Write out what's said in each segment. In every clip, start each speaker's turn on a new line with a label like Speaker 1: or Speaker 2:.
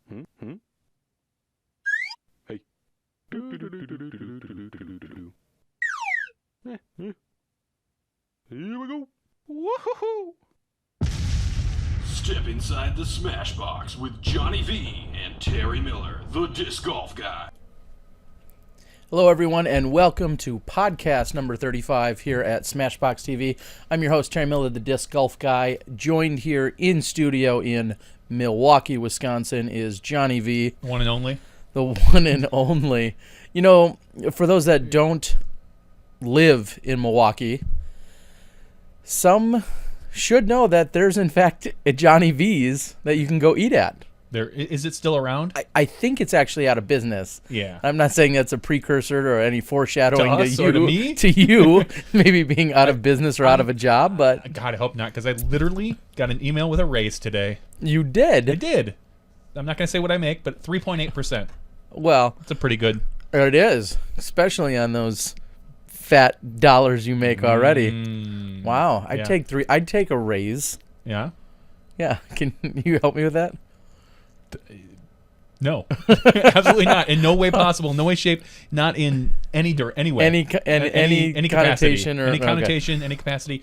Speaker 1: Hey. Here we go. Woohoo!
Speaker 2: Step inside the Smashbox with Jonny V and Terry Miller, the disc golf guy.
Speaker 3: Hello, everyone, and welcome to podcast number 35 here at SmashBoxxTV. I'm your host, Terry Miller, the disc golf guy. Joined here in studio in Milwaukee, Wisconsin, is Jonny V.
Speaker 4: One and only.
Speaker 3: The one and only. You know, for those that don't live in Milwaukee, some should know that there's, in fact, a Jonny V's that you can go eat at.
Speaker 4: Is it still around?
Speaker 3: I think it's actually out of business.
Speaker 4: Yeah.
Speaker 3: I'm not saying that's a precursor or any foreshadowing
Speaker 4: To us or to me?
Speaker 3: to you maybe being out of business or out of a job, but
Speaker 4: God, I hope not, because I literally got an email with a raise today.
Speaker 3: you did.
Speaker 4: I did. I'm not going to say what I make, but 3.8%.
Speaker 3: Well,
Speaker 4: It's a pretty good.
Speaker 3: it is, especially on those fat dollars you make already. Wow, I'd
Speaker 4: yeah.
Speaker 3: take three. I'd take a raise.
Speaker 4: Yeah?
Speaker 3: Yeah, can you help me with that?
Speaker 4: No. Absolutely not. In no way possible. No way, shape. Not in any way.
Speaker 3: Any
Speaker 4: capacity.
Speaker 3: connotation or
Speaker 4: Any connotation, any capacity.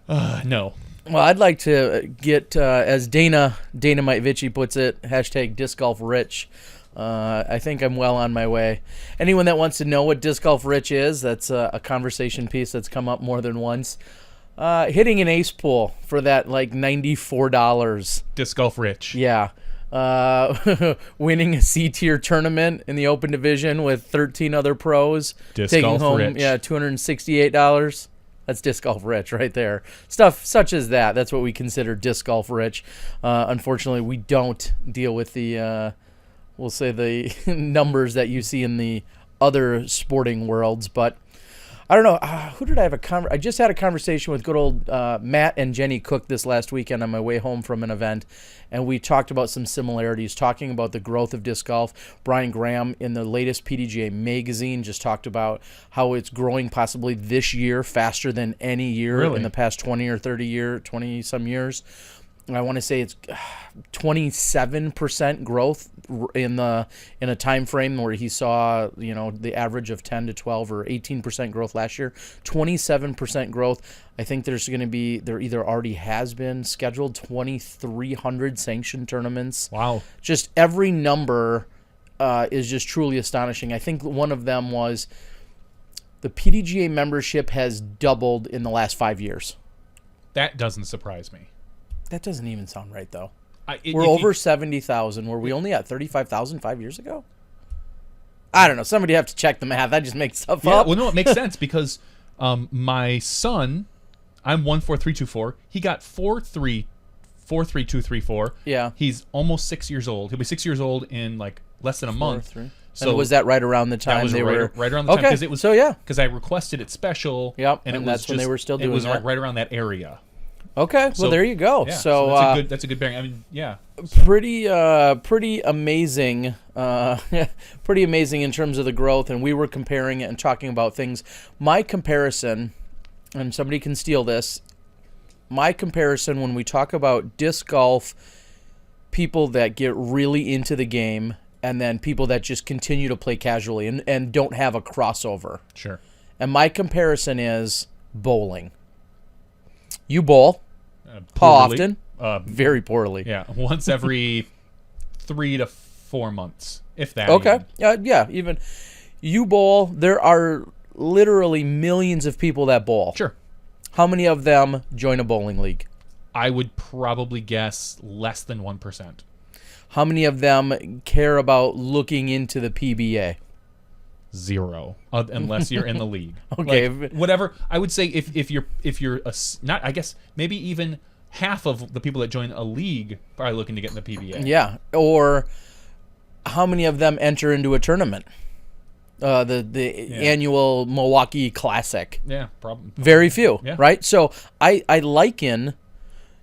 Speaker 4: No.
Speaker 3: Well, I'd like to get, as Dana Mite Vici puts it, hashtag disc golf rich. I think I'm well on my way. Anyone that wants to know what disc golf rich is, that's a conversation piece that's come up more than once. Hitting an ace pool for that like $94.
Speaker 4: Disc golf rich.
Speaker 3: Yeah. Winning a C-tier tournament in the Open Division with 13 other pros.
Speaker 4: Disc
Speaker 3: taking
Speaker 4: golf
Speaker 3: home,
Speaker 4: rich.
Speaker 3: Yeah, $268. That's disc golf rich right there. Stuff such as that. That's what we consider disc golf rich. Unfortunately, we don't deal with the, we'll say the numbers that you see in the other sporting worlds. But I don't know. Who did I have I just had a conversation with good old Matt and Jenny Cook this last weekend on my way home from an event, and we talked about some similarities, talking about the growth of disc golf. Brian Graham in the latest PDGA magazine just talked about how it's growing possibly this year faster than any year in the past 20 or 20-some years. I want to say it's 27% growth in a time frame where he saw, the average of 10 to 12 or 18% growth last year. 27% growth. I think there either already has been scheduled 2,300 sanctioned tournaments.
Speaker 4: Wow.
Speaker 3: Just every number is just truly astonishing. I think one of them was the PDGA membership has doubled in the last 5 years.
Speaker 4: That doesn't surprise me.
Speaker 3: That doesn't even sound right, though. We're over 70,000. Were we only at 35,000 5 years ago? I don't know. Somebody have to check the math. I just make stuff up.
Speaker 4: Well, no, it makes sense because my son, I'm 14324. He got 43234.
Speaker 3: Yeah.
Speaker 4: He's almost 6 years old. He'll be 6 years old in like less than a month.
Speaker 3: 4-3.
Speaker 4: So
Speaker 3: and was that right around the time
Speaker 4: that was
Speaker 3: they were
Speaker 4: right around the time because it was because I requested it special.
Speaker 3: Yep.
Speaker 4: And it was
Speaker 3: that's when they were still doing
Speaker 4: it was
Speaker 3: that.
Speaker 4: right around that area.
Speaker 3: Okay, well there you go.
Speaker 4: Yeah,
Speaker 3: so
Speaker 4: that's a good bearing. I mean, yeah,
Speaker 3: pretty amazing, pretty amazing in terms of the growth. And we were comparing it and talking about things. My comparison, and somebody can steal this. My comparison when we talk about disc golf, people that get really into the game, and then people that just continue to play casually and don't have a crossover.
Speaker 4: Sure.
Speaker 3: And my comparison is bowling. You bowl. How often? Very poorly.
Speaker 4: Yeah, once every 3 to 4 months, if that.
Speaker 3: Okay. Yeah, even. You bowl. There are literally millions of people that bowl.
Speaker 4: Sure.
Speaker 3: How many of them join a bowling league?
Speaker 4: I would probably guess less than 1%.
Speaker 3: How many of them care about looking into the PBA?
Speaker 4: 0, unless you're in the league.
Speaker 3: Okay.
Speaker 4: Like, whatever. I would say if you're not, I guess maybe even half of the people that join a league are looking to get in the PBA.
Speaker 3: Yeah. Or how many of them enter into a tournament? The annual Milwaukee Classic.
Speaker 4: Yeah, probably.
Speaker 3: Very few.
Speaker 4: Yeah.
Speaker 3: Right. So I liken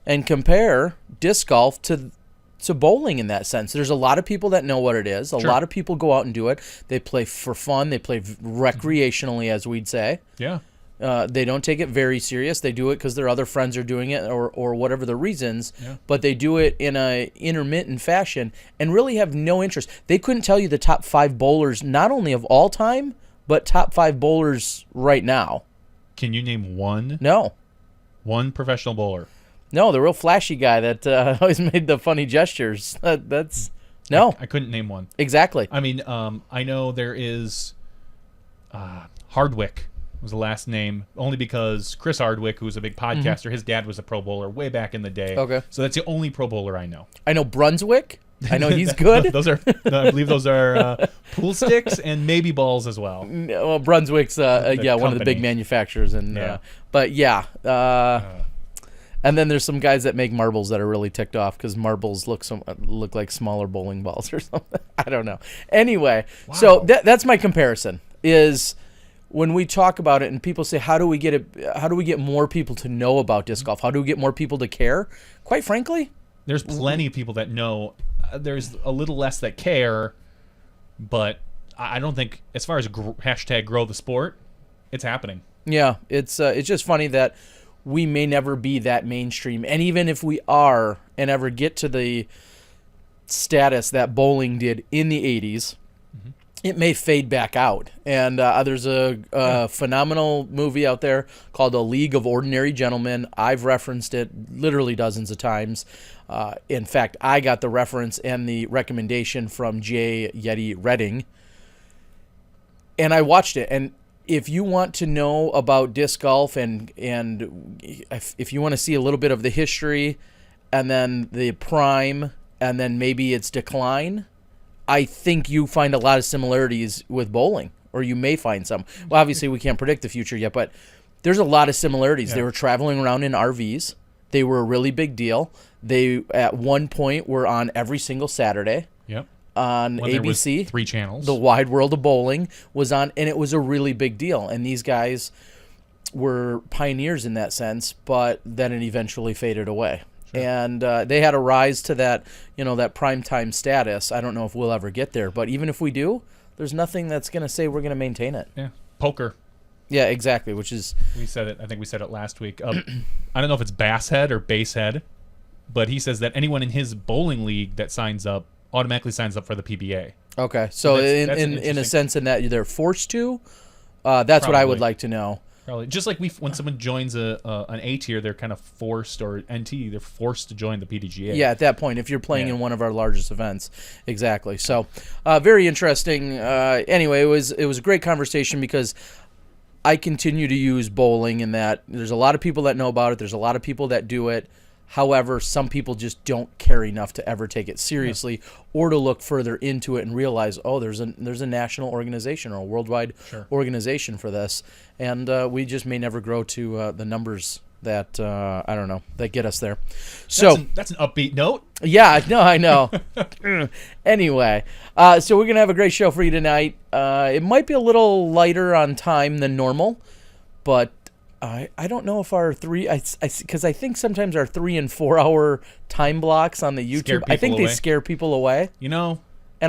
Speaker 3: and compare disc golf to bowling in that sense. There's a lot of people that know what it is. A lot of people go out and do it. They play for fun. They play recreationally, as we'd say.
Speaker 4: Yeah.
Speaker 3: They don't take it very serious. They do it because their other friends are doing it or whatever the reasons, but they do it in a intermittent fashion and really have no interest. They couldn't tell you the top 5 bowlers, not only of all time, but top 5 bowlers right now.
Speaker 4: Can you name one?
Speaker 3: No.
Speaker 4: One professional bowler?
Speaker 3: No, the real flashy guy that always made the funny gestures. That's... No.
Speaker 4: I couldn't name one.
Speaker 3: Exactly.
Speaker 4: I mean, I know there is Hardwick was the last name, only because Chris Hardwick, who's a big podcaster, his dad was a pro bowler way back in the day.
Speaker 3: Okay.
Speaker 4: So that's the only pro bowler I know.
Speaker 3: I know Brunswick. I know he's good.
Speaker 4: Those are, I believe those are pool sticks and maybe balls as well.
Speaker 3: Well, Brunswick's, one of the big manufacturers. But yeah. And then there's some guys that make marbles that are really ticked off because marbles look like smaller bowling balls or something. I don't know. Anyway, so that's my comparison. Is when we talk about it and people say, how do we get more people to know about disc golf? How do we get more people to care? Quite frankly,
Speaker 4: there's plenty of people that know. There's a little less that care, but I don't think, as far as hashtag grow the sport, it's happening.
Speaker 3: Yeah, it's just funny that we may never be that mainstream. And even if we are and ever get to the status that bowling did in the 80s, it may fade back out. And there's a phenomenal movie out there called A League of Ordinary Gentlemen. I've referenced it literally dozens of times. In fact, I got the reference and the recommendation from Jay Yeti Redding. And I watched it. And if you want to know about disc golf and if you want to see a little bit of the history and then the prime and then maybe its decline, I think you find a lot of similarities with bowling, or you may find some. Well, obviously we can't predict the future yet, but there's a lot of similarities. Yeah. They were traveling around in RVs. They were a really big deal. They, at one point, were on every single Saturday.
Speaker 4: Yep.
Speaker 3: On
Speaker 4: when
Speaker 3: ABC,
Speaker 4: there was 3 channels.
Speaker 3: The Wide World of Bowling was on, and it was a really big deal. And these guys were pioneers in that sense, but then it eventually faded away. Sure. And they had a rise to that, that primetime status. I don't know if we'll ever get there, but even if we do, there's nothing that's going to say we're going to maintain it.
Speaker 4: Yeah, poker.
Speaker 3: Yeah, exactly. Which is
Speaker 4: we said it. I think we said it last week. I don't know if it's Basshead or Basehead, but he says that anyone in his bowling league that signs up automatically signs up for the PBA.
Speaker 3: Okay, so that's in a sense in that they're forced to. That's what I would like to know.
Speaker 4: Probably just like when someone joins an A tier, they're kind of forced, or NT, they're forced to join the PDGA.
Speaker 3: Yeah, at that point, if you're playing in one of our largest events, exactly. So, very interesting. Anyway, it was a great conversation because I continue to use bowling in that there's a lot of people that know about it. There's a lot of people that do it. However, some people just don't care enough to ever take it seriously or to look further into it and realize, there's a national organization or a worldwide organization for this. And we just may never grow to the numbers that, I don't know, that get us there. So
Speaker 4: that's an upbeat note.
Speaker 3: Yeah, I know. Anyway, so we're going to have a great show for you tonight. It might be a little lighter on time than normal, but I don't know if our because I think sometimes our 3 and 4 hour time blocks on the YouTube, I think they scare people away. And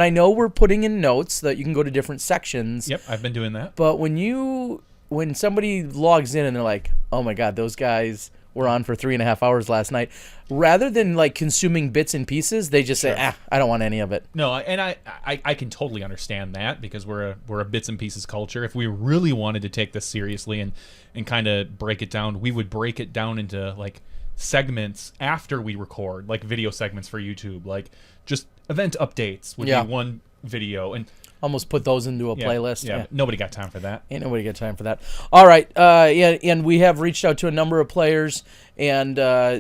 Speaker 3: I know we're putting in notes that you can go to different sections.
Speaker 4: Yep, I've been doing that.
Speaker 3: But when somebody logs in and they're like, oh my God, those guys were on for 3.5 hours last night, rather than like consuming bits and pieces, they just say, I don't want any of it.
Speaker 4: No, and I can totally understand that because we're a bits and pieces culture. If we really wanted to take this seriously and kind of break it down, we would break it down into like segments after we record, like video segments for YouTube, like just event updates would be one video, and
Speaker 3: almost put those into a playlist.
Speaker 4: Yeah, nobody got time for that.
Speaker 3: Ain't nobody got time for that. All right, and we have reached out to a number of players, and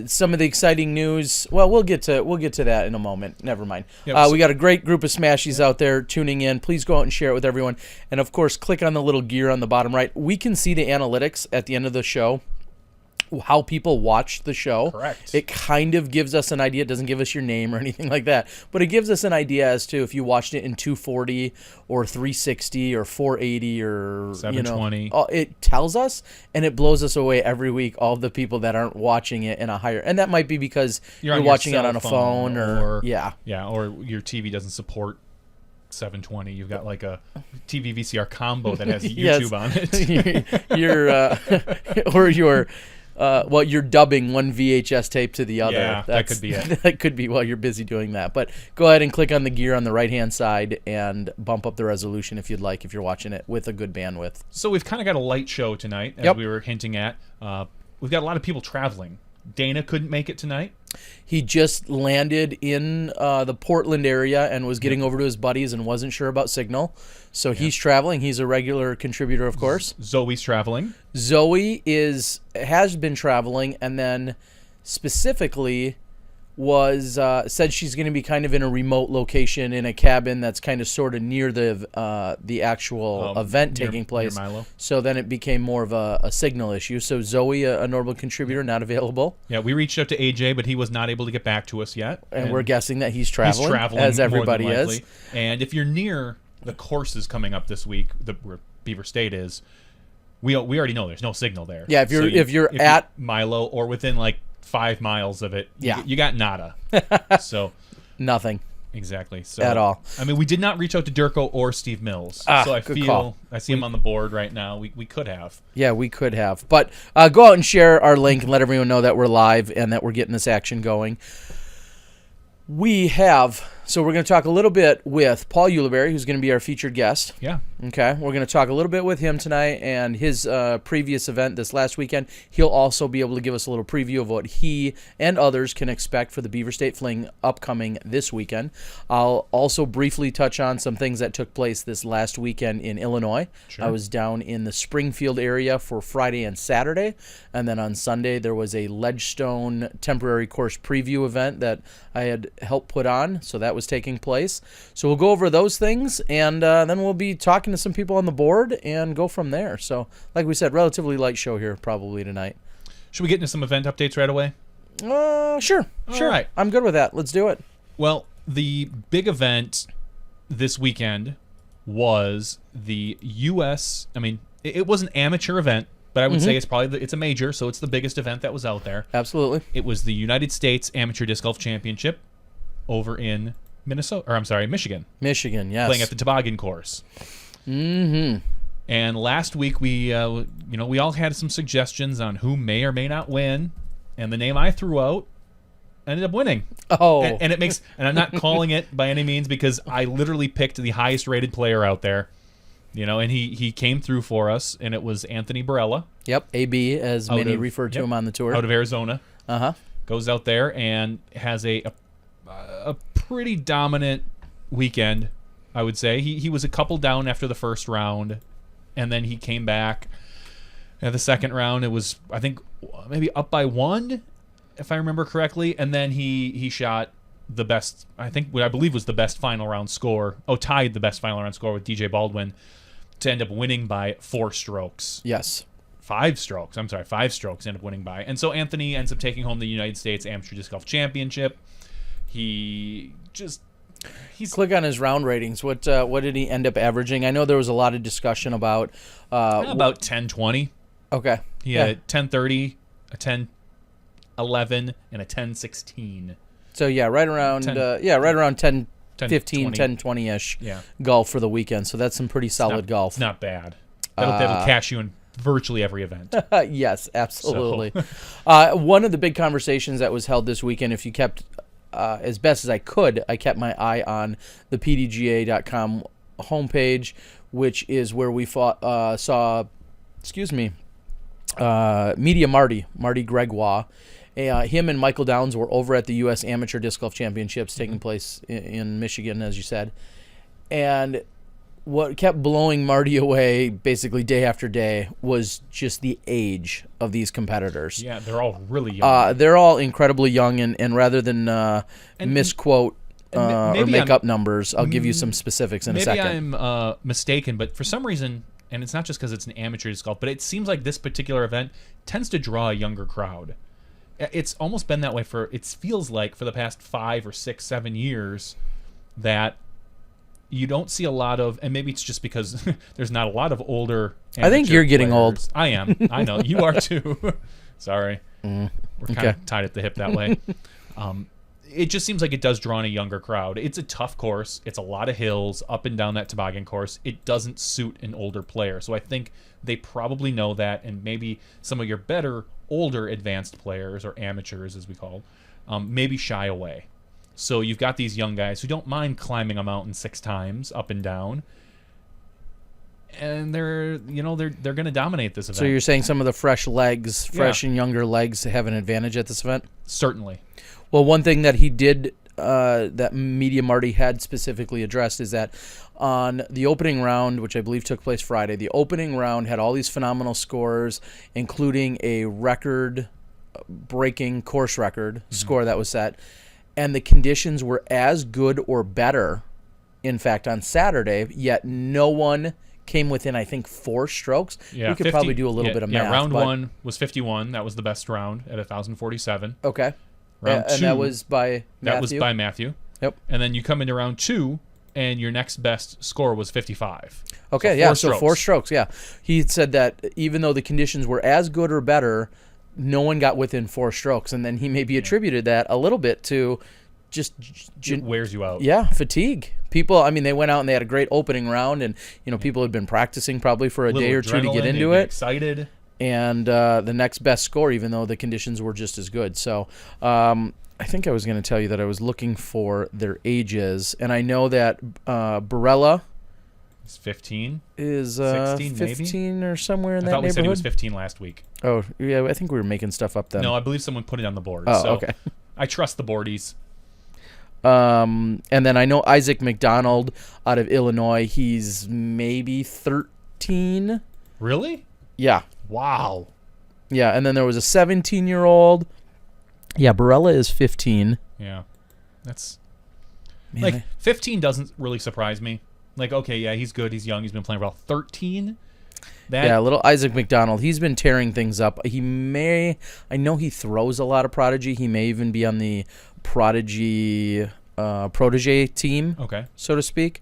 Speaker 3: some of the exciting news. Well, we'll get to that in a moment. Never mind. Yep, we got a great group of Smashies out there tuning in. Please go out and share it with everyone, and of course, click on the little gear on the bottom right. We can see the analytics at the end of the show, how people watch the show.
Speaker 4: Correct.
Speaker 3: It kind of gives us an idea. It doesn't give us your name or anything like that, but it gives us an idea as to if you watched it in 240 or 360 or 480 or
Speaker 4: 720.
Speaker 3: It tells us, and it blows us away every week. All the people that aren't watching it in a higher, and that might be because you're watching it on a phone or or your TV doesn't support
Speaker 4: 720. You've got like a TV VCR combo that has
Speaker 3: Yes.
Speaker 4: YouTube on it.
Speaker 3: You're dubbing one VHS tape to the other.
Speaker 4: Yeah, that could be it.
Speaker 3: That could be while you're busy doing that. But go ahead and click on the gear on the right-hand side and bump up the resolution if you'd like, if you're watching it with a good bandwidth.
Speaker 4: So we've kind of got a light show tonight, as
Speaker 3: Yep.
Speaker 4: we were hinting at. We've got a lot of people traveling. Dana couldn't make it tonight.
Speaker 3: He just landed in the Portland area and was getting over to his buddies and wasn't sure about signal. So he's traveling. He's a regular contributor, of course.
Speaker 4: Zoe's traveling.
Speaker 3: Zoe has been traveling, and then specifically said she's going to be kind of in a remote location in a cabin that's kind of sort of near the actual event taking place.
Speaker 4: Near Milo.
Speaker 3: So then it became more of a signal issue. So Zoe, a normal contributor, not available.
Speaker 4: Yeah, we reached out to AJ, but he was not able to get back to us yet.
Speaker 3: And we're guessing that he's traveling as
Speaker 4: more than
Speaker 3: everybody
Speaker 4: likely.
Speaker 3: is.
Speaker 4: And if you're near the courses coming up this week, where Beaver State is, we already know there's no signal there.
Speaker 3: Yeah, if you're at
Speaker 4: Milo or within like 5 miles of it, you got nada. So
Speaker 3: nothing.
Speaker 4: Exactly. So,
Speaker 3: at all.
Speaker 4: I mean, we did not reach out to Durko or Steve Mills. So I
Speaker 3: good call.
Speaker 4: I see him on the board right now. We could have.
Speaker 3: Yeah, we could have. But go out and share our link and let everyone know that we're live and that we're getting this action going. So we're going to talk a little bit with Paul Ulibarri, who's going to be our featured guest.
Speaker 4: Yeah.
Speaker 3: Okay. We're going to talk a little bit with him tonight and his previous event this last weekend. He'll also be able to give us a little preview of what he and others can expect for the Beaver State Fling upcoming this weekend. I'll also briefly touch on some things that took place this last weekend in Illinois.
Speaker 4: Sure.
Speaker 3: I was down in the Springfield area for Friday and Saturday, and then on Sunday there was a Ledgestone temporary course preview event that I had helped put on, so that was taking place. So we'll go over those things, and then we'll be talking to some people on the board and go from there. So, like we said, relatively light show here probably tonight.
Speaker 4: Should we get into some event updates right away?
Speaker 3: Sure.
Speaker 4: All right.
Speaker 3: I'm good with that. Let's do it.
Speaker 4: Well, the big event this weekend was the U.S. I mean, it was an amateur event, but I would say it's a major, so it's the biggest event that was out there.
Speaker 3: Absolutely.
Speaker 4: It was the United States Amateur Disc Golf Championship over in Michigan.
Speaker 3: Michigan, yes.
Speaker 4: Playing at the Toboggan course.
Speaker 3: Mm-hmm.
Speaker 4: And last week we all had some suggestions on who may or may not win, and the name I threw out ended up winning.
Speaker 3: Oh.
Speaker 4: And it makes, and I'm not calling it by any means because I literally picked the highest rated player out there, and he came through for us, and it was Anthony Barella.
Speaker 3: Yep, AB, as many refer to him on the tour.
Speaker 4: Out of Arizona.
Speaker 3: Uh-huh.
Speaker 4: Goes out there and has a pretty dominant weekend, I would say. He was a couple down after the first round, and then he came back. At the second round, it was, I think, maybe up by 1, if I remember correctly, and then he shot the best, I think what I believe was the best final round score. Tied the best final round score with DJ Baldwin to end up winning by 4 strokes.
Speaker 3: Yes.
Speaker 4: 5 strokes. I'm sorry, 5 strokes end up winning by. And so Anthony ends up taking home the United States Amateur Disc Golf Championship. He's
Speaker 3: click on his round ratings. What did he end up averaging? I know there was a lot of discussion about
Speaker 4: 10-20.
Speaker 3: Okay.
Speaker 4: He had a 10-30, a 10-11, and a 10-16.
Speaker 3: So right around 10-15, 10-20-ish golf for the weekend. So that's some pretty solid golf.
Speaker 4: Not bad. That'll cash you in virtually every event.
Speaker 3: Yes, absolutely. One of the big conversations that was held this weekend, if you kept, as best as I could, I kept my eye on the PDGA.com homepage, which is where we saw, Media Marty Gregoire. Him and Michael Downs were over at the U.S. Amateur Disc Golf Championships taking place in Michigan, as you said. And what kept blowing Marty away basically day after day was just the age of these competitors.
Speaker 4: Yeah, they're all really young.
Speaker 3: They're all incredibly young, and rather than misquote or make up numbers, I'll give you some specifics in a second.
Speaker 4: Maybe I'm mistaken, but for some reason, and it's not just because it's an amateur disc golf, but it seems like this particular event tends to draw a younger crowd. It's almost been that way it feels like for the past 5 or 6, 7 years that you don't see a lot of, and maybe it's just because there's not a lot of older
Speaker 3: I think you're getting
Speaker 4: players.
Speaker 3: old.
Speaker 4: I am. I know. You are too. Sorry. We're kind of tied at the hip that way. it just seems like it does draw in a younger crowd. It's a tough course. It's a lot of hills up and down that toboggan course. It doesn't suit an older player. So I think they probably know that, and maybe some of your better, older, advanced players, or amateurs as we call them, maybe shy away. So you've got these young guys who don't mind climbing a mountain 6 times up and down, and they're going to dominate this event.
Speaker 3: So you're saying some of the fresh and younger legs have an advantage at this event?
Speaker 4: Certainly.
Speaker 3: Well, one thing that he did, that Media Marty had specifically addressed, is that on the opening round, which I believe took place Friday, the opening round had all these phenomenal scores, including a record-breaking course record score that was set, and the conditions were as good or better, in fact, on Saturday, yet no one came within, I think, 4 strokes.
Speaker 4: Yeah,
Speaker 3: we could probably do a little bit of math.
Speaker 4: Yeah, round 1 was 51. That was the best round at 1,047.
Speaker 3: Okay.
Speaker 4: Round 2.
Speaker 3: And that was by Matthew?
Speaker 4: That was by Matthew.
Speaker 3: Yep.
Speaker 4: And then you come into round 2, and your next best score was 55.
Speaker 3: Okay, so 4 strokes, yeah. He had said that even though the conditions were as good or better, no one got within 4 strokes. And then he maybe attributed that a little bit to just...
Speaker 4: It wears you out.
Speaker 3: Yeah, fatigue. People, I mean, they went out and they had a great opening round, and, people had been practicing probably for a day or 2 to get into it.
Speaker 4: Excited.
Speaker 3: And the next best score, even though the conditions were just as good. So I think I was going to tell you that I was looking for their ages, and I know that Barella
Speaker 4: is 15.
Speaker 3: Is
Speaker 4: 16,
Speaker 3: 15 maybe? Or somewhere in that
Speaker 4: neighborhood. I thought we said he was 15 last week.
Speaker 3: Oh, yeah, I think we were making stuff up then.
Speaker 4: No, I believe someone put it on the board.
Speaker 3: Oh,
Speaker 4: so
Speaker 3: okay.
Speaker 4: I trust the boardies.
Speaker 3: And then I know Isaac McDonald out of Illinois. He's maybe 13.
Speaker 4: Really?
Speaker 3: Yeah.
Speaker 4: Wow.
Speaker 3: Yeah, and then there was a 17-year-old. Yeah, Barella is 15.
Speaker 4: Yeah. That's...
Speaker 3: Man,
Speaker 4: like, 15 doesn't really surprise me. Like, okay, yeah, he's good, he's young, he's been playing well. 13?
Speaker 3: Yeah, little Isaac McDonald. He's been tearing things up. I know he throws a lot of Prodigy. He may even be on the Prodigy protege team, so to speak.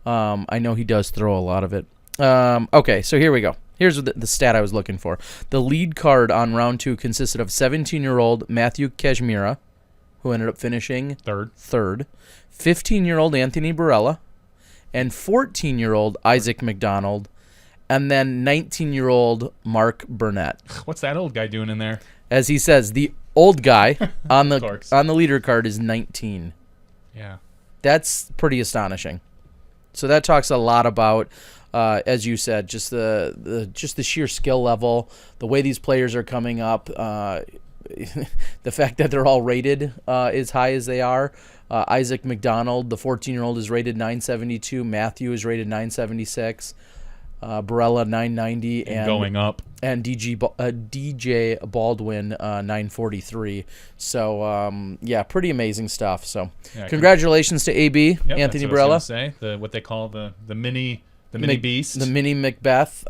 Speaker 3: I know he does throw a lot of it. Okay, so here we go. Here's the stat I was looking for. The lead card on round 2 consisted of 17-year-old Matthew Kashmira, who ended up finishing third, 15-year-old Anthony Barella, and 14-year-old Isaac McDonald, and then 19-year-old Mark Burnett.
Speaker 4: What's that old guy doing in there?
Speaker 3: As he says, the old guy on the leader card is 19.
Speaker 4: Yeah.
Speaker 3: That's pretty astonishing. So that talks a lot about, as you said, just the sheer skill level, the way these players are coming up, the fact that they're all rated as high as they are. Isaac McDonald, the 14-year-old, is rated 972. Matthew is rated 976. Barella 990 and
Speaker 4: going up,
Speaker 3: and DJ Baldwin 943. So yeah, pretty amazing stuff. So congratulations to AB Anthony Barella.
Speaker 4: That's what I was gonna say, what they call the mini beast,
Speaker 3: the mini Macbeth.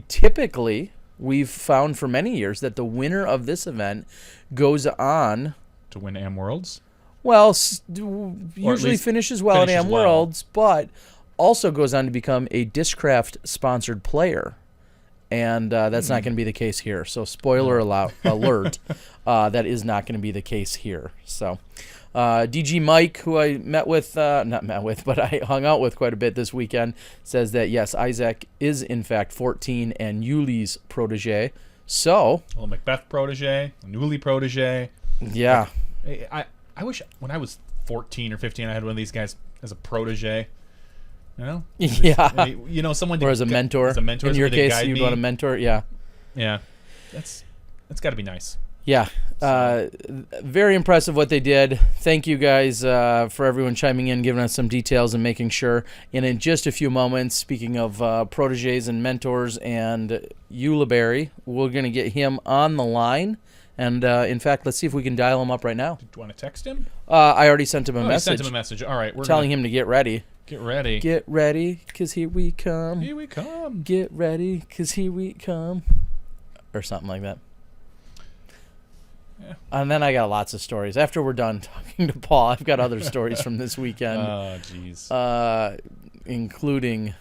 Speaker 3: Typically, we've found for many years that the winner of this event goes on
Speaker 4: to win Am Worlds.
Speaker 3: Well, usually finishes well at Am Worlds, but also goes on to become a Discraft sponsored player, and that's not going to be the case here. So spoiler alert, that is not going to be the case here. So DG Mike, who I but I hung out with quite a bit this weekend, says that yes, Isaac is in fact 14 and Yuli's protege. So
Speaker 4: well, Macbeth protege, Uli protege.
Speaker 3: Yeah,
Speaker 4: I wish when I was 14 or 15 I had one of these guys as a protege. You know?
Speaker 3: Yeah.
Speaker 4: Someone
Speaker 3: or as a mentor. In your case, you'd want a mentor. Yeah.
Speaker 4: Yeah. That's got to be nice.
Speaker 3: Yeah. Very impressive what they did. Thank you guys for everyone chiming in, giving us some details and making sure. And in just a few moments, speaking of proteges and mentors and Ulibarri, we're going to get him on the line. And in fact, let's see if we can dial him up right now.
Speaker 4: Do you want to text him?
Speaker 3: I already sent him a message.
Speaker 4: You sent him a message. All right. We're
Speaker 3: telling him to get ready.
Speaker 4: Get ready.
Speaker 3: Get ready, because here we come.
Speaker 4: Here we come.
Speaker 3: Get ready, because here we come. Or something like that. Yeah. And then I got lots of stories. After we're done talking to Paul, I've got other stories from this weekend.
Speaker 4: Oh, jeez.
Speaker 3: Including...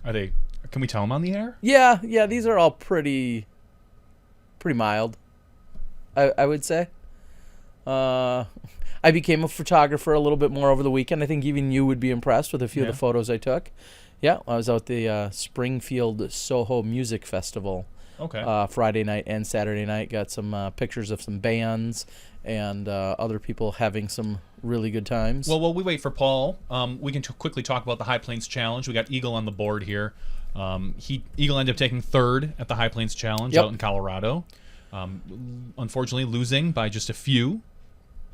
Speaker 4: Can we tell them on the air?
Speaker 3: Yeah, these are all pretty mild, I would say. I became a photographer a little bit more over the weekend. I think even you would be impressed with a few of the photos I took. Yeah, I was out the Springfield Soho Music Festival.
Speaker 4: Okay.
Speaker 3: Friday night and Saturday night. Got some pictures of some bands and other people having some really good times.
Speaker 4: Well, while we wait for Paul, we can quickly talk about the High Plains Challenge. We got Eagle on the board here. Eagle ended up taking third at the High Plains Challenge out in Colorado. Unfortunately, losing by just a few,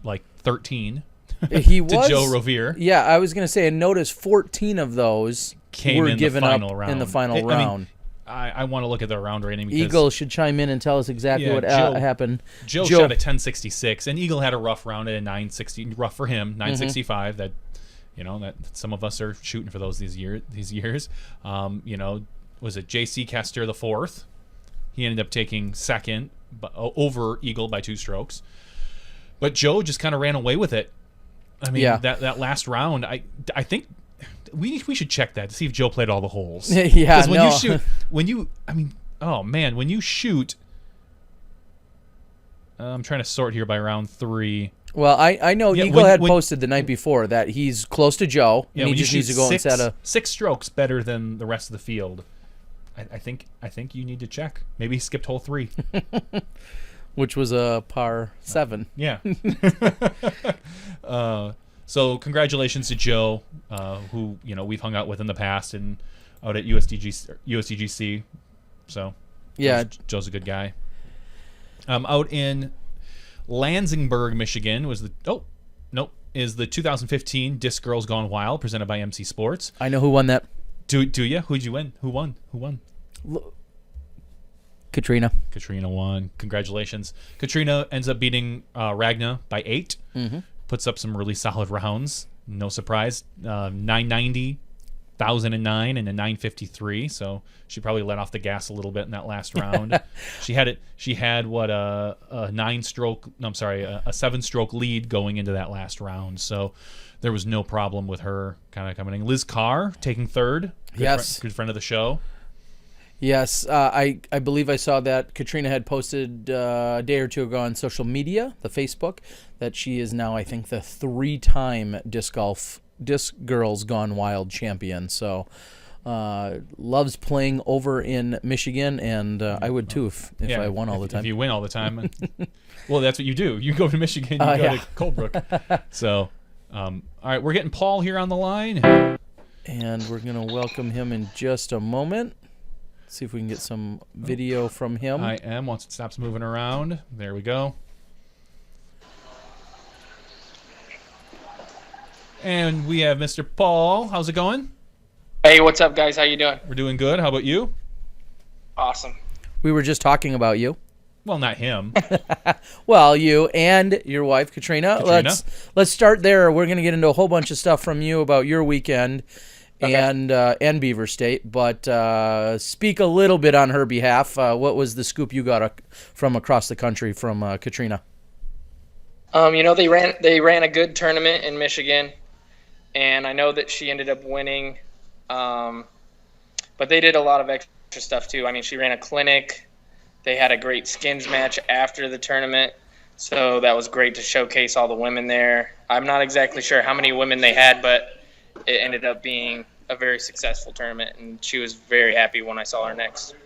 Speaker 4: like 13,
Speaker 3: he
Speaker 4: to
Speaker 3: was,
Speaker 4: Joe Rovere.
Speaker 3: Yeah, I was going to say, and notice 14 14
Speaker 4: Came
Speaker 3: were
Speaker 4: in
Speaker 3: given
Speaker 4: the
Speaker 3: up
Speaker 4: final round.
Speaker 3: in the final round.
Speaker 4: I want to look at the round rating because
Speaker 3: Eagle should chime in and tell us exactly what happened.
Speaker 4: Joe shot a 1066, and Eagle had a rough round at a 960. Rough for him, 965. That that some of us are shooting for these years. Was it J.C. Kester the fourth? He ended up taking second over Eagle by 2 strokes. But Joe just kind of ran away with it. I mean, that last round, I think we should check that to see if Joe played all the holes.
Speaker 3: Yeah,
Speaker 4: because when
Speaker 3: no.
Speaker 4: you shoot, when you shoot, I'm trying to sort here by round 3.
Speaker 3: Well, I know
Speaker 4: Yeah,
Speaker 3: Eagle
Speaker 4: when-
Speaker 3: had
Speaker 4: when-
Speaker 3: posted the night before that he's close to Joe,
Speaker 4: Yeah,
Speaker 3: and he
Speaker 4: when you
Speaker 3: just needs
Speaker 4: shoot
Speaker 3: to go and
Speaker 4: 6,
Speaker 3: set a...
Speaker 4: 6 strokes better than the rest of the field. I think you need to check. Maybe he skipped hole 3.
Speaker 3: Which was a par 7.
Speaker 4: Yeah. So congratulations to Joe, who we've hung out with in the past and out at USDGC. So
Speaker 3: Yeah.
Speaker 4: Joe's a good guy. Out in Lansingburg, Michigan is the 2015 Disc Girls Gone Wild presented by MC Sports.
Speaker 3: I know who won that.
Speaker 4: Do you? Who'd you win? Who won?
Speaker 3: Katrina.
Speaker 4: Katrina won. Congratulations. Katrina ends up beating Ragna by 8.
Speaker 3: Mm-hmm.
Speaker 4: Puts up some really solid rounds. No surprise. 990, 1009, and a 953. So she probably let off the gas a little bit in that last round. She had a 7-stroke lead going into that last round. So there was no problem with her kind of coming in. Liz Carr taking third. Good friend of the show.
Speaker 3: Yes, I believe I saw that Katrina had posted a day or two ago on social media, the Facebook, that she is now, I think, the 3-time Disc Girls Gone Wild champion. So loves playing over in Michigan, and I would too if I won all the time.
Speaker 4: If you win all the time. Well, that's what you do. You go to Michigan, you go to Coldbrook. So, all right, we're getting Paul here on the line.
Speaker 3: And we're going to welcome him in just a moment. See if we can get some video from him.
Speaker 4: I am. Once it stops moving around. There we go. And we have Mr. Paul. How's it going?
Speaker 5: Hey, what's up, guys? How you doing?
Speaker 4: We're doing good. How about you?
Speaker 5: Awesome.
Speaker 3: We were just talking about you.
Speaker 4: Well, not him.
Speaker 3: Well, you and your wife, Katrina. Let's start there. We're going to get into a whole bunch of stuff from you about your weekend. Okay. And Beaver State, but speak a little bit on her behalf. What was the scoop you got from across the country from Katrina?
Speaker 5: They ran a good tournament in Michigan, and I know that she ended up winning. But they did a lot of extra stuff too. I mean, she ran a clinic. They had a great skins match after the tournament, so that was great to showcase all the women there. I'm not exactly sure how many women they had, but it ended up being a very successful tournament, and she was very happy when I saw her next.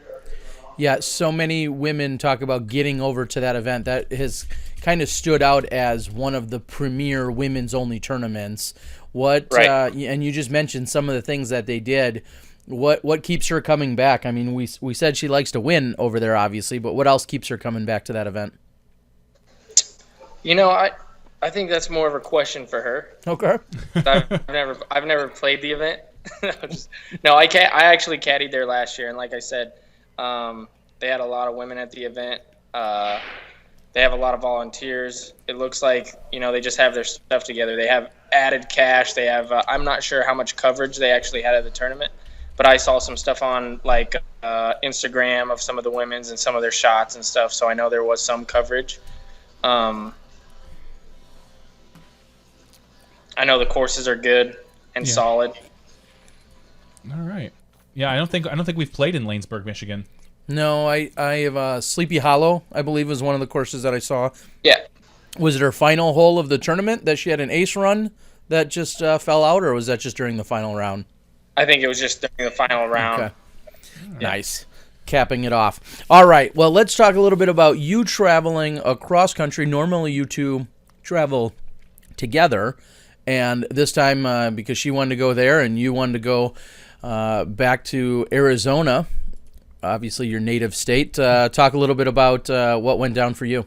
Speaker 3: Yeah, so many women talk about getting over to that event. That has kind of stood out as one of the premier women's-only tournaments.
Speaker 5: Right.
Speaker 3: And you just mentioned some of the things that they did. What keeps her coming back? I mean, we said she likes to win over there, obviously, but what else keeps her coming back to that event?
Speaker 5: I think that's more of a question for her.
Speaker 3: Okay.
Speaker 5: I've never played the event. I actually caddied there last year, and like I said, they had a lot of women at the event. They have a lot of volunteers. It looks like they just have their stuff together. They have added cash. They have I'm not sure how much coverage they actually had at the tournament, but I saw some stuff on Instagram of some of the women's and some of their shots and stuff. So I know there was some coverage. I know the courses are good and solid.
Speaker 4: All right. Yeah, I don't think we've played in Lanesburg, Michigan.
Speaker 3: No, I have Sleepy Hollow, I believe, was one of the courses that I saw.
Speaker 5: Yeah.
Speaker 3: Was it her final hole of the tournament that she had an ace run that just fell out, or was that just during the final round?
Speaker 5: I think it was just during the final round.
Speaker 3: Okay. Nice. Capping it off. All right. Well, let's talk a little bit about you traveling across country. Normally, you two travel together, and this time because she wanted to go there and you wanted to go back to Arizona, obviously your native state. Talk a little bit about what went down for you.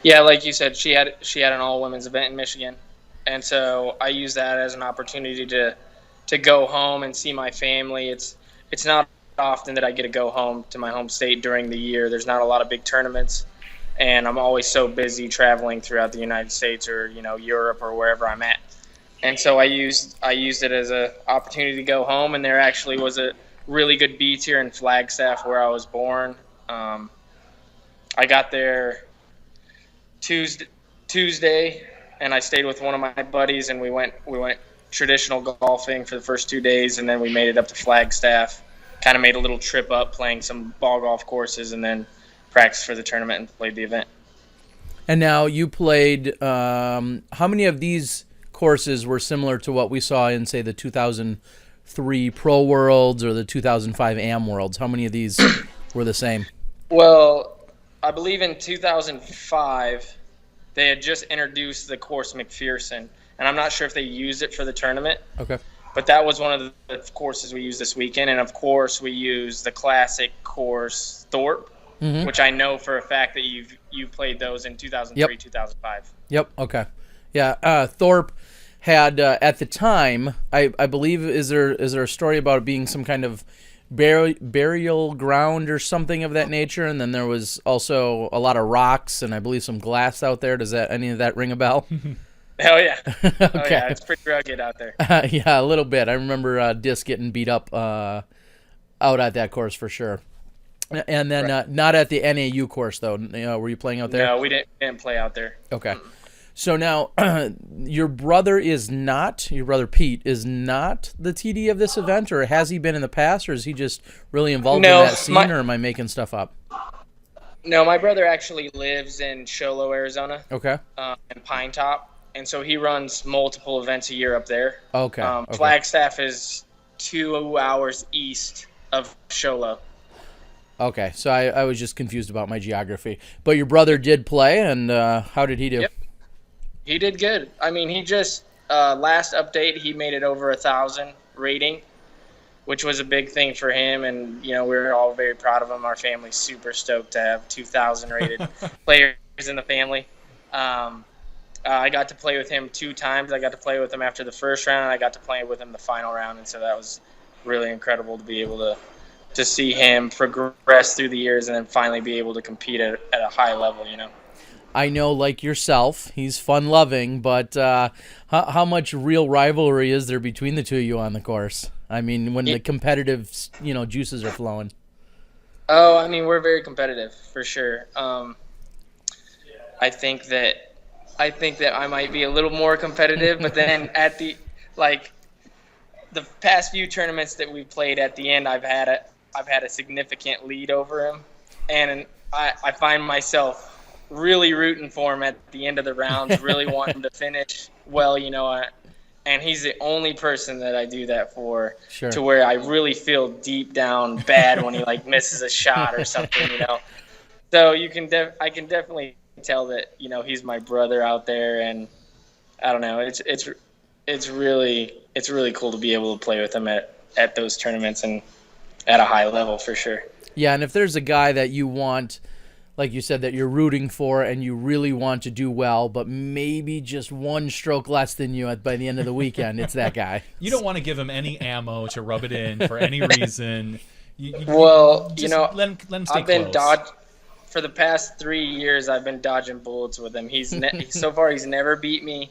Speaker 5: Yeah, like you said, she had an all women's event in Michigan, and so I used that as an opportunity to go home and see my family. It's not often that I get to go home to my home state during the year. There's not a lot of big tournaments, and I'm always so busy traveling throughout the United States or Europe or wherever I'm at. And so I used it as an opportunity to go home, and there actually was a really good beach here in Flagstaff where I was born. I got there Tuesday, and I stayed with one of my buddies, and we went traditional golfing for the first 2 days, and then we made it up to Flagstaff. Kind of made a little trip up, playing some ball golf courses, and then practiced for the tournament and played the event.
Speaker 3: And now you played, how many of these courses were similar to what we saw in, say, the 2003 Pro Worlds or the 2005 Am Worlds? How many of these were the same?
Speaker 5: Well, I believe in 2005, they had just introduced the course McPherson, and I'm not sure if they used it for the tournament.
Speaker 3: Okay.
Speaker 5: But that was one of the courses we used this weekend. And, of course, we used the classic course Thorpe, which I know for a fact that you played those in 2003, 2005.
Speaker 3: Yep, okay. Yeah, Thorpe had, at the time, I believe, is there a story about it being some kind of burial ground or something of that nature? And then there was also a lot of rocks and I believe some glass out there. Does any of that ring a bell?
Speaker 5: Hell yeah.
Speaker 3: Okay.
Speaker 5: Oh, yeah, it's pretty rugged out there.
Speaker 3: Yeah, a little bit. I remember Disc getting beat up out at that course for sure. And then not at the NAU course, though. Were you playing out there?
Speaker 5: No, we didn't play out there.
Speaker 3: Okay. So now your brother Pete is not the TD of this event, or has he been in the past, or is he just really involved in that scene, or am I making stuff up?
Speaker 5: No, my brother actually lives in Sholo, Arizona.
Speaker 3: Okay.
Speaker 5: In Pine Top. And so he runs multiple events a year up there.
Speaker 3: Okay.
Speaker 5: Flagstaff is 2 hours east of Sholo.
Speaker 3: Okay, so I was just confused about my geography. But your brother did play, and how did he do?
Speaker 5: Yep. He did good. I mean, he just, last update, he made it over 1,000 rating, which was a big thing for him. And, we were all very proud of him. Our family's super stoked to have 2,000 rated players in the family. I got to play with him 2 times. I got to play with him after the first round, and I got to play with him the final round. And so that was really incredible to be able to see him progress through the years and then finally be able to compete at a high level,
Speaker 3: I know, like yourself, he's fun-loving, but how much real rivalry is there between the two of you on the course? I mean, when the competitive, juices are flowing.
Speaker 5: Oh, I mean, we're very competitive, for sure. I think that I might be a little more competitive, but then at the past few tournaments that we've played, at the end, I've had a significant lead over him, and I find myself really rooting for him at the end of the rounds, really wanting to finish well, and he's the only person that I do that for,
Speaker 3: sure,
Speaker 5: to where I really feel deep down bad when he misses a shot or something, So I can definitely tell that he's my brother out there, and I don't know, it's really cool to be able to play with him at those tournaments and at a high level for sure.
Speaker 3: Yeah, and if there's a guy that you want, like you said, that you're rooting for and you really want to do well, but maybe just one stroke less than you by the end of the weekend, it's that guy.
Speaker 4: You don't want to give him any ammo to rub it in for any reason.
Speaker 5: Let
Speaker 4: him stay
Speaker 5: I've been
Speaker 4: close.
Speaker 5: For the past 3 years, I've been dodging bullets with him. So far he's never beat me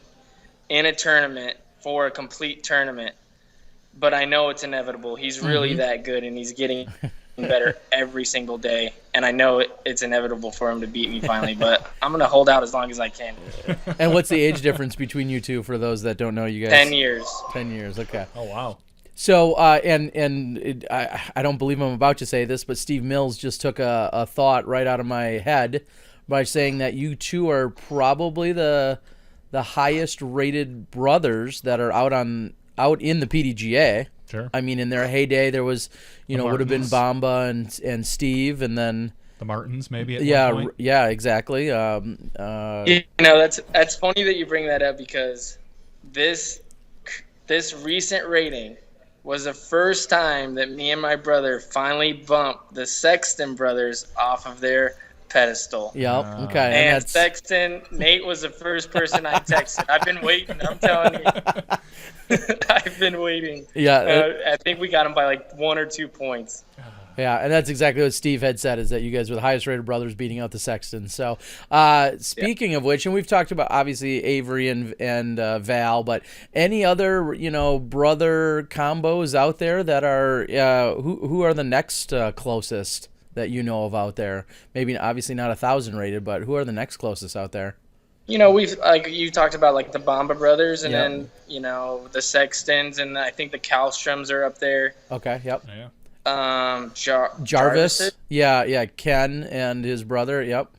Speaker 5: in a tournament for a complete tournament, but I know it's inevitable. He's really that good, and he's getting better every single day, and I know it's inevitable for him to beat me finally, but I'm going to hold out as long as I can.
Speaker 3: And what's the age difference between you two, for those that don't know you guys?
Speaker 5: 10 years.
Speaker 3: 10 years, okay.
Speaker 4: Oh, wow.
Speaker 3: So, I don't believe I'm about to say this, but Steve Mills just took a thought right out of my head by saying that you two are probably the highest rated brothers that are out in the PDGA.
Speaker 4: Sure.
Speaker 3: I mean, in their heyday, there was, would have been
Speaker 4: Martins.
Speaker 3: Bamba and Steve, and then
Speaker 4: The Martins, maybe at
Speaker 3: yeah,
Speaker 4: one point.
Speaker 3: yeah, exactly.
Speaker 5: That's funny that you bring that up, because this recent rating was the first time that me and my brother finally bumped the Sexton brothers off of their pedestal.
Speaker 3: Yep. Okay.
Speaker 5: And
Speaker 3: that's
Speaker 5: Sexton, Nate was the first person I texted. I've been waiting. I'm telling you. I've been waiting.
Speaker 3: Yeah.
Speaker 5: I think we got him by like 1 or 2 points.
Speaker 3: Yeah, and that's exactly what Steve had said, is that you guys were the highest rated brothers beating out the Sextons. So, speaking of which, and we've talked about obviously Avery and Val, but any other brother combos out there that are who are the next closest that you know of out there? Maybe obviously not 1,000 rated, but who are the next closest out there?
Speaker 5: We've you talked about like the Bamba brothers, and
Speaker 3: Yep.
Speaker 5: then the Sextons, and I think the Kalstroms are up there.
Speaker 3: Okay. Yep.
Speaker 4: Yeah.
Speaker 3: Jarvis. Yeah. Ken and his brother. Yep.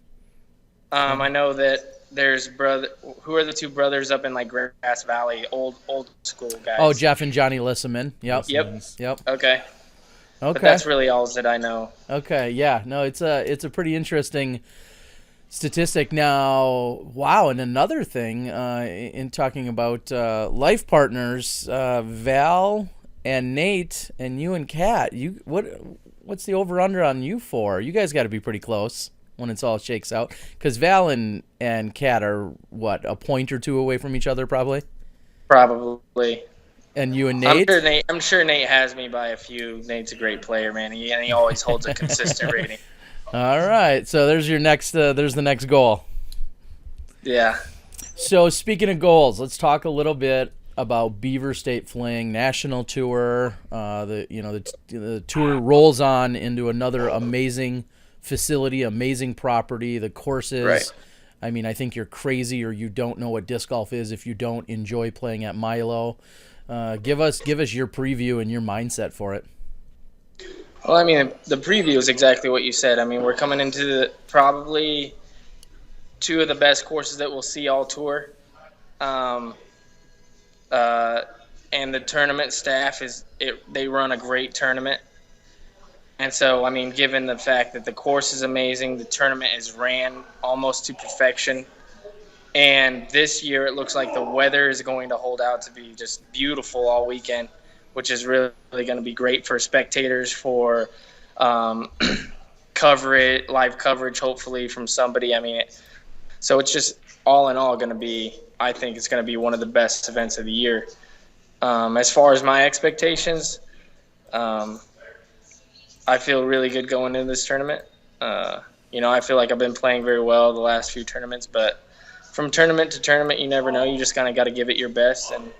Speaker 5: I know that there's who are the two brothers up in like Grass Valley, old school guys.
Speaker 3: Oh, Jeff and Johnny Lissaman. Yep.
Speaker 5: Yep. Okay. But
Speaker 3: Okay.
Speaker 5: that's really all that I know.
Speaker 3: Okay, yeah, no, it's a pretty interesting statistic. Now, wow, and another thing, in talking about life partners, Val and Nate and you and Kat, what's the over under on you four? You guys got to be pretty close when it's all shakes out, because Val and Kat are what, a point or two away from each other probably.
Speaker 5: Probably.
Speaker 3: And you and Nate?
Speaker 5: I'm sure Nate has me by a few. Nate's a great player, man. He always holds a consistent rating.
Speaker 3: All right, so there's your next. There's the next goal.
Speaker 5: Yeah.
Speaker 3: So speaking of goals, let's talk a little bit about Beaver State Fling National Tour. The tour rolls on into another amazing facility, amazing property. The courses.
Speaker 5: Right.
Speaker 3: I mean, I think you're crazy or you don't know what disc golf is if you don't enjoy playing at Milo. Give us your preview and your mindset for it.
Speaker 5: Well, I mean, the preview is exactly what you said. I mean, we're coming into probably two of the best courses that we'll see all tour. And the tournament staff they run a great tournament. And so, I mean, given the fact that the course is amazing, the tournament is ran almost to perfection. And this year it looks like the weather is going to hold out to be just beautiful all weekend, which is really going to be great for spectators, for live coverage, hopefully from somebody. I mean, so it's just all in all going to be, I think it's going to be one of the best events of the year. As far as my expectations, I feel really good going into this tournament. I feel like I've been playing very well the last few tournaments, but from tournament to tournament, you never know. You just kind of got to give it your best and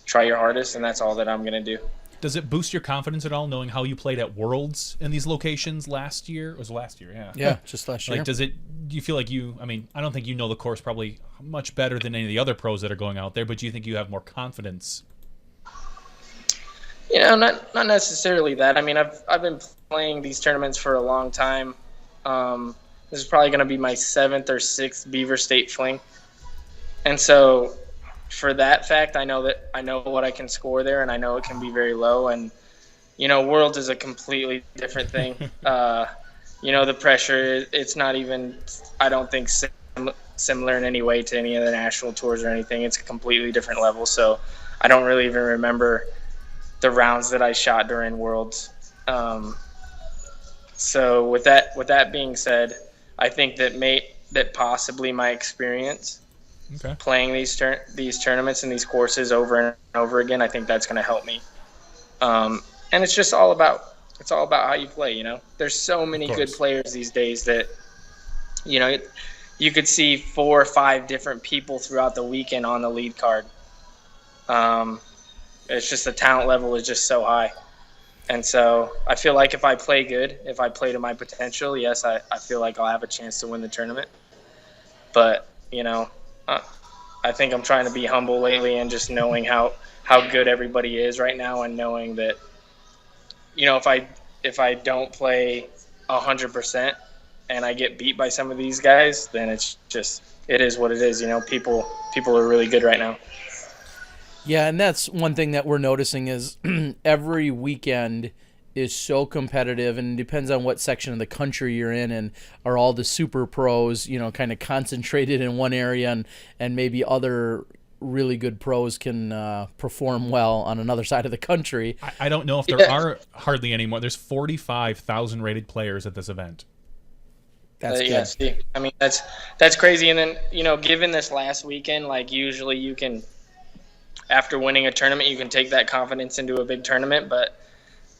Speaker 5: try your hardest, and that's all that I'm going to do.
Speaker 4: Does it boost your confidence at all, knowing how you played at Worlds in these locations last year? It was last year, yeah.
Speaker 3: Yeah, just last year.
Speaker 4: Like, do you feel like I don't think you know the course probably much better than any of the other pros that are going out there, but do you think you have more confidence?
Speaker 5: Not necessarily that. I mean, I've been playing these tournaments for a long time. This is probably going to be my 7th or 6th Beaver State Fling. And so for that fact, I know what I can score there, and I know it can be very low. And, Worlds is a completely different thing. The pressure, it's not even, I don't think, similar in any way to any of the national tours or anything. It's a completely different level. So I don't really even remember the rounds that I shot during Worlds. So with that being said, I think that possibly my experience playing these tournaments and these courses over and over again, I think that's going to help me. And it's just all about how you play. There's so many good players these days that you could see 4 or 5 different people throughout the weekend on the lead card. It's just the talent level is just so high. And so I feel like if I play good, if I play to my potential, yes, I feel like I'll have a chance to win the tournament. But, I think I'm trying to be humble lately and just knowing how good everybody is right now, and knowing that, if I don't play 100%, and I get beat by some of these guys, then it is what it is. People are really good right now.
Speaker 3: Yeah, and that's one thing that we're noticing is every weekend is so competitive, and it depends on what section of the country you're in, and are all the super pros, kind of concentrated in one area, and maybe other really good pros can perform well on another side of the country.
Speaker 4: I don't know if there are hardly any more. There's 45,000 rated players at this event.
Speaker 3: That's good.
Speaker 5: Yeah, see, I mean, that's crazy. And then, given this last weekend, like usually you can, after winning a tournament, you can take that confidence into a big tournament. But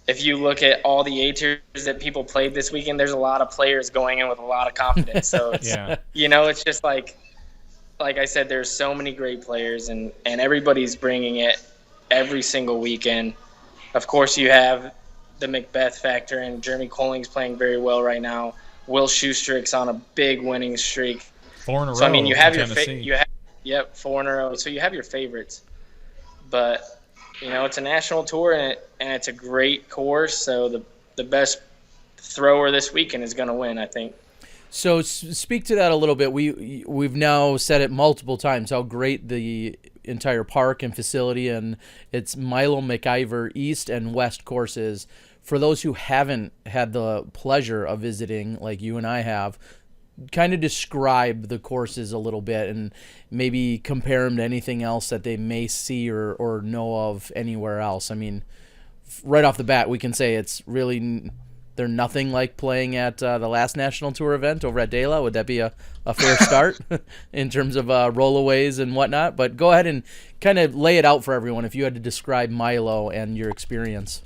Speaker 5: if you look at all the A tiers that people played this weekend, there's a lot of players going in with a lot of confidence. So it's, it's just like I said, there's so many great players, and everybody's bringing it every single weekend. Of course, you have the Macbeth factor, and Jeremy Colling's playing very well right now. Will Schustrick's on a big winning streak.
Speaker 4: 4 in a row.
Speaker 5: So I mean, you have your
Speaker 4: Tennessee.
Speaker 5: 4 in a row. So you have your favorites, but it's a national tour, and it's a great course. So the best thrower this weekend is going to win, I think. So
Speaker 3: speak to that a little bit. We've now said it multiple times how great the entire park and facility, and it's Milo McIver East and West courses. For those who haven't had the pleasure of visiting, like you and I have, kind of describe the courses a little bit and maybe compare them to anything else that they may see or know of anywhere else. I mean, right off the bat, we can say it's really... They're nothing like playing at the last National Tour event over at De La. Would that be a fair start in terms of rollaways and whatnot? But go ahead and kind of lay it out for everyone if you had to describe Milo and your experience.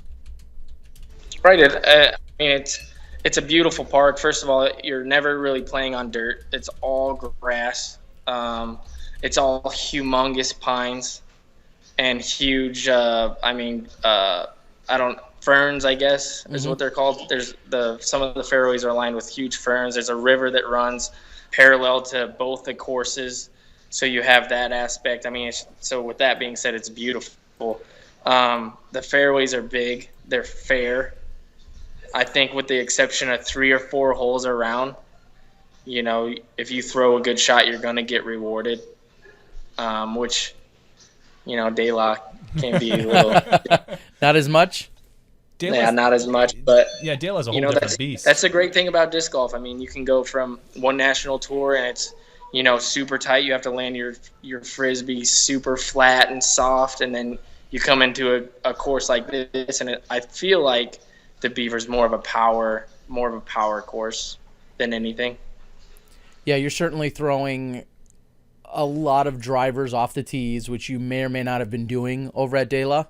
Speaker 5: Right. I mean, it's a beautiful park. First of all, you're never really playing on dirt. It's all grass. It's all humongous pines and huge. Ferns, I guess, is what they're called. There's some of the fairways are lined with huge ferns. There's a river that runs parallel to both the courses, so you have that aspect. I mean, so with that being said, it's beautiful. The fairways are big. They're fair. I think with the exception of 3 or 4 holes around, if you throw a good shot, you're going to get rewarded, which, De La can be a little...
Speaker 3: Not as much?
Speaker 5: Not as much, but
Speaker 4: De La's a whole different beast.
Speaker 5: That's the great thing about disc golf. I mean, you can go from one national tour and it's super tight. You have to land your frisbee super flat and soft, and then you come into a course like this, and I feel like the Beaver's more of a power course than anything. Yeah,
Speaker 3: you're certainly throwing a lot of drivers off the tees, which you may or may not have been doing over at De La.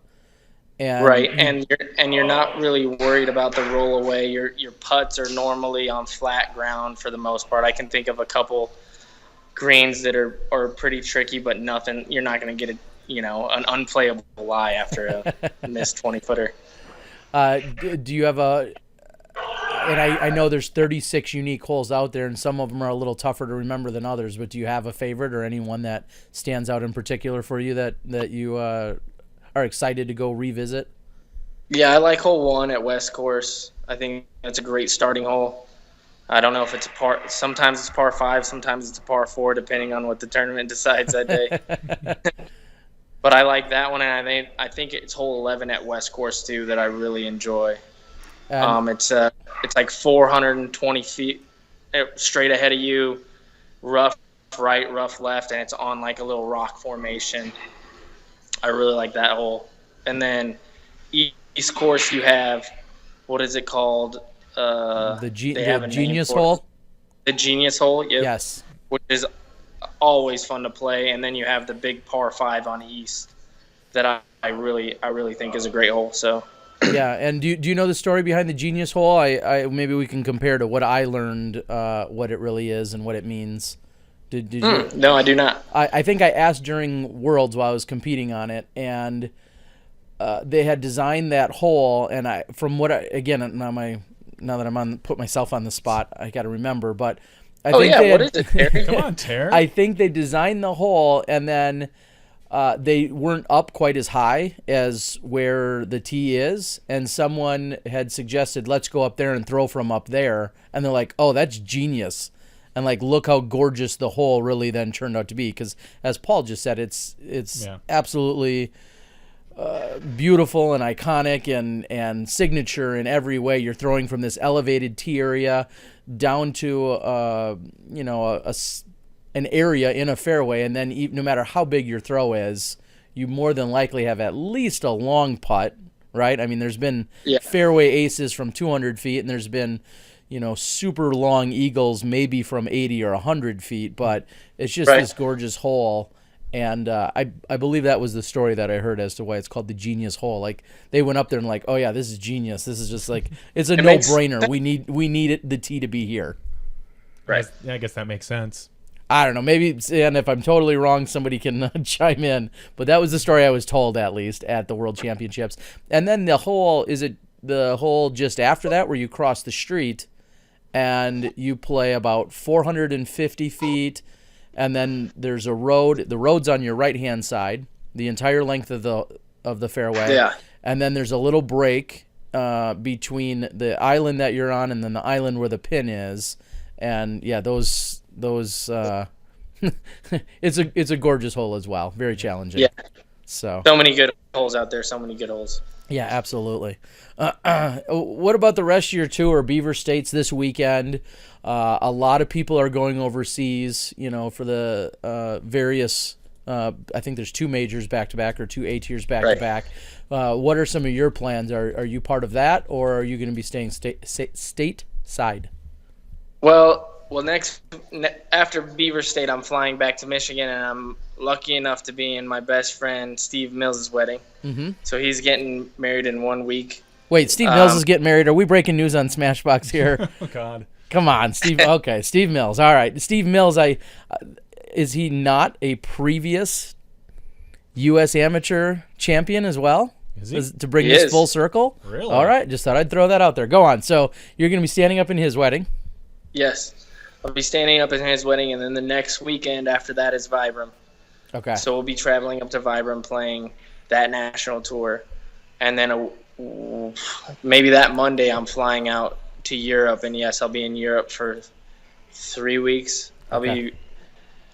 Speaker 5: Right, and you're not really worried about the roll away. Your putts are normally on flat ground for the most part. I can think of a couple greens that are pretty tricky, but nothing. You're not going to get an unplayable lie after a missed 20-footer.
Speaker 3: Do you have and I know there's 36 unique holes out there, and some of them are a little tougher to remember than others. But do you have a favorite or anyone that stands out in particular for you that you are excited to go revisit?
Speaker 5: Yeah, I like hole 1 at West Course. I think that's a great starting hole. I don't know if it's sometimes it's par 5, sometimes it's a par 4, depending on what the tournament decides that day. But I like that one, and I think it's hole 11 at West Course too that I really enjoy. It's like 420 feet straight ahead of you, rough right, rough left, and it's on like a little rock formation. I really like that hole. And then East Course, you have, what is it called?
Speaker 3: The Genius Hole?
Speaker 5: The Genius Hole, yep.
Speaker 3: Yes.
Speaker 5: Which is always fun to play. And then you have the big par 5 on East that I really think is a great hole. So.
Speaker 3: Yeah, and do you know the story behind the Genius Hole? I maybe we can compare to what I learned, what it really is and what it means. Did you?
Speaker 5: No, I do not.
Speaker 3: I think I asked during Worlds while I was competing on it, and they had designed that hole. And now that I'm put myself on the spot, I got to remember. But
Speaker 5: what is it, Terry?
Speaker 4: Come on, Terry.
Speaker 3: I think they designed the hole, and then they weren't up quite as high as where the tee is, and someone had suggested, let's go up there and throw from up there, and they're like, oh, that's genius. And like, look how gorgeous the hole really then turned out to be, because as Paul just said, it's absolutely beautiful and iconic and signature in every way. You're throwing from this elevated tee area down to an area in a fairway, and then no matter how big your throw is, you more than likely have at least a long putt, right? I mean, there's been fairway aces from 200 feet, and there's been super long eagles maybe from 80 or 100 feet, but it's just this gorgeous hole. And I believe that was the story that I heard as to why it's called the genius hole. Like, they went up there and like, oh yeah, this is genius. This is just like, it's a no-brainer. We need the tee to be here.
Speaker 4: Right. Yeah, I guess that makes sense.
Speaker 3: I don't know. Maybe, and if I'm totally wrong, somebody can chime in. But that was the story I was told, at least, at the World Championships. And then the hole, is it the hole just after that where you cross the street and you play about 450 feet, and then there's a road. The road's on your right-hand side, the entire length of the fairway. Yeah. And then there's a little break between the island that you're on and then the island where the pin is. And yeah, those it's a gorgeous hole as well. Very challenging. Yeah. So
Speaker 5: many good holes out there. So many good holes.
Speaker 3: Yeah, absolutely. What about the rest of your tour? Beaver State's this weekend. A lot of people are going overseas, for the various, I think there's 2 majors back-to-back or 2 A-tiers back-to-back. What are some of your plans? Are you part of that, or are you going to be staying stateside?
Speaker 5: Well, after Beaver State, I'm flying back to Michigan, and I'm lucky enough to be in my best friend Steve Mills' wedding. Mm-hmm. So he's getting married in 1 week.
Speaker 3: Wait, Steve Mills is getting married? Are we breaking news on SmashBoxx here?
Speaker 4: Oh, God.
Speaker 3: Come on, Steve. Okay, Steve Mills. All right. Steve Mills, is he not a previous U.S. amateur champion as well?
Speaker 4: Is he?
Speaker 3: To bring this full circle?
Speaker 4: Really?
Speaker 3: All right. Just thought I'd throw that out there. Go on. So you're going to be standing up in his wedding?
Speaker 5: Yes. I'll be standing up in his wedding, and then the next weekend after that is Vibram.
Speaker 3: Okay.
Speaker 5: So we'll be traveling up to Vibram playing that national tour. And then maybe that Monday I'm flying out to Europe, and yes, I'll be in Europe for 3 weeks. I'll be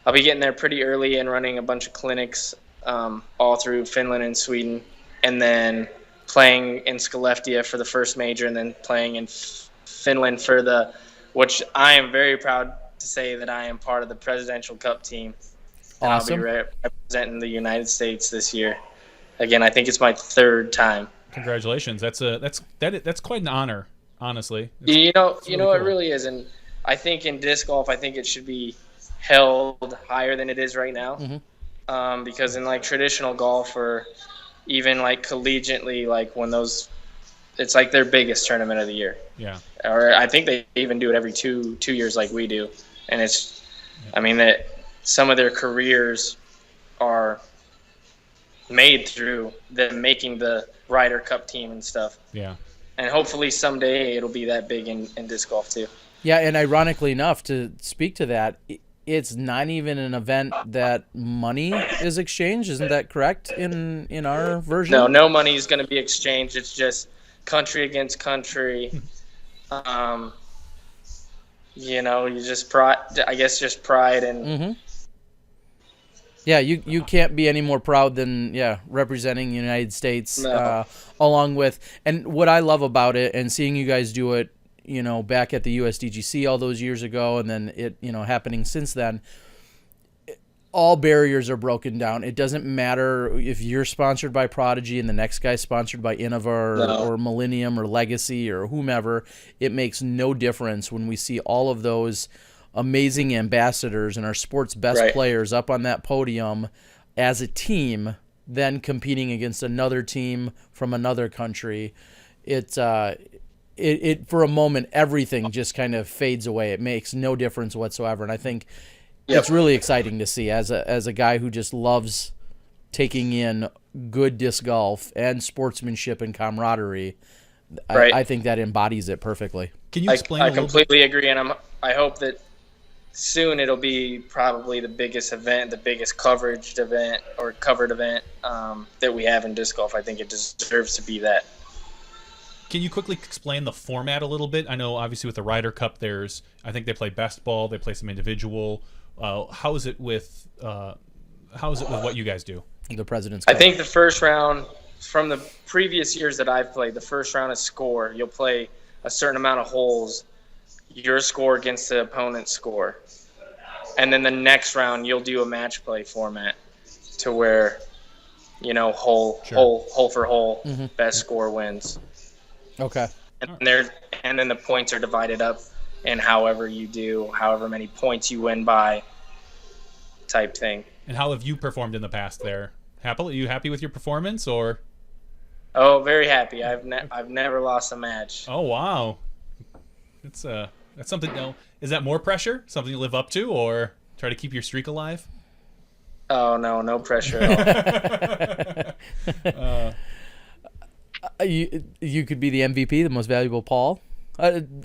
Speaker 5: getting there pretty early and running a bunch of clinics all through Finland and Sweden, and then playing in Skellefteå for the first major, and then playing in Finland for which I am very proud to say that I am part of the Presidential Cup team. And
Speaker 3: awesome.
Speaker 5: I'll be representing the United States this year. Again, I think it's my 3rd time.
Speaker 4: Congratulations! That's quite an honor, honestly.
Speaker 5: Really cool. It really is, and I think in disc golf, I think it should be held higher than it is right now. Mm-hmm. Because in like traditional golf or even like collegiately, like when it's like their biggest tournament of the year.
Speaker 4: Yeah.
Speaker 5: Or I think they even do it every two years like we do, and it's, I mean that some of their careers are made through them making the Ryder Cup team and stuff.
Speaker 4: Yeah.
Speaker 5: And hopefully someday it'll be that big in disc golf too.
Speaker 3: Yeah, and ironically enough, to speak to that, it's not even an event that money is exchanged. Isn't that correct in our version?
Speaker 5: No money is going to be exchanged. It's just country against country. You just pride. I guess just pride and.
Speaker 3: Mm-hmm. Yeah, you can't be any more proud than representing the United States, along with, and what I love about it, and seeing you guys do it, back at the USDGC all those years ago, and then it happening since then. All barriers are broken down. It doesn't matter if you're sponsored by Prodigy and the next guy's sponsored by Innova or Millennium or Legacy or whomever. It makes no difference when we see all of those amazing ambassadors and our sport's best players up on that podium as a team, then competing against another team from another country. It for a moment, everything just kind of fades away. It makes no difference whatsoever. And I think it's really exciting to see as a guy who just loves taking in good disc golf and sportsmanship and camaraderie. I think that embodies it perfectly.
Speaker 4: Can you explain?
Speaker 5: I completely agree, and I hope that soon it'll be probably the biggest event, the biggest covered event that we have in disc golf. I think it deserves to be that.
Speaker 4: Can you quickly explain the format a little bit? I know obviously with the Ryder Cup, I think they play best ball, they play some individual. How is it with what you guys do?
Speaker 3: The President's Cup.
Speaker 5: I think the first round, from the previous years that I've played, the first round is score. You'll play a certain amount of holes, your score against the opponent's score. And then the next round, you'll do a match play format to where, hole for hole, best score wins.
Speaker 3: Okay.
Speaker 5: And then the points are divided up in however many points you win by type thing.
Speaker 4: And how have you performed in the past there? Are you happy with your performance or?
Speaker 5: Oh, very happy. I've never lost a match.
Speaker 4: Oh, wow. That's something. No, is that more pressure? Something you live up to, or try to keep your streak alive?
Speaker 5: Oh no pressure at all.
Speaker 3: You could be the MVP, the most valuable Paul.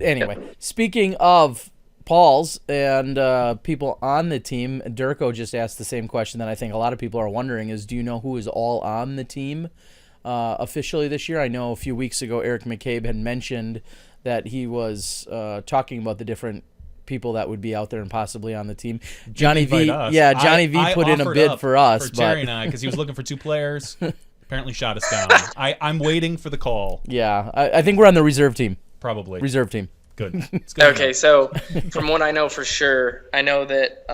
Speaker 3: Anyway, speaking of Pauls and people on the team, Durko just asked the same question that I think a lot of people are wondering: is do you know who is all on the team officially this year? I know a few weeks ago Eric McCabe had mentioned that he was talking about the different people that would be out there and possibly on the team. Johnny V, Johnny V put in a bid for us,
Speaker 4: for Terry and I, because he was looking for 2 players. Apparently shot us down. I'm waiting for the call.
Speaker 3: Yeah, I think we're on the reserve team.
Speaker 4: Probably
Speaker 3: reserve team.
Speaker 4: Good. It's good.
Speaker 5: Okay, so from what I know for sure, I know that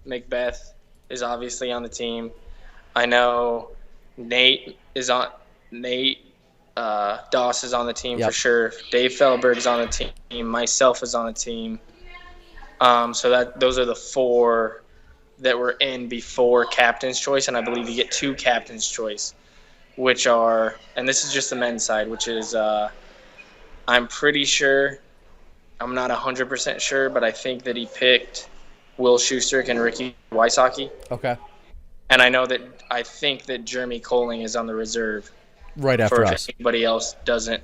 Speaker 5: Macbeth is obviously on the team. I know Nate Doss is on the team for sure. Dave Feldberg's on the team. Myself is on the team. So those are the 4 that were in before Captain's Choice, and I believe you get 2 Captain's Choice, which are, and this is just the men's side, which is I'm pretty sure, I'm not 100% sure, but I think that he picked Will Schuster and Ricky Wysocki.
Speaker 3: Okay.
Speaker 5: And I think that Jeremy Coling is on the reserve.
Speaker 3: Right after us.
Speaker 5: If anybody else doesn't.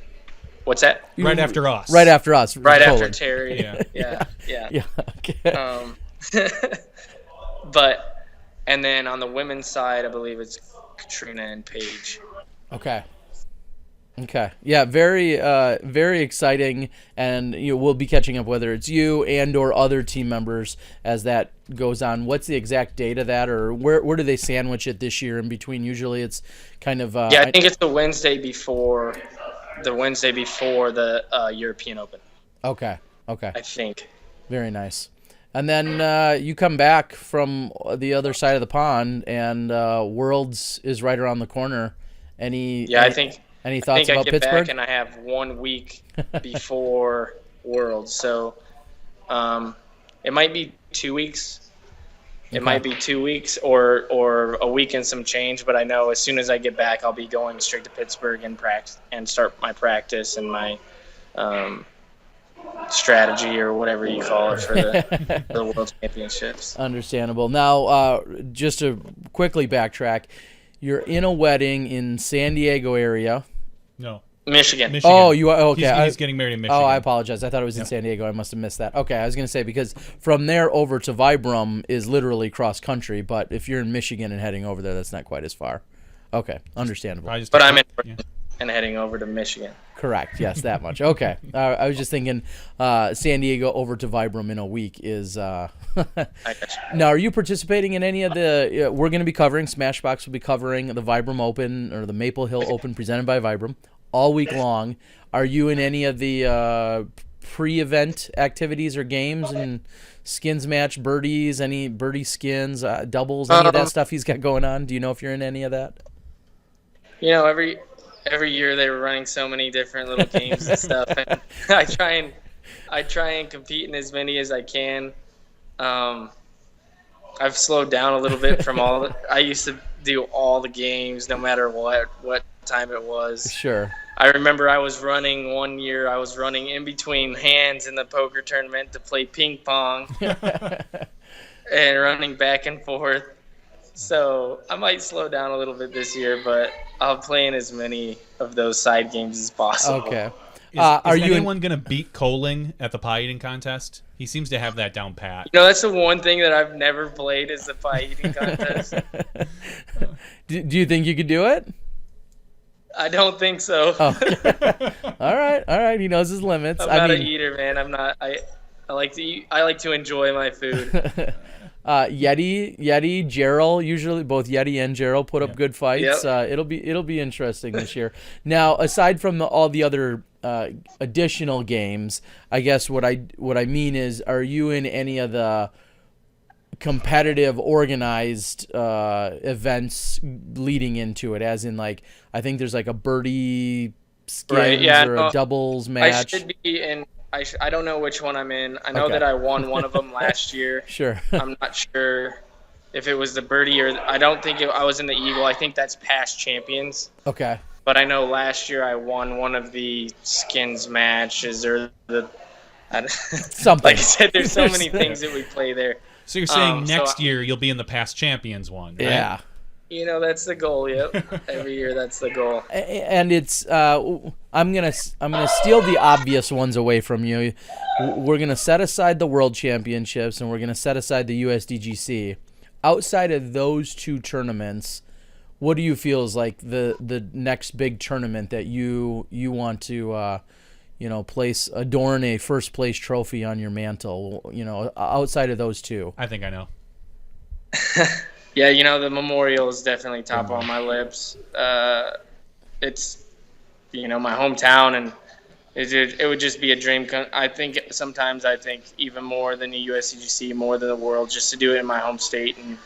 Speaker 5: What's that?
Speaker 4: Right after us.
Speaker 3: Right after us.
Speaker 5: Right
Speaker 3: Coling.
Speaker 5: after Terry. Yeah.
Speaker 3: Yeah. Okay.
Speaker 5: And then on the women's side, I believe it's Katrina and Paige.
Speaker 3: Okay. Yeah, very very exciting, and we'll be catching up whether it's you and or other team members as that goes on. What's the exact date of that, or where do they sandwich it this year in between? Usually it's kind of
Speaker 5: I think it's the Wednesday before the European Open.
Speaker 3: Okay.
Speaker 5: I think.
Speaker 3: Very nice. And then you come back from the other side of the pond, and Worlds is right around the corner. Any thoughts about
Speaker 5: I get
Speaker 3: Pittsburgh?
Speaker 5: back and I have 1 week before Worlds, so it might be 2 weeks. It might be 2 weeks or a week and some change, but I know as soon as I get back, I'll be going straight to Pittsburgh and start my practice and my strategy or whatever you call it for the World Championships.
Speaker 3: Understandable. Now, just to quickly backtrack, you're in a wedding in San Diego area.
Speaker 4: No.
Speaker 5: Michigan.
Speaker 3: Oh, you are? Okay.
Speaker 4: He's getting married in Michigan.
Speaker 3: Oh, I apologize. I thought it was in San Diego. I must have missed that. Okay, I was going to say, because from there over to Vibram is literally cross country, but if you're in Michigan and heading over there, that's not quite as far. Okay, understandable.
Speaker 5: But I'm in and heading over to Michigan.
Speaker 3: Correct. Yes, that much. Okay. I was just thinking San Diego over to Vibram in a week is Now, are you participating in any of the we're going to be covering, SmashBoxx will be covering the Vibram Open or the Maple Hill Open presented by Vibram all week long. Are you in any of the pre-event activities or games and skins match, birdies, any birdie skins, doubles, any of that stuff he's got going on? Do you know if you're in any of that?
Speaker 5: Every year they were running so many different little games and stuff, and I try and compete in as many as I can. I've slowed down a little bit from I used to do all the games no matter what time it was.
Speaker 3: Sure.
Speaker 5: I remember I was running in between hands in the poker tournament to play ping pong and running back and forth. So I might slow down a little bit this year, but I'll play in as many of those side games as possible.
Speaker 3: Okay.
Speaker 4: Is anyone going to beat Coling at the pie eating contest? He seems to have that down pat.
Speaker 5: You know, that's the one thing that I've never played is the pie eating contest.
Speaker 3: Do you think you could do it?
Speaker 5: I don't think so.
Speaker 3: Oh. All right. He knows his limits.
Speaker 5: I'm not an eater, man. I'm not. I like to eat. I like to enjoy my food.
Speaker 3: Yeti, Gerald, usually both Yeti and Gerald put up good fights.
Speaker 5: Yep.
Speaker 3: It'll be interesting this year. Now, aside from all the other additional games, I guess what I mean is, are you in any of the competitive organized events leading into it? As in, like, I think there's like a birdie skins or a doubles match.
Speaker 5: I should be in. I don't know which one I'm in. I know that I won one of them last year.
Speaker 3: Sure.
Speaker 5: I'm not sure if it was the birdie or I don't think I was in the eagle. I think that's past champions.
Speaker 3: Okay.
Speaker 5: But I know last year I won one of the skins matches or
Speaker 3: something.
Speaker 5: Like I said, there's so many things that we play there.
Speaker 4: So you're saying next year you'll be in the past champions one, right?
Speaker 3: Yeah.
Speaker 5: You know, that's the goal. Yep. Every year, that's the goal.
Speaker 3: And it's I'm gonna steal the obvious ones away from you. We're gonna set aside the World Championships and we're gonna set aside the USDGC. Outside of those two tournaments, what do you feel is like the next big tournament that you want to adorn a first place trophy on your mantle? You know, outside of those two.
Speaker 4: I think I know.
Speaker 5: Yeah, you know, the Memorial is definitely top on my lips. It's, you know, my hometown, and it would just be a dream. I think even more than the USCGC, more than the World, just to do it in my home state. And,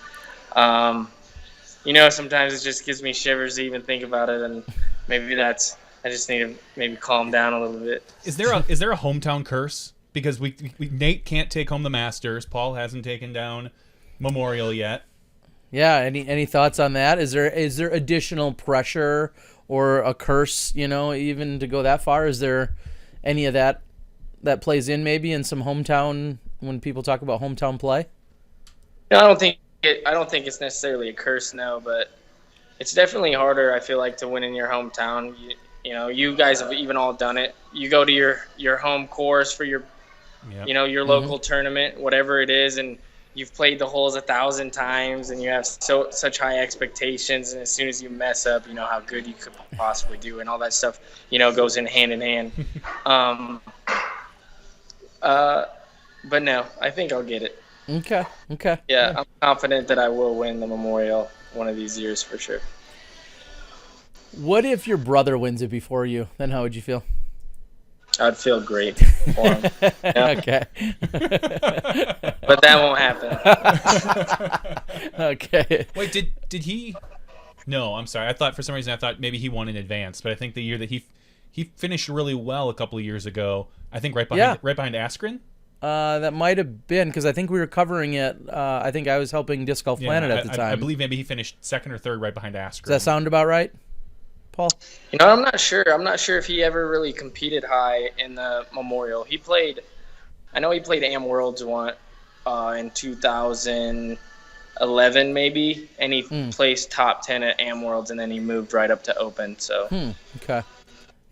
Speaker 5: you know, sometimes it just gives me shivers to even think about it, and maybe I just need to maybe calm down a little bit.
Speaker 4: Is there a hometown curse? Because we Nate can't take home the Masters. Paul hasn't taken down Memorial yet.
Speaker 3: Yeah, any thoughts on that? Is there additional pressure or a curse, you know, even to go that far? Is there any of that plays in maybe in some hometown when people talk about hometown play?
Speaker 5: No, I don't think it's necessarily a curse, no, but it's definitely harder, I feel like, to win in your hometown. You know, you guys have even all done it. You go to your home course for your your local tournament, whatever it is, and you've played the holes 1,000 times and you have such high expectations, and as soon as you mess up, you know how good you could possibly do, and all that stuff, you know, goes in hand. But no, I think I'll get it.
Speaker 3: Okay.
Speaker 5: Yeah, I'm confident that I will win the Memorial one of these years for sure.
Speaker 3: What if your brother wins it before you? Then how would you feel?
Speaker 5: I'd feel great for him. Yeah.
Speaker 3: Okay.
Speaker 5: But that won't happen.
Speaker 3: Okay.
Speaker 4: Wait, did he? No, I'm sorry. For some reason I thought maybe he won in advance, but I think the year that he finished really well a couple of years ago, I think right behind Askren.
Speaker 3: That might have been because I think we were covering it. I think I was helping Disc Golf Planet at the time.
Speaker 4: I believe maybe he finished second or third right behind Askren.
Speaker 3: Does that sound about right, Paul?
Speaker 5: You know, I'm not sure. I'm not sure if he ever really competed high in the Memorial. I know he played Am Worlds one in 2011 maybe, and he placed top 10 at Am Worlds, and then he moved right up to Open. So.
Speaker 3: Okay.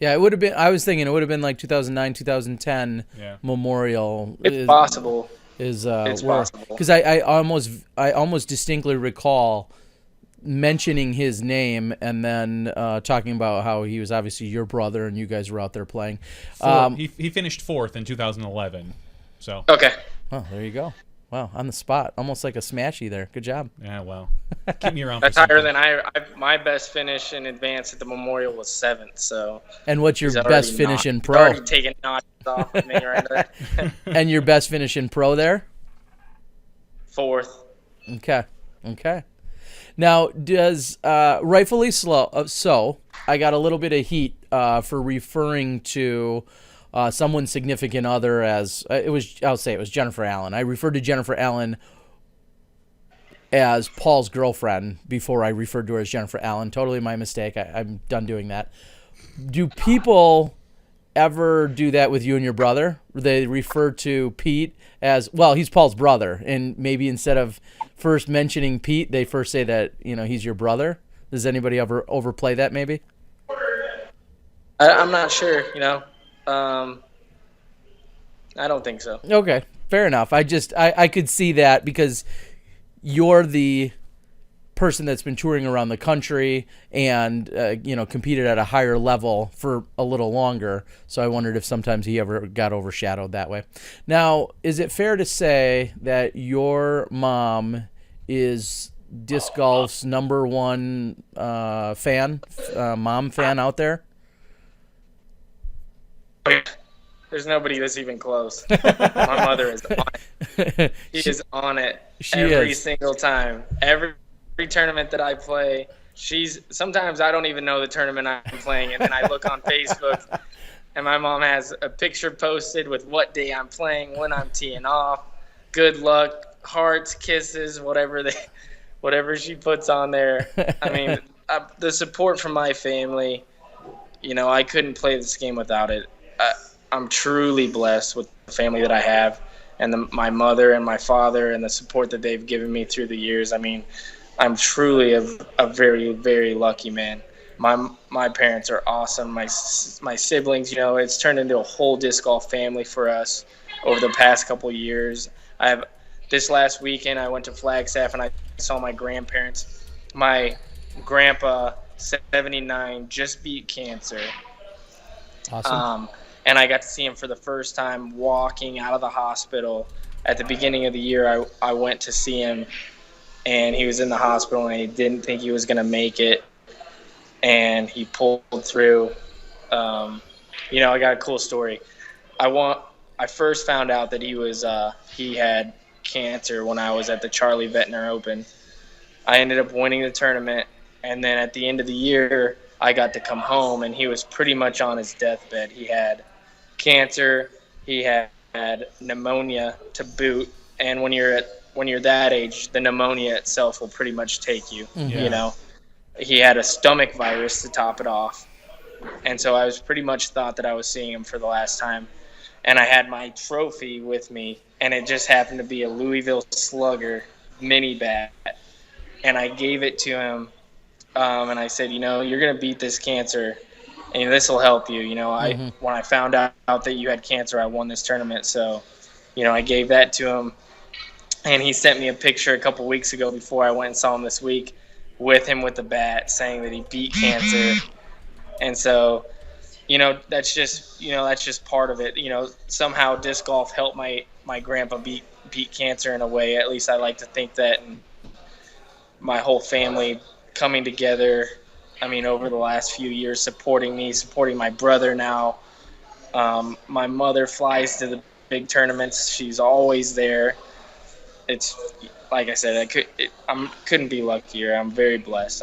Speaker 3: Yeah, it would have been. I was thinking it would have been like 2009, 2010 Memorial.
Speaker 5: It's possible.
Speaker 3: It's
Speaker 5: possible
Speaker 3: because I almost distinctly recall mentioning his name and then talking about how he was obviously your brother and you guys were out there playing.
Speaker 4: He finished fourth in 2011. So
Speaker 5: okay.
Speaker 3: Oh, there you go. Wow, on the spot, almost like a smashy there. Good job.
Speaker 4: Yeah, well, keep me around.
Speaker 5: That's higher than my best finish in advance at the Memorial was 7th. So.
Speaker 3: And what's your best finish in pro?
Speaker 5: Already taking notches off of me right there.
Speaker 3: And your best finish in pro there?
Speaker 5: 4th.
Speaker 3: Okay. Now, does rightfully so? I got a little bit of heat for referring to someone's significant other as I'll say it was Jennifer Allen. I referred to Jennifer Allen as Paul's girlfriend before I referred to her as Jennifer Allen. Totally my mistake. I'm done doing that. Do people ever do that with you and your brother? They refer to Pete as, well, he's Paul's brother, and maybe instead of first mentioning Pete, they first say that, you know, he's your brother. Does anybody ever overplay that maybe?
Speaker 5: I'm not sure, you know. I don't think so.
Speaker 3: Okay. fair enough. I could see that because you're the person that's been touring around the country and competed at a higher level for a little longer. So I wondered if sometimes he ever got overshadowed that way. Now, is it fair to say that your mom is disc golf's number one mom fan out there?
Speaker 5: There's nobody that's even close. My mother is on it. She is on it every single time. Every tournament that I play, sometimes I don't even know the tournament I'm playing, and then I look on Facebook, and my mom has a picture posted with what day I'm playing, when I'm teeing off, good luck, hearts, kisses, whatever she puts on there. I mean, the support from my family, I couldn't play this game without it. I'm truly blessed with the family that I have, and my mother and my father, and the support that they've given me through the years. I mean, I'm truly a very, very lucky man. My parents are awesome. My siblings, it's turned into a whole disc golf family for us over the past couple of years. This last weekend, I went to Flagstaff and I saw my grandparents. My grandpa, 79, just beat cancer.
Speaker 3: Awesome.
Speaker 5: And I got to see him for the first time walking out of the hospital. At the beginning of the year, I went to see him, and he was in the hospital, and he didn't think he was going to make it, and he pulled through. I got a cool story. I first found out that he had cancer when I was at the Charlie Vettner Open. I ended up winning the tournament, and then at the end of the year, I got to come home, and he was pretty much on his deathbed. He had cancer, he had pneumonia to boot, and when you're that age, the pneumonia itself will pretty much take you.
Speaker 3: Mm-hmm.
Speaker 5: He had a stomach virus to top it off, and so I was pretty much thought that I was seeing him for the last time. And I had my trophy with me, and it just happened to be a Louisville Slugger mini bat, and I gave it to him, and I said, you're gonna beat this cancer, and this will help you. When I found out that you had cancer, I won this tournament, so I gave that to him. And he sent me a picture a couple weeks ago before I went and saw him this week with him with the bat saying that he beat cancer. And so, that's just part of it. Somehow disc golf helped my grandpa beat cancer in a way. At least I like to think that. And my whole family coming together, over the last few years, supporting me, supporting my brother now. My mother flies to the big tournaments. She's always there. It's like I said, I couldn't be luckier. I'm very blessed.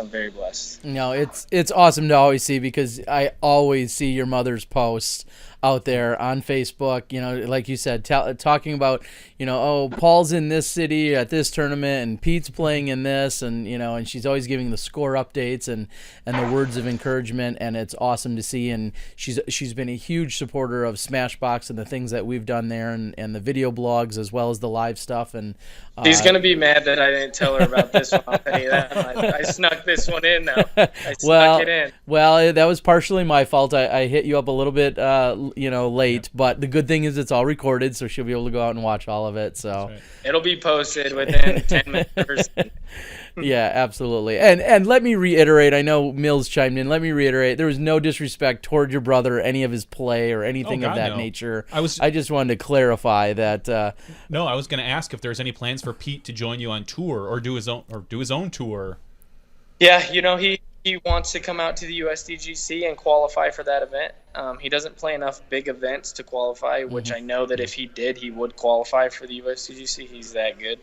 Speaker 3: No, it's awesome to always see, because I always see your mother's posts out there on Facebook, like you said, talking about, Paul's in this city at this tournament and Pete's playing in this, and, and she's always giving the score updates and the words of encouragement, and it's awesome to see. And she's been a huge supporter of SmashBoxx and the things that we've done there, and the video blogs as well as the live stuff. And
Speaker 5: she's going to be mad that I didn't tell her about this one. I'll tell you that. I snuck this one in, though. I snuck it in.
Speaker 3: Well, that was partially my fault. I hit you up a little bit late, but the good thing is it's all recorded, so she'll be able to go out and watch all of it. So
Speaker 5: it'll be posted within 10 minutes.
Speaker 3: Yeah, absolutely. And let me reiterate, I know Mills chimed in, let me reiterate, there was no disrespect toward your brother, any of his play or anything of that nature. I just wanted to clarify that.
Speaker 4: No, I was going to ask if there's any plans for Pete to join you on tour or do his own tour.
Speaker 5: Yeah, he wants to come out to the USDGC and qualify for that event. He doesn't play enough big events to qualify, which I know that if he did, he would qualify for the USDGC. He's that good.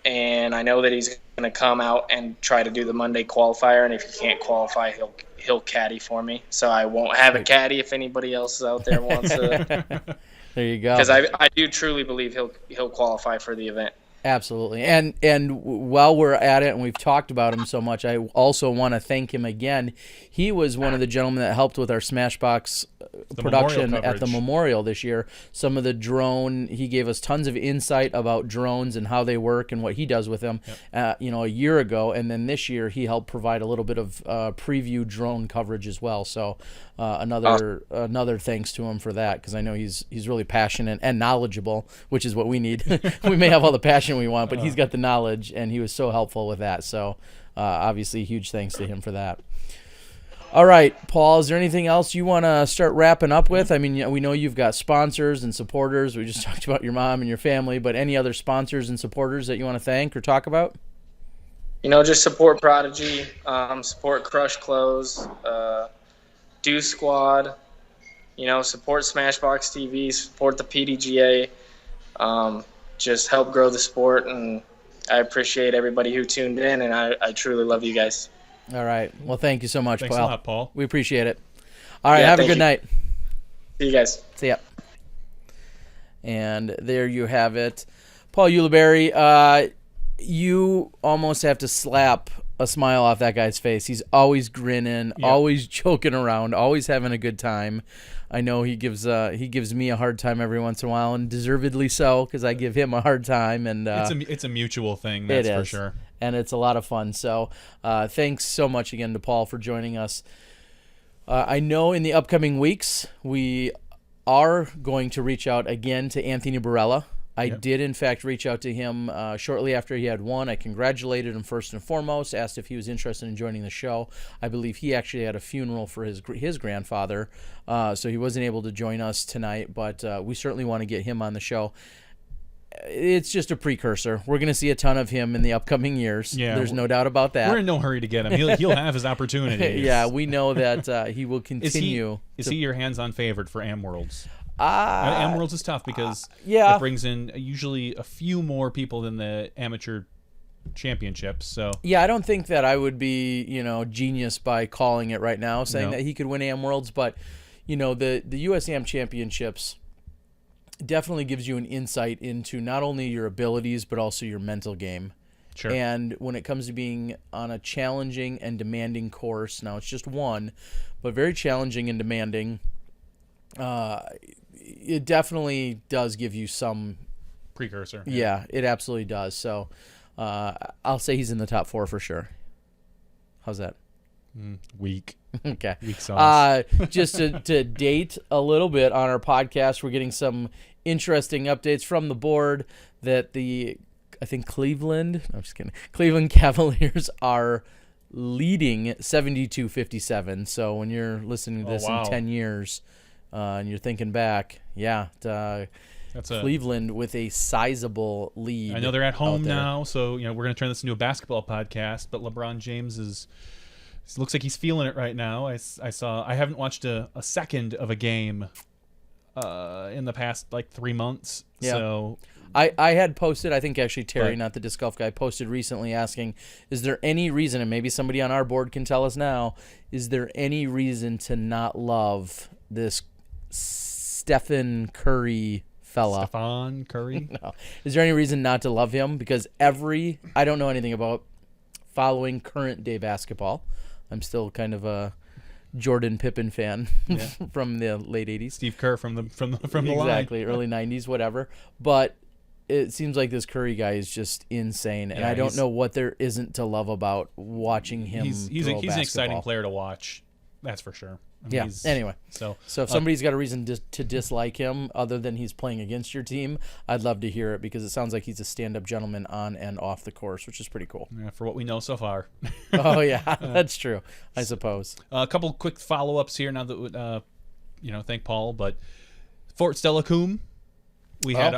Speaker 5: And I know that he's going to come out and try to do the Monday qualifier, and if he can't qualify, he'll caddy for me. So I won't have a caddy if anybody else out there wants to.
Speaker 3: There you go.
Speaker 5: Because I do truly believe he'll qualify for the event.
Speaker 3: Absolutely. And while we're at it and we've talked about him so much, I also want to thank him again. He was one of the gentlemen that helped with our SmashBoxx production
Speaker 4: memorial
Speaker 3: at the
Speaker 4: coverage.
Speaker 3: memorial this year. Some of the drone, he gave us tons of insight about drones and how they work and what he does with them. A year ago, and then this year he helped provide a little bit of preview drone coverage as well. So another thanks to him for that, because I know he's really passionate and knowledgeable, which is what we need. We may have all the passion we want, but he's got the knowledge, and he was so helpful with that. So obviously, huge thanks to him for that. All right, Paul, is there anything else you want to start wrapping up with? I mean, we know you've got sponsors and supporters. We just talked about your mom and your family, but any other sponsors and supporters that you want to thank or talk about?
Speaker 5: Just support Prodigy, support Crush Clothes, Do Squad, support SmashBoxxTV, support the PDGA, just help grow the sport, and I appreciate everybody who tuned in, and I truly love you guys.
Speaker 3: All right. Well, thank you so much,
Speaker 4: Thanks
Speaker 3: Paul.
Speaker 4: a lot, Paul.
Speaker 3: We appreciate it. All right, have a good night.
Speaker 5: See you guys.
Speaker 3: See ya. And there you have it. Paul Ulibarri, you almost have to slap a smile off that guy's face. He's always grinning, always joking around, always having a good time. I know he gives me a hard time every once in a while, and deservedly so, because I give him a hard time. And
Speaker 4: it's a mutual thing, that's for sure.
Speaker 3: And it's a lot of fun. So thanks so much again to Paul for joining us. I know in the upcoming weeks we are going to reach out again to Anthony Barella. I did, in fact, reach out to him shortly after he had won. I congratulated him first and foremost, asked if he was interested in joining the show. I believe he actually had a funeral for his grandfather, so he wasn't able to join us tonight, but we certainly want to get him on the show. It's just a precursor. We're going to see a ton of him in the upcoming years.
Speaker 4: Yeah,
Speaker 3: there's no doubt about that.
Speaker 4: We're in no hurry to get him. He'll have his opportunities.
Speaker 3: Yeah, we know that he will continue.
Speaker 4: Is he your hands-on favorite for Am Worlds?
Speaker 3: Am
Speaker 4: Worlds is tough because
Speaker 3: it
Speaker 4: brings in usually a few more people than the amateur championships. So
Speaker 3: I don't think that I would be genius by calling it right now, saying that he could win Am Worlds, but the US Am Championships definitely gives you an insight into not only your abilities but also your mental game.
Speaker 4: Sure.
Speaker 3: And when it comes to being on a challenging and demanding course, now it's just one, but very challenging and demanding, it definitely does give you some
Speaker 4: precursor.
Speaker 3: Yeah, it absolutely does. So I'll say he's in the top 4 for sure. How's that?
Speaker 4: Weak.
Speaker 3: Okay.
Speaker 4: Weak sauce.
Speaker 3: Just to date a little bit on our podcast, we're getting some interesting updates from the board that I think Cleveland Cavaliers are leading 72-57. So when you're listening to this in 10 years and you're thinking back, that's Cleveland with a sizable lead.
Speaker 4: I know they're at home now, so we're going to turn this into a basketball podcast, but LeBron James looks like he's feeling it right now. I haven't watched a second of a game in the past 3 months.
Speaker 3: Yeah.
Speaker 4: So
Speaker 3: I had posted, I think actually Terry, not the disc golf guy, posted recently asking, is there any reason, and maybe somebody on our board can tell us now, is there any reason to not love this Stephen Curry fella?
Speaker 4: Stephon Curry?
Speaker 3: No. Is there any reason not to love him? Because I don't know anything about following current day basketball. I'm still kind of a Jordan Pippen fan from the late 80s.
Speaker 4: Steve Kerr from the line.
Speaker 3: Exactly, early 90s, whatever. But it seems like this Curry guy is just insane, and I don't know what there isn't to love about watching him.
Speaker 4: He's an exciting player to watch. That's for sure.
Speaker 3: Anyway, so if somebody's got a reason to dislike him other than he's playing against your team, I'd love to hear it, because it sounds like he's a stand-up gentleman on and off the course, which is pretty cool.
Speaker 4: Yeah, for what we know so far.
Speaker 3: Oh yeah, that's true. I suppose.
Speaker 4: A couple quick follow-ups here now that thank Paul, but Fort Stella Coombe, we had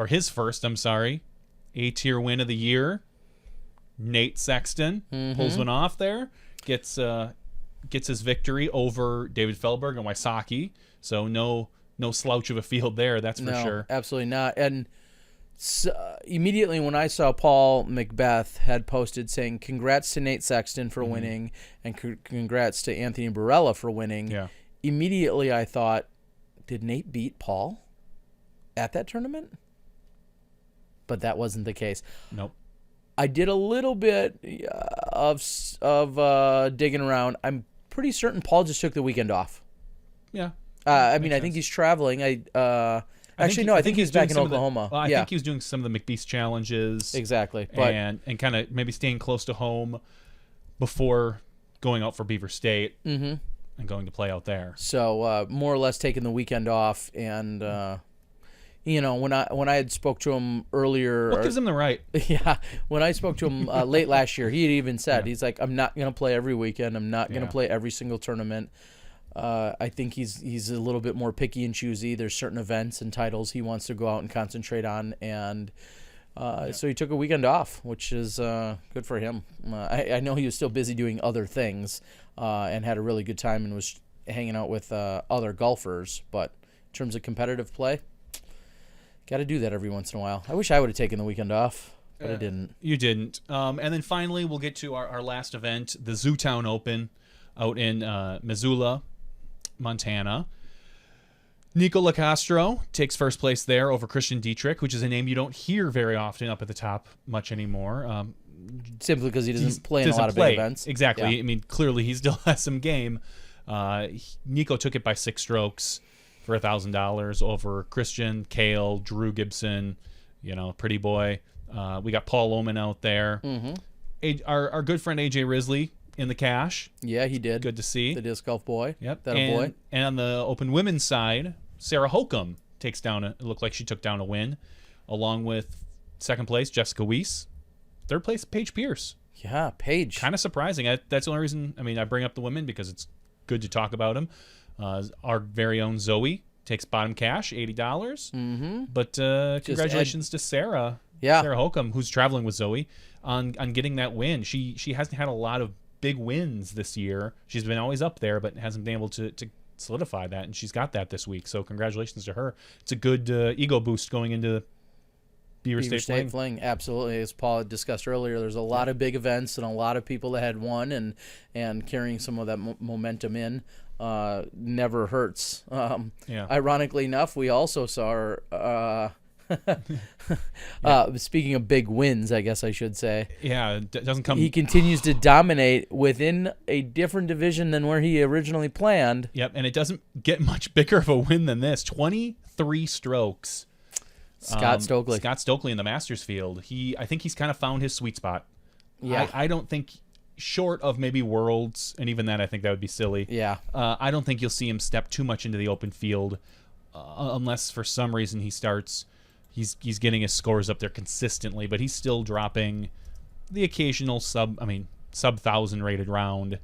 Speaker 4: his first A-tier win of the year. Nate Sexton pulls one off there, gets his victory over David Feldberg and Wysocki. So no slouch of a field there, that's for sure. Absolutely
Speaker 3: not. And immediately when I saw Paul Macbeth had posted saying congrats to Nate Sexton for winning and congrats to Anthony Barella for winning, immediately I thought, did Nate beat Paul at that tournament? But that wasn't the case.
Speaker 4: Nope.
Speaker 3: I did a little bit of digging around. I'm pretty certain Paul just took the weekend off.
Speaker 4: Yeah.
Speaker 3: I mean, I think he's traveling. I think he's back in Oklahoma.
Speaker 4: I think he was doing some of the McBeast challenges.
Speaker 3: Exactly. But
Speaker 4: and kind of maybe staying close to home before going out for Beaver State and going to play out there.
Speaker 3: So more or less taking the weekend off, and when I had spoke to him earlier,
Speaker 4: What gives him the right?
Speaker 3: Yeah, when I spoke to him late last year, he had even said he's like, I'm not gonna play every weekend. I'm not gonna play every single tournament. I think he's a little bit more picky and choosy. There's certain events and titles he wants to go out and concentrate on, and so he took a weekend off, which is good for him. I know he was still busy doing other things and had a really good time and was hanging out with other golfers. But in terms of competitive play, got to do that every once in a while. I wish I would have taken the weekend off, but I didn't.
Speaker 4: You didn't. And then finally, we'll get to our last event, the Zootown Open out in Missoula, Montana. Nico Lacastro takes first place there over Christian Dietrich, which is a name you don't hear very often up at the top much anymore.
Speaker 3: Simply because he doesn't play in a lot of big events.
Speaker 4: Exactly.
Speaker 3: Yeah.
Speaker 4: I mean, clearly he still has some game. Nico took it by 6 strokes for $1,000 over Christian, Kale, Drew Gibson, Pretty Boy. We got Paul Oman out there. Our good friend AJ Risley in the cash.
Speaker 3: Yeah, he did.
Speaker 4: Good to see.
Speaker 3: The disc golf boy.
Speaker 4: Yep.
Speaker 3: That a boy.
Speaker 4: And on the open women's side, Sarah Holcomb it looked like she took down a win, along with second place, Jessica Weiss. Third place, Paige Pierce.
Speaker 3: Yeah, Paige.
Speaker 4: Kind of surprising. That's the only reason, I bring up the women because it's good to talk about them. Our very own Zoe takes bottom cash, $80. Mm-hmm. But congratulations to Sarah.
Speaker 3: Yeah.
Speaker 4: Sarah Holcomb, who's traveling with Zoe, on getting that win. She hasn't had a lot of big wins this year. She's been always up there, but hasn't been able to solidify that, and she's got that this week. So congratulations to her. It's a good ego boost going into Beaver State
Speaker 3: Fling. Absolutely. As Paul had discussed earlier, there's a lot of big events and a lot of people that had won and carrying some of that momentum in never hurts. Ironically enough, we also saw speaking of big wins, I guess I should say.
Speaker 4: Yeah, it doesn't come.
Speaker 3: He continues to dominate within a different division than where he originally planned.
Speaker 4: Yep, and it doesn't get much bigger of a win than this. 23 strokes.
Speaker 3: Scott Stokely.
Speaker 4: Scott Stokely in the Masters field. I think he's kind of found his sweet spot.
Speaker 3: Yeah.
Speaker 4: I don't think, short of maybe Worlds, and even then I think that would be silly.
Speaker 3: Yeah.
Speaker 4: I don't think you'll see him step too much into the open field unless for some reason he starts. He's getting his scores up there consistently, but he's still dropping the occasional sub 1,000 rated round.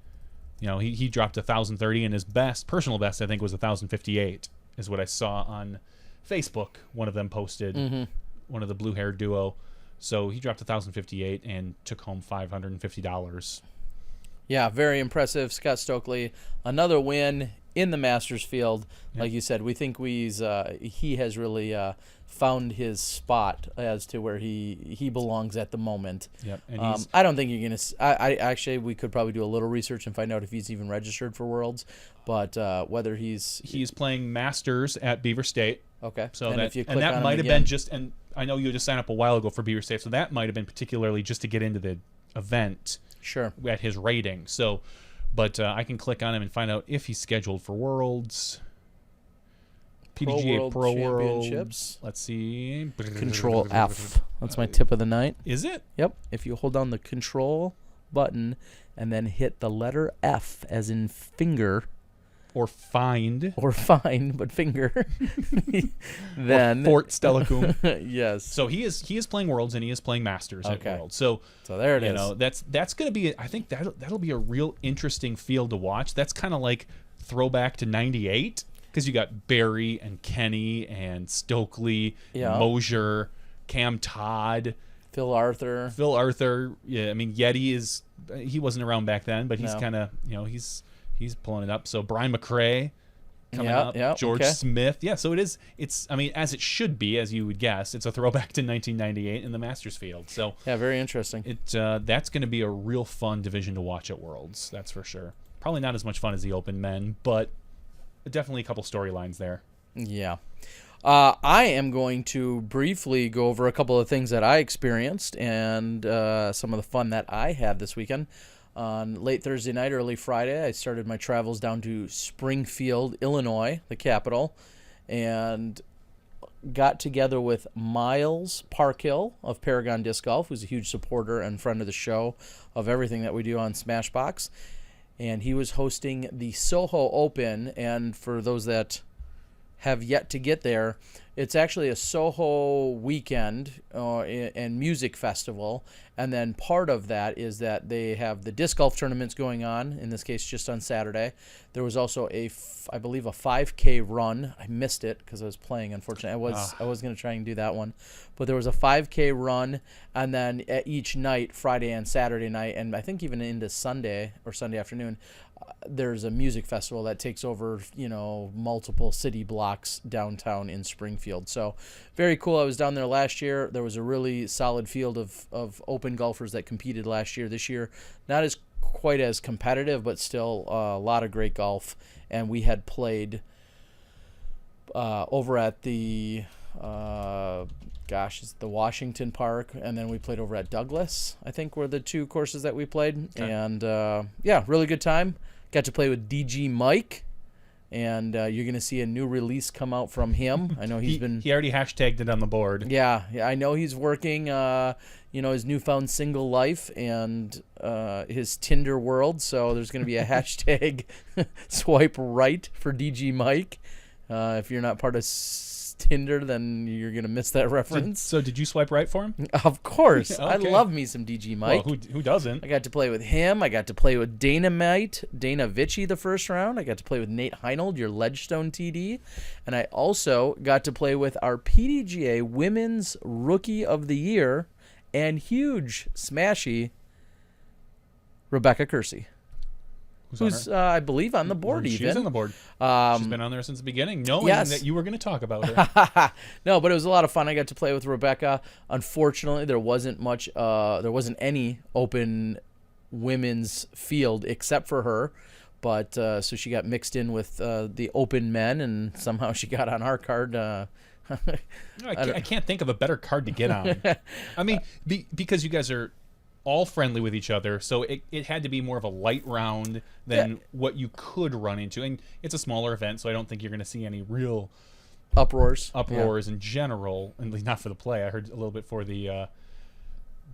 Speaker 4: He dropped 1,030, and his personal best, I think, was 1,058, is what I saw on Facebook. One of them posted, one of the blue-haired duo. So he dropped 1,058 and took home $550.
Speaker 3: Yeah, very impressive. Scott Stokely, another win in the Masters field.
Speaker 4: Yep.
Speaker 3: Like you said, we think he has really found his spot as to where he belongs at the moment.
Speaker 4: Yep. And
Speaker 3: I don't think you're going to... I actually, we could probably do a little research and find out if he's even registered for Worlds, but whether he's
Speaker 4: playing Masters at Beaver State.
Speaker 3: Okay.
Speaker 4: So
Speaker 3: and
Speaker 4: that might have been just... And I know you just signed up a while ago for Beaver State, so that might have been particularly just to get into the event.
Speaker 3: Sure.
Speaker 4: At his rating. So, but I can click on him and find out if he's scheduled for Worlds. PDGA Pro World. Let's see.
Speaker 3: Control F. That's my tip of the night.
Speaker 4: Is it?
Speaker 3: Yep. If you hold down the Control button and then hit the letter F as in finger.
Speaker 4: Or find.
Speaker 3: Or find, but finger. Then.
Speaker 4: Or Fort Stellacum.
Speaker 3: Yes.
Speaker 4: So he is playing Worlds and he is playing Masters at Worlds. So
Speaker 3: there it is.
Speaker 4: That's going to be, I think that'll be a real interesting field to watch. That's kind of like throwback to 98. Because you got Barry and Kenny and Stokely, Mosier, Cam Todd,
Speaker 3: Phil Arthur.
Speaker 4: Yeah, I mean Yeti he wasn't around back then, but he's kind of he's pulling it up. So Brian McRae coming up, George Smith. Yeah, so it's as it should be, as you would guess. It's a throwback to 1998 in the Masters field. So
Speaker 3: yeah, very interesting.
Speaker 4: That's going to be a real fun division to watch at Worlds. That's for sure. Probably not as much fun as the Open men, but definitely a couple storylines there.
Speaker 3: Yeah. I am going to briefly go over a couple of things that I experienced and some of the fun that I had this weekend. On late Thursday night, early Friday, I started my travels down to Springfield, Illinois, the capital, and got together with Miles Parkhill of Paragon Disc Golf, who's a huge supporter and friend of the show, of everything that we do on SmashBoxx. And he was hosting the Soho Open, and for those that have yet to get there, it's actually a Soho weekend and music festival, and then part of that is that they have the disc golf tournaments going on, in this case just on Saturday. There was also I believe a 5K run. I missed it because I was playing, unfortunately. I was going to try and do that one. But there was a 5K run, and then at each night, Friday and Saturday night, and I think even into Sunday or Sunday afternoon, there's a music festival that takes over, multiple city blocks downtown in Springfield. So very cool. I was down there last year. There was a really solid field of open golfers that competed last year. This year, not as quite as competitive, but still a lot of great golf. And we had played over at the it's the Washington Park, and then we played over at Douglas, I think, were the two courses that we played. Okay. And really good time. Got to play with DG Mike, and you're going to see a new release come out from him. I know he
Speaker 4: already hashtagged it on the board.
Speaker 3: Yeah, I know he's working his newfound single life and his Tinder world, so there's going to be a hashtag swipe right for DG Mike. If you're not part of Tinder, then you're going to miss that reference.
Speaker 4: So did you swipe right for him?
Speaker 3: Of course. Okay. I love me some DG Mike.
Speaker 4: Well, who doesn't?
Speaker 3: I got to play with him. I got to play with Dana Vici the first round. I got to play with Nate Heinold, your Ledgestone TD. And I also got to play with our PDGA Women's Rookie of the Year and huge smashy Rebecca Kersey. Who's I believe, on the board
Speaker 4: She's
Speaker 3: even.
Speaker 4: She's on the board. She's been on there since the beginning, knowing that you were going to talk about her.
Speaker 3: No, but it was a lot of fun. I got to play with Rebecca. Unfortunately, there wasn't any open women's field except for her. But so she got mixed in with the open men, and somehow she got on our card.
Speaker 4: I can't think of a better card to get on. I mean, because you guys are all friendly with each other, so it had to be more of a light round than what you could run into, and it's a smaller event, so I don't think you're going to see any real
Speaker 3: uproars
Speaker 4: in general, at least not for the play. I heard a little bit for the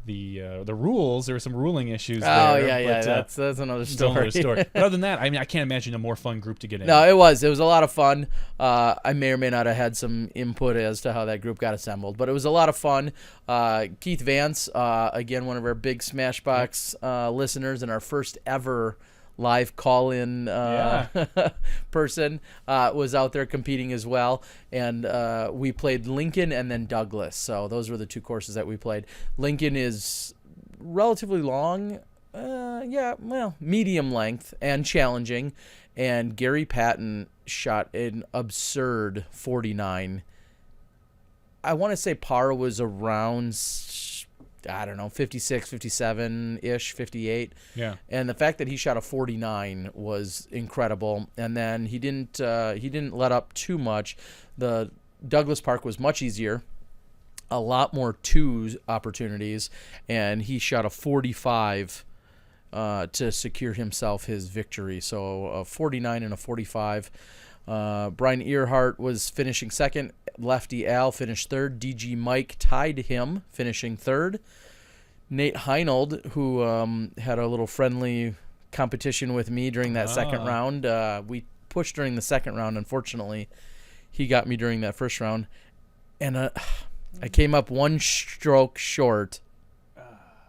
Speaker 4: rules. There were some ruling issues there.
Speaker 3: But, that's another story.
Speaker 4: But other than that, I mean, I can't imagine a more fun group to get in.
Speaker 3: No, it was a lot of fun. I may or may not have had some input as to how that group got assembled, but it was a lot of fun. Keith Vance, again, one of our big SmashBoxx listeners and our first ever live call-in person, was out there competing as well, and we played Lincoln and then Douglas. So those were the two courses that we played. Lincoln is relatively long, medium length and challenging, and Gary Patton shot an absurd 49. I want to say par was around 56, 57-ish, 58.
Speaker 4: Yeah.
Speaker 3: And the fact that he shot a 49 was incredible. And then he didn't let up too much. The Douglas Park was much easier, a lot more twos opportunities, and he shot a 45 to secure himself his victory. So a 49 and a 45. Brian Earhart was finishing second. Lefty Al finished third. DG Mike tied him, finishing third. Nate Heinold, who had a little friendly competition with me during that second round. We pushed during the second round. Unfortunately, he got me during that first round. And I came up one stroke short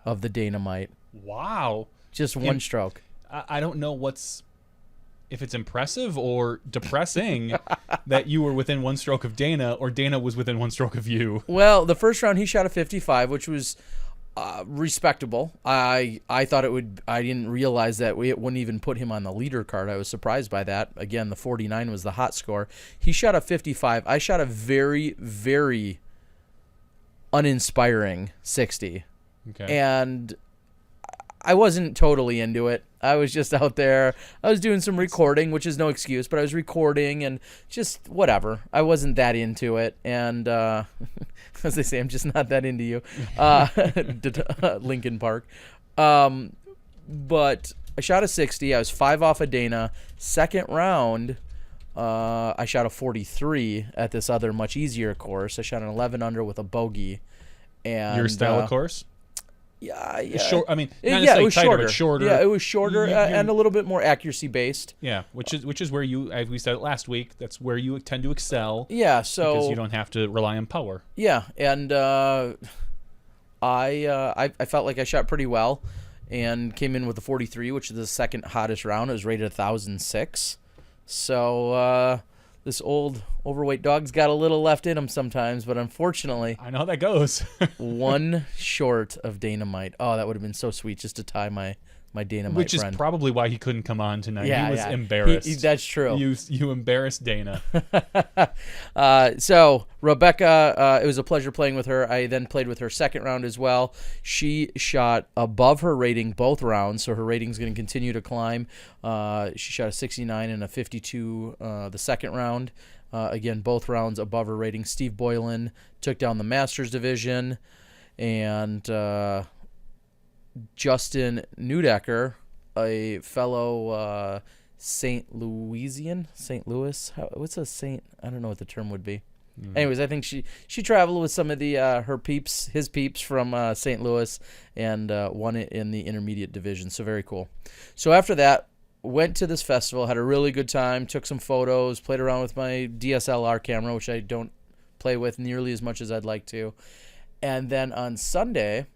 Speaker 3: of the Dynamite.
Speaker 4: Wow.
Speaker 3: Just one stroke.
Speaker 4: I don't know if it's impressive or depressing that you were within one stroke of Dana, or Dana was within one stroke of you.
Speaker 3: Well, the first round he shot a 55, which was respectable. I thought it would. I didn't realize that it wouldn't even put him on the leader card. I was surprised by that. Again, the 49 was the hot score. He shot a 55. I shot a very, very uninspiring 60.
Speaker 4: Okay.
Speaker 3: And I wasn't totally into it. I was just out there. I was doing some recording, which is no excuse, but I was recording and just whatever. I wasn't that into it. And as they say, I'm just not that into you. Lincoln Park. But I shot a 60. I was 5 off of Dana. Second round, I shot a 43 at this other much easier course. I shot an 11 under with a bogey. And
Speaker 4: Your style of course?
Speaker 3: Yeah.
Speaker 4: Short. I mean, not
Speaker 3: it
Speaker 4: necessarily
Speaker 3: was
Speaker 4: tighter,
Speaker 3: shorter.
Speaker 4: but shorter.
Speaker 3: Yeah, it was shorter and a little bit more accuracy based.
Speaker 4: Yeah, which is where you, as we said it last week, that's where you tend to excel.
Speaker 3: Yeah, so
Speaker 4: because you don't have to rely on power.
Speaker 3: Yeah, and I felt like I shot pretty well, and came in with a 43, which is the second hottest round. It was rated 1,006. So this old overweight dog's got a little left in him sometimes, but unfortunately,
Speaker 4: I know how that goes.
Speaker 3: one short of Dynamite. Oh, that would have been so sweet just to tie my Dynamite
Speaker 4: Which
Speaker 3: friend.
Speaker 4: is probably why he couldn't come on tonight.
Speaker 3: Yeah,
Speaker 4: he was
Speaker 3: yeah.
Speaker 4: embarrassed.
Speaker 3: That's true.
Speaker 4: You embarrassed Dana.
Speaker 3: So Rebecca, it was a pleasure playing with her. I then played with her second round as well. She shot above her rating both rounds, so her rating's going to continue to climb. She shot a 69 and a 52 the second round. Again, both rounds above her rating. Steve Boylan took down the Masters division, and Justin Neudecker, a fellow St. Louis. What's a Saint? I don't know what the term would be. Anyways, I think she traveled with some of the his peeps from St. Louis, and won it in the intermediate division. So very cool. So after that, went to this festival, had a really good time, took some photos, played around with my DSLR camera, which I don't play with nearly as much as I'd like to. And then on Sunday,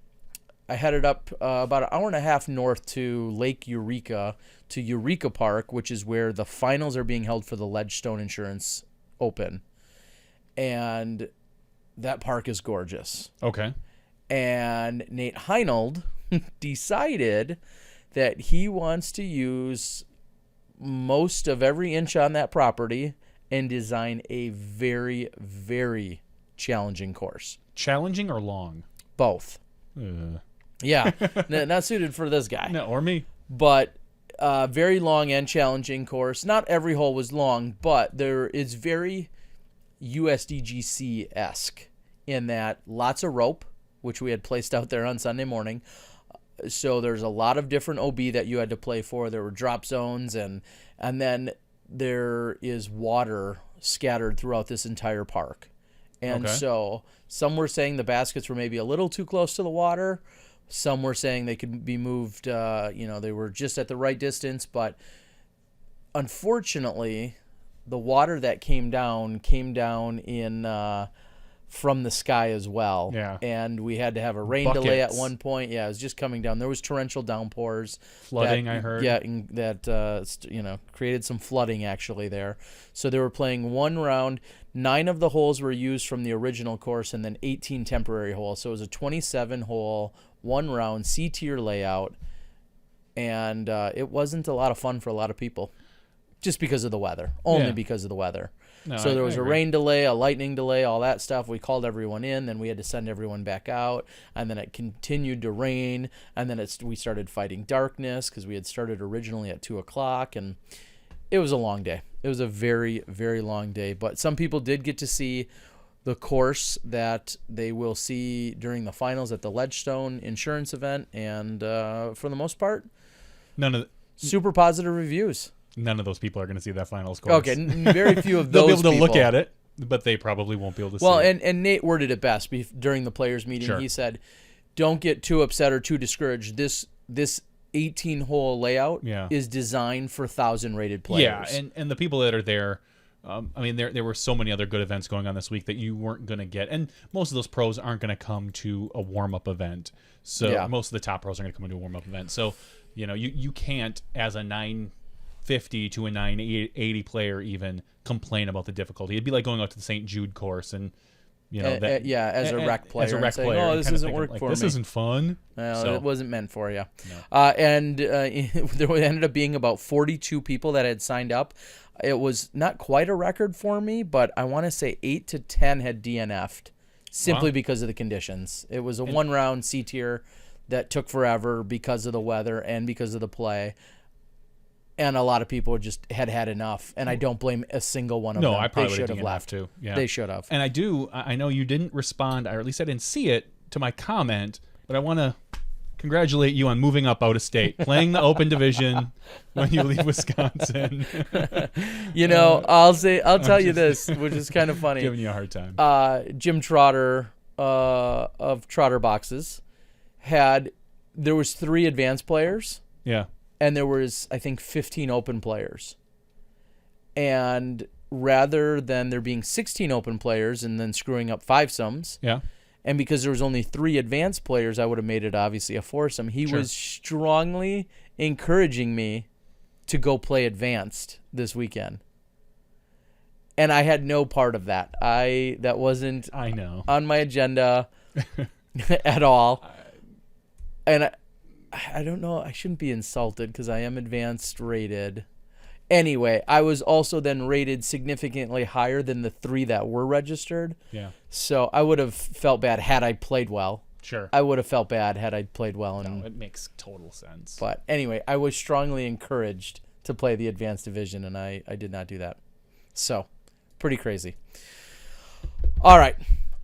Speaker 3: I headed up about an hour and a half north to Lake Eureka, to Eureka Park, which is where the finals are being held for the Ledgestone Insurance Open. And that park is gorgeous.
Speaker 4: Okay.
Speaker 3: And Nate Heinold decided that he wants to use most of every inch on that property and design a very, very challenging course.
Speaker 4: Challenging or long?
Speaker 3: Both. Yeah, not suited for this guy.
Speaker 4: No, or me.
Speaker 3: But very long and challenging course. Not every hole was long, but there is very USDGC-esque in that lots of rope, which we had placed out there on Sunday morning. So there's a lot of different OB that you had to play for. There were drop zones, and then there is water scattered throughout this entire park. And so some were saying the baskets were maybe a little too close to the water. Some were saying they could be moved, they were just at the right distance. But unfortunately, the water that came down in from the sky as well.
Speaker 4: Yeah.
Speaker 3: And we had to have a rain delay at one point. Yeah, it was just coming down. There was torrential downpours.
Speaker 4: Flooding, I heard.
Speaker 3: Yeah, that created some flooding actually there. So they were playing one round. 9 of the holes were used from the original course, and then 18 temporary holes. So it was a 27-hole, one round, C-tier layout. And it wasn't a lot of fun for a lot of people. Just because of the weather. Only because of the weather.
Speaker 4: No,
Speaker 3: so there was
Speaker 4: I
Speaker 3: a
Speaker 4: agree.
Speaker 3: rain delay, a lightning delay, all that stuff. We called everyone in, then we had to send everyone back out, and then it continued to rain, and then we started fighting darkness because we had started originally at 2 o'clock, and it was a long day. It was a very, very long day, but some people did get to see the course that they will see during the finals at the Ledgestone Insurance event, and for the most part, super positive reviews.
Speaker 4: None of those people are going to see that finals course.
Speaker 3: Okay, very few of those
Speaker 4: They'll be able to
Speaker 3: people.
Speaker 4: look at it, but they probably won't be able to see it.
Speaker 3: And Nate worded it best during the players' meeting.
Speaker 4: Sure.
Speaker 3: He said, don't get too upset or too discouraged. This 18-hole layout is designed for 1,000-rated players.
Speaker 4: Yeah, and the people that are there, there were so many other good events going on this week that you weren't going to get. And most of those pros aren't going to come to a warm-up event. So most of the top pros are going to come into a warm-up event. So, you can't, as a 950 to a 980 player even, complain about the difficulty. It'd be like going out to the St. Jude course and
Speaker 3: as a rec player.
Speaker 4: As a rec
Speaker 3: saying,
Speaker 4: player.
Speaker 3: oh, this isn't working for me.
Speaker 4: This isn't fun.
Speaker 3: Well, it wasn't meant for you.
Speaker 4: No.
Speaker 3: And there ended up being about 42 people that had signed up. It was not quite a record for me, but I want to say 8 to 10 had DNF'd simply because of the conditions. It was a one-round C-tier that took forever because of the weather and because of the play. And a lot of people just had enough, and I don't blame a single one of them.
Speaker 4: No, I probably
Speaker 3: should
Speaker 4: would
Speaker 3: have
Speaker 4: have
Speaker 3: left
Speaker 4: too. Yeah.
Speaker 3: They should have.
Speaker 4: And I know you didn't respond, or at least I didn't see it, to my comment, but I want to congratulate you on moving up out of state, playing the Open Division when you leave Wisconsin.
Speaker 3: I'll tell you this, which is kind of funny.
Speaker 4: Giving you a hard time.
Speaker 3: Jim Trotter of Trotter Boxes there was 3 advanced players.
Speaker 4: Yeah.
Speaker 3: And there was, I think, 15 open players. And rather than there being 16 open players and then screwing up 5-sums,
Speaker 4: Yeah.
Speaker 3: and because there was only 3 advanced players, I would have made it obviously a 4-some. He was strongly encouraging me to go play advanced this weekend. And I had no part of that. That wasn't
Speaker 4: I know.
Speaker 3: on my agenda at all. And I don't know. I shouldn't be insulted because I am advanced rated. Anyway, I was also then rated significantly higher than the 3 that were registered.
Speaker 4: Yeah.
Speaker 3: So I would have felt bad had I played well.
Speaker 4: Sure.
Speaker 3: I would have felt bad had I played well.
Speaker 4: No, it makes total sense.
Speaker 3: But anyway, I was strongly encouraged to play the advanced division, and I did not do that. So, pretty crazy. All right.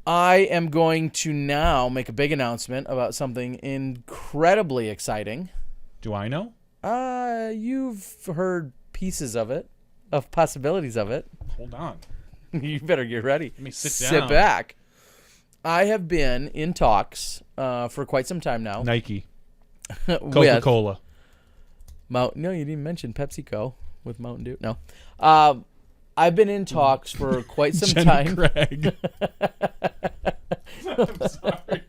Speaker 3: I am going to now make a big announcement about something incredibly exciting.
Speaker 4: Do I know?
Speaker 3: You've heard pieces of it, of possibilities of it.
Speaker 4: Hold on.
Speaker 3: You better get ready.
Speaker 4: Let me sit
Speaker 3: Sit back. I have been in talks for quite some time now.
Speaker 4: Nike.
Speaker 3: with
Speaker 4: Coca-Cola.
Speaker 3: No, you didn't mention PepsiCo with Mountain Dew. No. I've been in talks for quite some
Speaker 4: Jenny
Speaker 3: time.
Speaker 4: Craig. I'm sorry.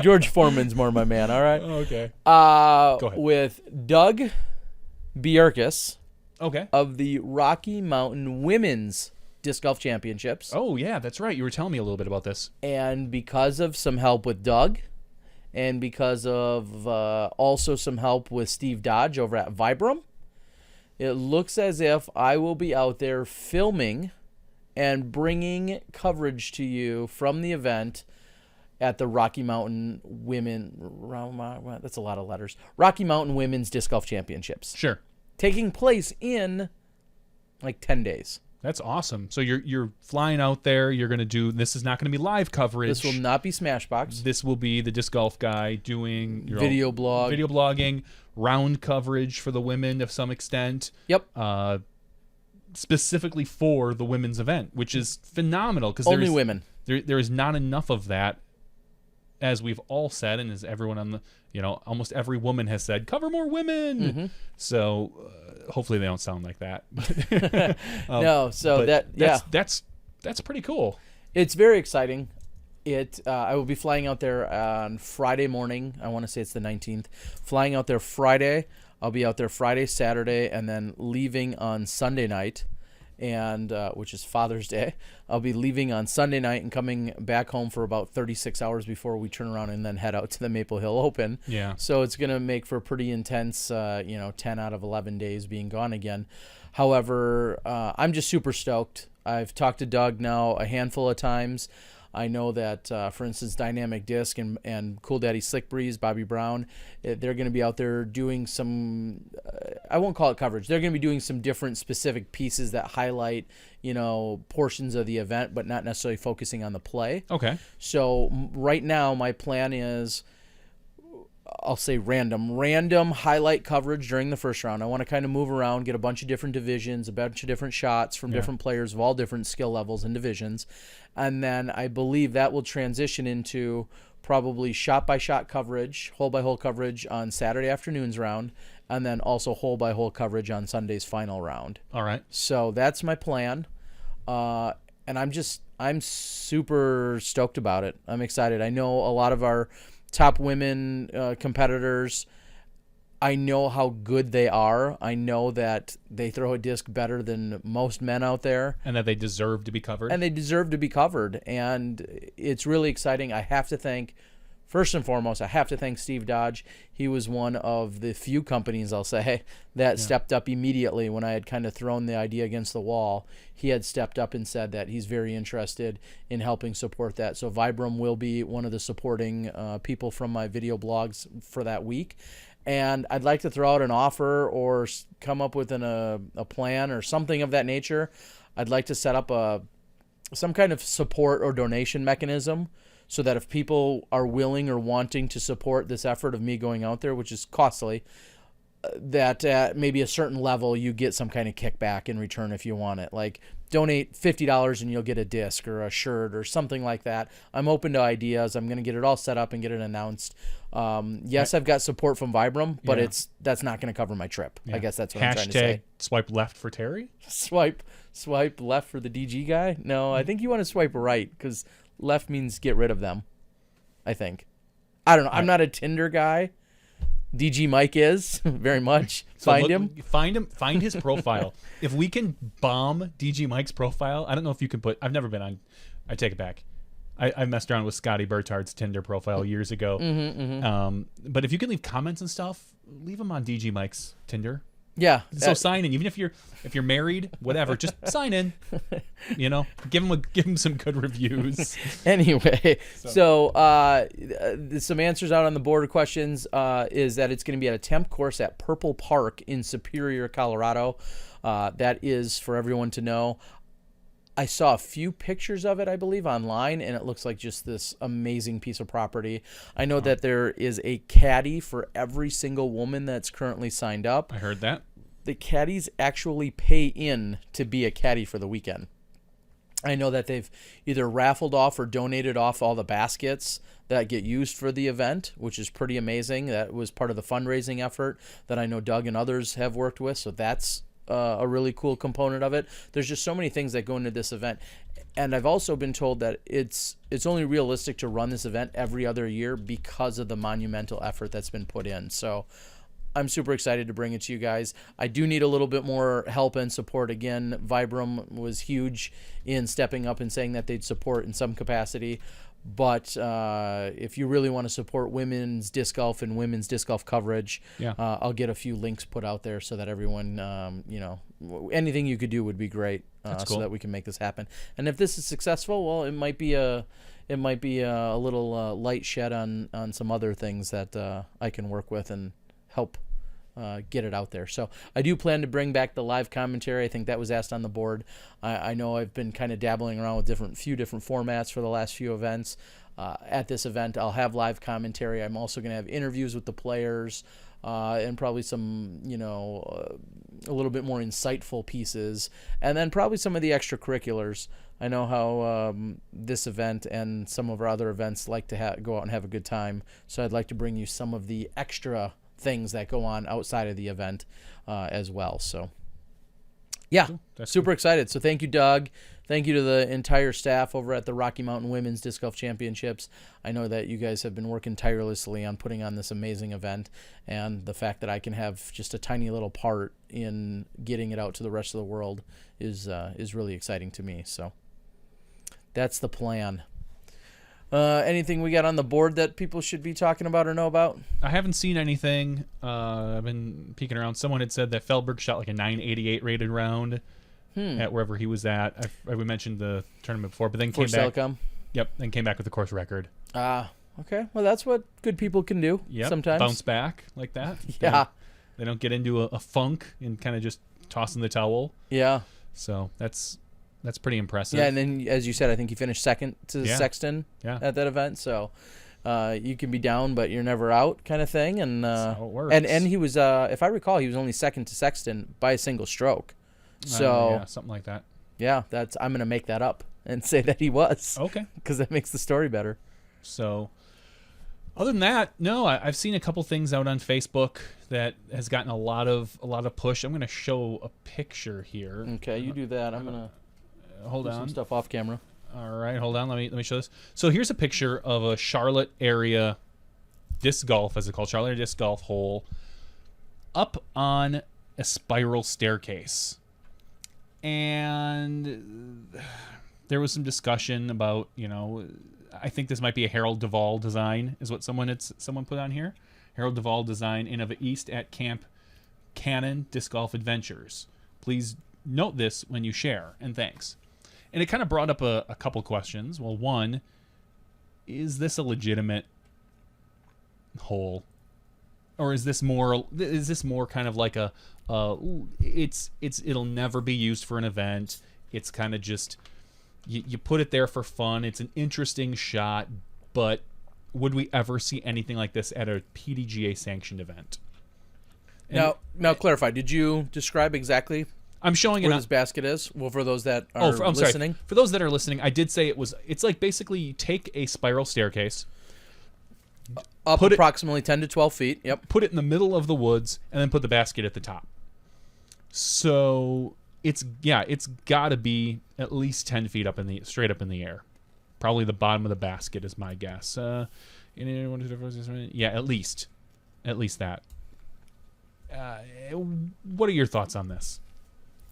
Speaker 3: George Foreman's more my man, all right?
Speaker 4: Okay. Go ahead.
Speaker 3: With Doug Bierkes
Speaker 4: Okay.
Speaker 3: of the Rocky Mountain Women's Disc Golf Championships.
Speaker 4: Oh, yeah, that's right. You were telling me a little bit about this.
Speaker 3: And because of some help with Doug, and because of also some help with Steve Dodge over at Vibram, it looks as if I will be out there filming and bringing coverage to you from the event at the Rocky Mountain that's a lot of letters. Rocky Mountain Women's Disc Golf Championships.
Speaker 4: Sure.
Speaker 3: Taking place in like 10 days.
Speaker 4: That's awesome. So you're flying out there. You're going to do, this is not going to be live coverage.
Speaker 3: This will not be SmashBox.
Speaker 4: This will be the disc golf guy doing
Speaker 3: Video
Speaker 4: blogging, round coverage for the women of some extent.
Speaker 3: Yep.
Speaker 4: Specifically for the women's event, which is phenomenal because
Speaker 3: Only women.
Speaker 4: There is not enough of that, as we've all said, and as everyone on the, almost every woman has said, cover more women.
Speaker 3: Mm-hmm.
Speaker 4: So hopefully they don't sound like that.
Speaker 3: No, so
Speaker 4: that's pretty cool.
Speaker 3: It's very exciting. I will be flying out there on Friday morning. I want to say it's the 19th. Flying out there Friday. I'll be out there Friday, Saturday, and then leaving on Sunday night, and which is Father's Day. I'll be leaving on Sunday night and coming back home for about 36 hours before we turn around and then head out to the Maple Hill Open.
Speaker 4: Yeah.
Speaker 3: So it's going to make for a pretty intense, 10 out of 11 days being gone again. However, I'm just super stoked. I've talked to Doug now a handful of times. I know that, for instance, Dynamic Disc and Cool Daddy Slick Breeze, Bobby Brown, they're going to be out there doing some, I won't call it coverage. They're going to be doing some different specific pieces that highlight, portions of the event, but not necessarily focusing on the play.
Speaker 4: Okay.
Speaker 3: So right now my plan is, I'll say random highlight coverage during the first round. I want to kind of move around, get a bunch of different divisions, a bunch of different shots from different players of all different skill levels and divisions. And then I believe that will transition into probably shot-by-shot coverage, hole-by-hole coverage on Saturday afternoon's round, and then also hole-by-hole coverage on Sunday's final round.
Speaker 4: All right.
Speaker 3: So that's my plan. And I'm super stoked about it. I'm excited. I know a lot of our top women competitors. I know how good they are. I know that they throw a disc better than most men out there.
Speaker 4: And that they deserve to be covered.
Speaker 3: And it's really exciting. I have to thank, first and foremost, Steve Dodge. He was one of the few companies, I'll say, that stepped up immediately when I had kind of thrown the idea against the wall. He had stepped up and said that he's very interested in helping support that. So Vibram will be one of the supporting people from my video blogs for that week. And I'd like to throw out an offer or come up with a plan or something of that nature. I'd like to set up some kind of support or donation mechanism so that if people are willing or wanting to support this effort of me going out there, which is costly, that at maybe a certain level you get some kind of kickback in return if you want it. Like donate $50 and you'll get a disc or a shirt or something like that. I'm open to ideas. I'm going to get it all set up and get it announced. Yes, I've got support from Vibram, but that's not going to cover my trip. I guess that's what I'm trying to say.
Speaker 4: Swipe left for Terry?
Speaker 3: Swipe left for the DG guy? No, I think you want to swipe right because left means get rid of them, I think. I don't know. I'm not a Tinder guy. DG Mike is very much. Find
Speaker 4: find his profile. If we can bomb DG Mike's profile, I don't know if you can put. I've never been on. I take it back. I messed around with Scotty Bertard's Tinder profile years ago. But if you can leave comments and stuff, leave them on DG Mike's Tinder.
Speaker 3: Yeah.
Speaker 4: So sign in, even if you're married, whatever, just sign in. Give him some good reviews.
Speaker 3: Anyway, so some answers out on the board questions is that it's going to be at a temp course at Purple Park in Superior, Colorado. That is for everyone to know. I saw a few pictures of it, I believe, online, and it looks like just this amazing piece of property. I know that there is a caddy for every single woman that's currently signed up.
Speaker 4: I heard that.
Speaker 3: The caddies actually pay in to be a caddy for the weekend. I know that they've either raffled off or donated off all the baskets that get used for the event, which is pretty amazing. That was part of the fundraising effort that I know Doug and others have worked with, so that's a really cool component of it. There's just so many things that go into this event, and I've also been told that it's only realistic to run this event every other year because of the monumental effort that's been put in. So I'm super excited to bring it to you guys. I do need a little bit more help and support. Again, Vibram was huge in stepping up and saying that they'd support in some capacity. But if you really want to support women's disc golf and women's disc golf coverage, I'll get a few links put out there so that everyone, anything you could do would be great,
Speaker 4: cool.
Speaker 3: so that we can make this happen. And if this is successful, well, it might be a little light shed on some other things that I can work with and help get it out there. So I do plan to bring back the live commentary. I think that was asked on the board. I know I've been kind of dabbling around with few different formats for the last few events. At this event, I'll have live commentary. I'm also going to have interviews with the players and probably some, a little bit more insightful pieces, and then probably some of the extracurriculars. I know how this event and some of our other events like to go out and have a good time, so I'd like to bring you some of the extra things that go on outside of the event as well. So yeah, super excited. So thank you, Doug. Thank you to the entire staff over at the Rocky Mountain Women's Disc Golf Championships. I know that you guys have been working tirelessly on putting on this amazing event, and the fact that I can have just a tiny little part in getting it out to the rest of the world is really exciting to me. So that's the plan. Anything we got on the board that people should be talking about or know about?
Speaker 4: I haven't seen anything. I've been peeking around. Someone had said that Feldberg shot like a 988 rated round at wherever he was at. We mentioned the tournament before, but then came back.
Speaker 3: Telecom?
Speaker 4: Yep, then came back with the course record.
Speaker 3: Okay. Well, that's what good people can do sometimes.
Speaker 4: Bounce back like that.
Speaker 3: Yeah.
Speaker 4: They don't get into a funk and kind of just toss in the towel.
Speaker 3: Yeah.
Speaker 4: So that's pretty impressive.
Speaker 3: Yeah, and then, as you said, I think you finished second to Sexton at that event. So you can be down, but you're never out kind of thing. And
Speaker 4: that's how it works.
Speaker 3: And he was, if I recall, he was only second to Sexton by a single stroke. So
Speaker 4: something like that.
Speaker 3: Yeah, I'm going to make that up and say that he was.
Speaker 4: Okay.
Speaker 3: Because that makes the story better.
Speaker 4: So other than that, no, I've seen a couple things out on Facebook that has gotten a lot of push. I'm going to show a picture here.
Speaker 3: Okay, you do that. I'm going to
Speaker 4: hold on.
Speaker 3: Some stuff off camera.
Speaker 4: All right, hold on. Let me show this. So here's a picture of a Charlotte area disc golf, as it's called, Charlotte disc golf hole, up on a spiral staircase. And there was some discussion about, I think this might be a Harold Duvall design, is what someone put on here. Harold Duvall design in of East at Camp Cannon Disc Golf Adventures. Please note this when you share, and thanks. And it kind of brought up a couple questions. Well, one, is this a legitimate hole, or is this more kind of like it'll never be used for an event. It's kind of just you put it there for fun. It's an interesting shot. but would we ever see anything like this at a PDGA sanctioned event? And
Speaker 3: Now clarify. Did you describe exactly
Speaker 4: I'm showing
Speaker 3: where
Speaker 4: it.
Speaker 3: this basket is? Well, for those that are
Speaker 4: I'm
Speaker 3: listening.
Speaker 4: sorry. For those that are listening, I did say it's like basically you take a spiral staircase,
Speaker 3: Up
Speaker 4: put it-
Speaker 3: approximately 10 to 12 feet. Yep.
Speaker 4: put it in the middle of the woods, and then put the basket at the top. So it's got to be at least 10 feet straight up in the air. Probably the bottom of the basket is my guess. Yeah, at least that. What are your thoughts on this?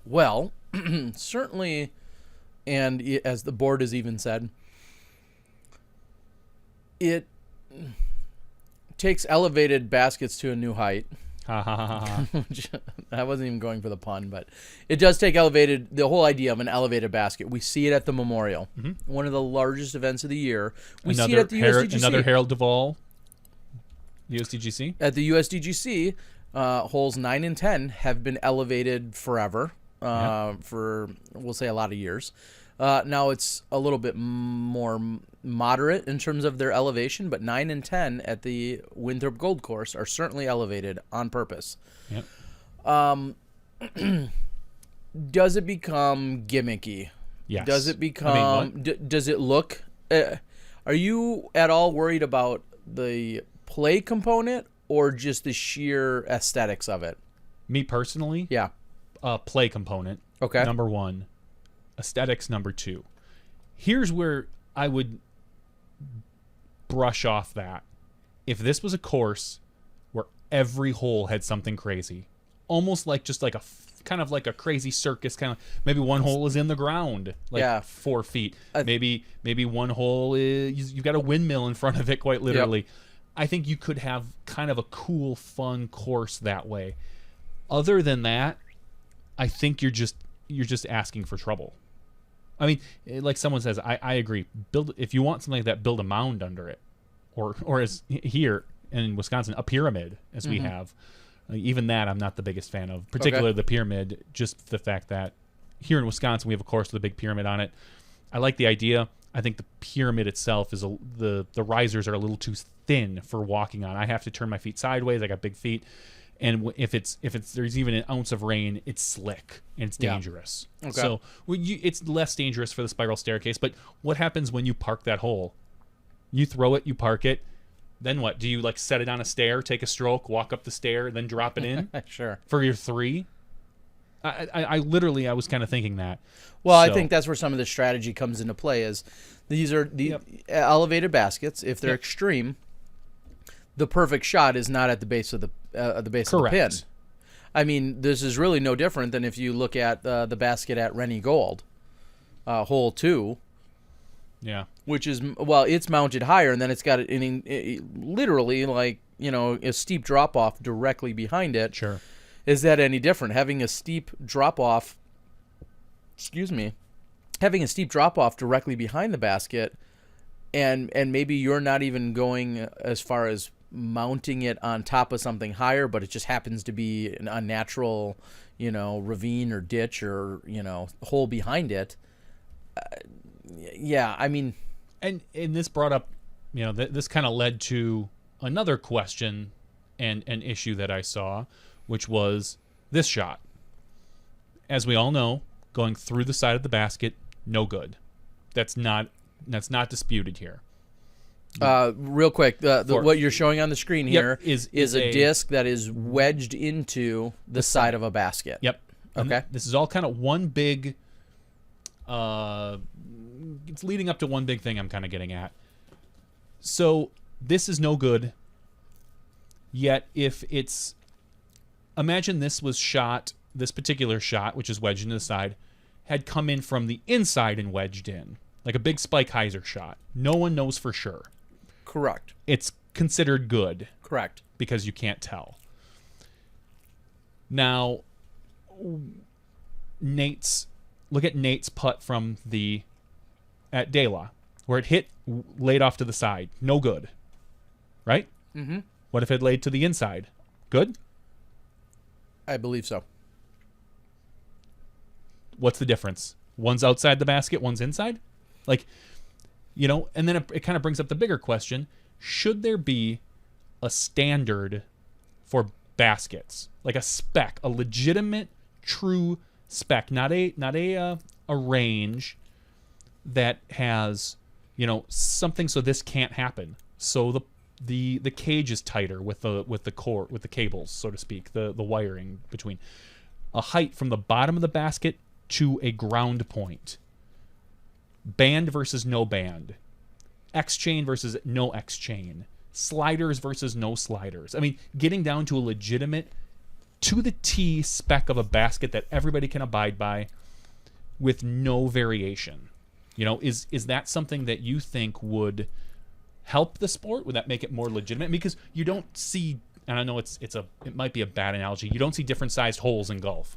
Speaker 3: Well, certainly, and as the board has even said, it takes elevated baskets to a new height.
Speaker 4: Ha ha ha ha.
Speaker 3: I wasn't even going for the pun, but it does take the whole idea of an elevated basket. We see it at the Memorial, one of the largest events of the year. We see it at the USDGC.
Speaker 4: Another Harold Duvall USDGC.
Speaker 3: At the USDGC, holes 9 and 10 have been elevated forever, for, we'll say, a lot of years. Now it's a little bit more moderate in terms of their elevation, but 9 and 10 at the Winthrop Gold Course are certainly elevated on purpose.
Speaker 4: Yep.
Speaker 3: Does it become gimmicky?
Speaker 4: Yes.
Speaker 3: Does it become? Does it look? Are you at all worried about the play component or just the sheer aesthetics of it?
Speaker 4: Me personally,
Speaker 3: Yeah.
Speaker 4: play component.
Speaker 3: Okay.
Speaker 4: Number 1, aesthetics. Number 2. Here's where I would brush off that. If this was a course where every hole had something crazy, almost like just like kind of like a crazy circus, kind of maybe one hole is in the ground, like 4 feet. Maybe one hole is you've got a windmill in front of it, quite literally. Yep. I think you could have kind of a cool, fun course that way. Other than that, I think you're just asking for trouble. I mean, like someone says, I agree. If you want something like that, build a mound under it, or as here in Wisconsin, a pyramid, as we have. Even that, I'm not the biggest fan of, particularly the pyramid. Just the fact that here in Wisconsin, we have a course with a big pyramid on it. I like the idea. I think the pyramid itself is the risers are a little too thin for walking on. I have to turn my feet sideways. I got big feet. And if there's even an ounce of rain, it's slick and it's dangerous. Okay. So it's less dangerous for the spiral staircase. But what happens when you park that hole? You throw it, you park it. Then what? Do you like set it on a stair, take a stroke, walk up the stair, then drop it in?
Speaker 3: Sure.
Speaker 4: For your 3? I literally was kind of thinking that.
Speaker 3: Well, I think that's where some of the strategy comes into play. Is these are the elevated baskets. If they're extreme, the perfect shot is not at the base of the of the pin. I mean, this is really no different than if you look at the basket at Rennie Gold, hole 2.
Speaker 4: Yeah.
Speaker 3: Which is, well, it's mounted higher, and then it's got literally like, a steep drop off directly behind it.
Speaker 4: Sure.
Speaker 3: Is that any different? Having a steep drop off, directly behind the basket, and maybe you're not even going as far as mounting it on top of something higher, but it just happens to be an unnatural, ravine or ditch or, hole behind it. Yeah, I mean...
Speaker 4: And this brought up, this kind of led to another question and an issue that I saw, which was this shot. As we all know, going through the side of the basket, no good. That's not disputed here.
Speaker 3: Real quick, what you're showing on the screen here is a disc that is wedged into the side of a basket.
Speaker 4: Yep.
Speaker 3: Okay.
Speaker 4: And this is all kind of one big... it's leading up to one big thing I'm kind of getting at. So this is no good. Yet if it's... Imagine this was shot, this particular shot, which is wedged into the side, had come in from the inside and wedged in. Like a big Spike Heiser shot. No one knows for sure.
Speaker 3: Correct.
Speaker 4: It's considered good.
Speaker 3: Correct.
Speaker 4: Because you can't tell. Now, look at Nate's putt from at De La, where it hit laid off to the side. No good. Right?
Speaker 3: Mm-hmm.
Speaker 4: What if it laid to the inside? Good?
Speaker 3: I believe so.
Speaker 4: What's the difference? One's outside the basket, one's inside? Like, And then it kind of brings up the bigger question: should there be a standard for baskets, like a spec, a legitimate, true spec, not a range that has something so this can't happen, so the cage is tighter with the cord, with the cables, so to speak, the wiring between, a height from the bottom of the basket to a ground point, band versus no band, X chain versus no X chain, sliders versus no sliders. I mean, getting down to a legitimate, to the T spec of a basket that everybody can abide by with no variation. Is that something that you think would help the sport? Would that make it more legitimate? Because you don't see, and I know it might be a bad analogy, you don't see different sized holes in golf.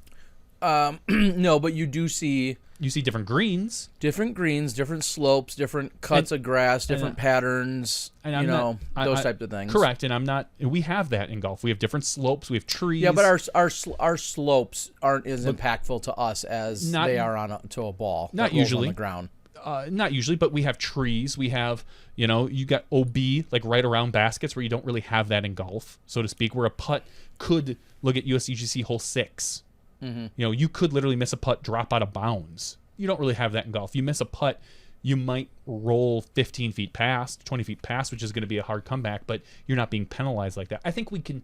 Speaker 3: No, but you do see...
Speaker 4: You see different greens,
Speaker 3: different slopes, different cuts of grass, different patterns,
Speaker 4: and
Speaker 3: those types of things.
Speaker 4: Correct, and we have that in golf. We have different slopes, we have trees.
Speaker 3: Yeah, but our slopes aren't as impactful to us as they are to a ball.
Speaker 4: Not usually.
Speaker 3: On the ground.
Speaker 4: Not usually, but we have trees. We have, you got OB, like right around baskets, where you don't really have that in golf, so to speak, where a putt could look at USDGC hole 6. Mm-hmm. You could literally miss a putt, drop out of bounds. You don't really have that in golf. You miss a putt, you might roll 15 feet past, 20 feet past, which is going to be a hard comeback, but you're not being penalized like that. I think we can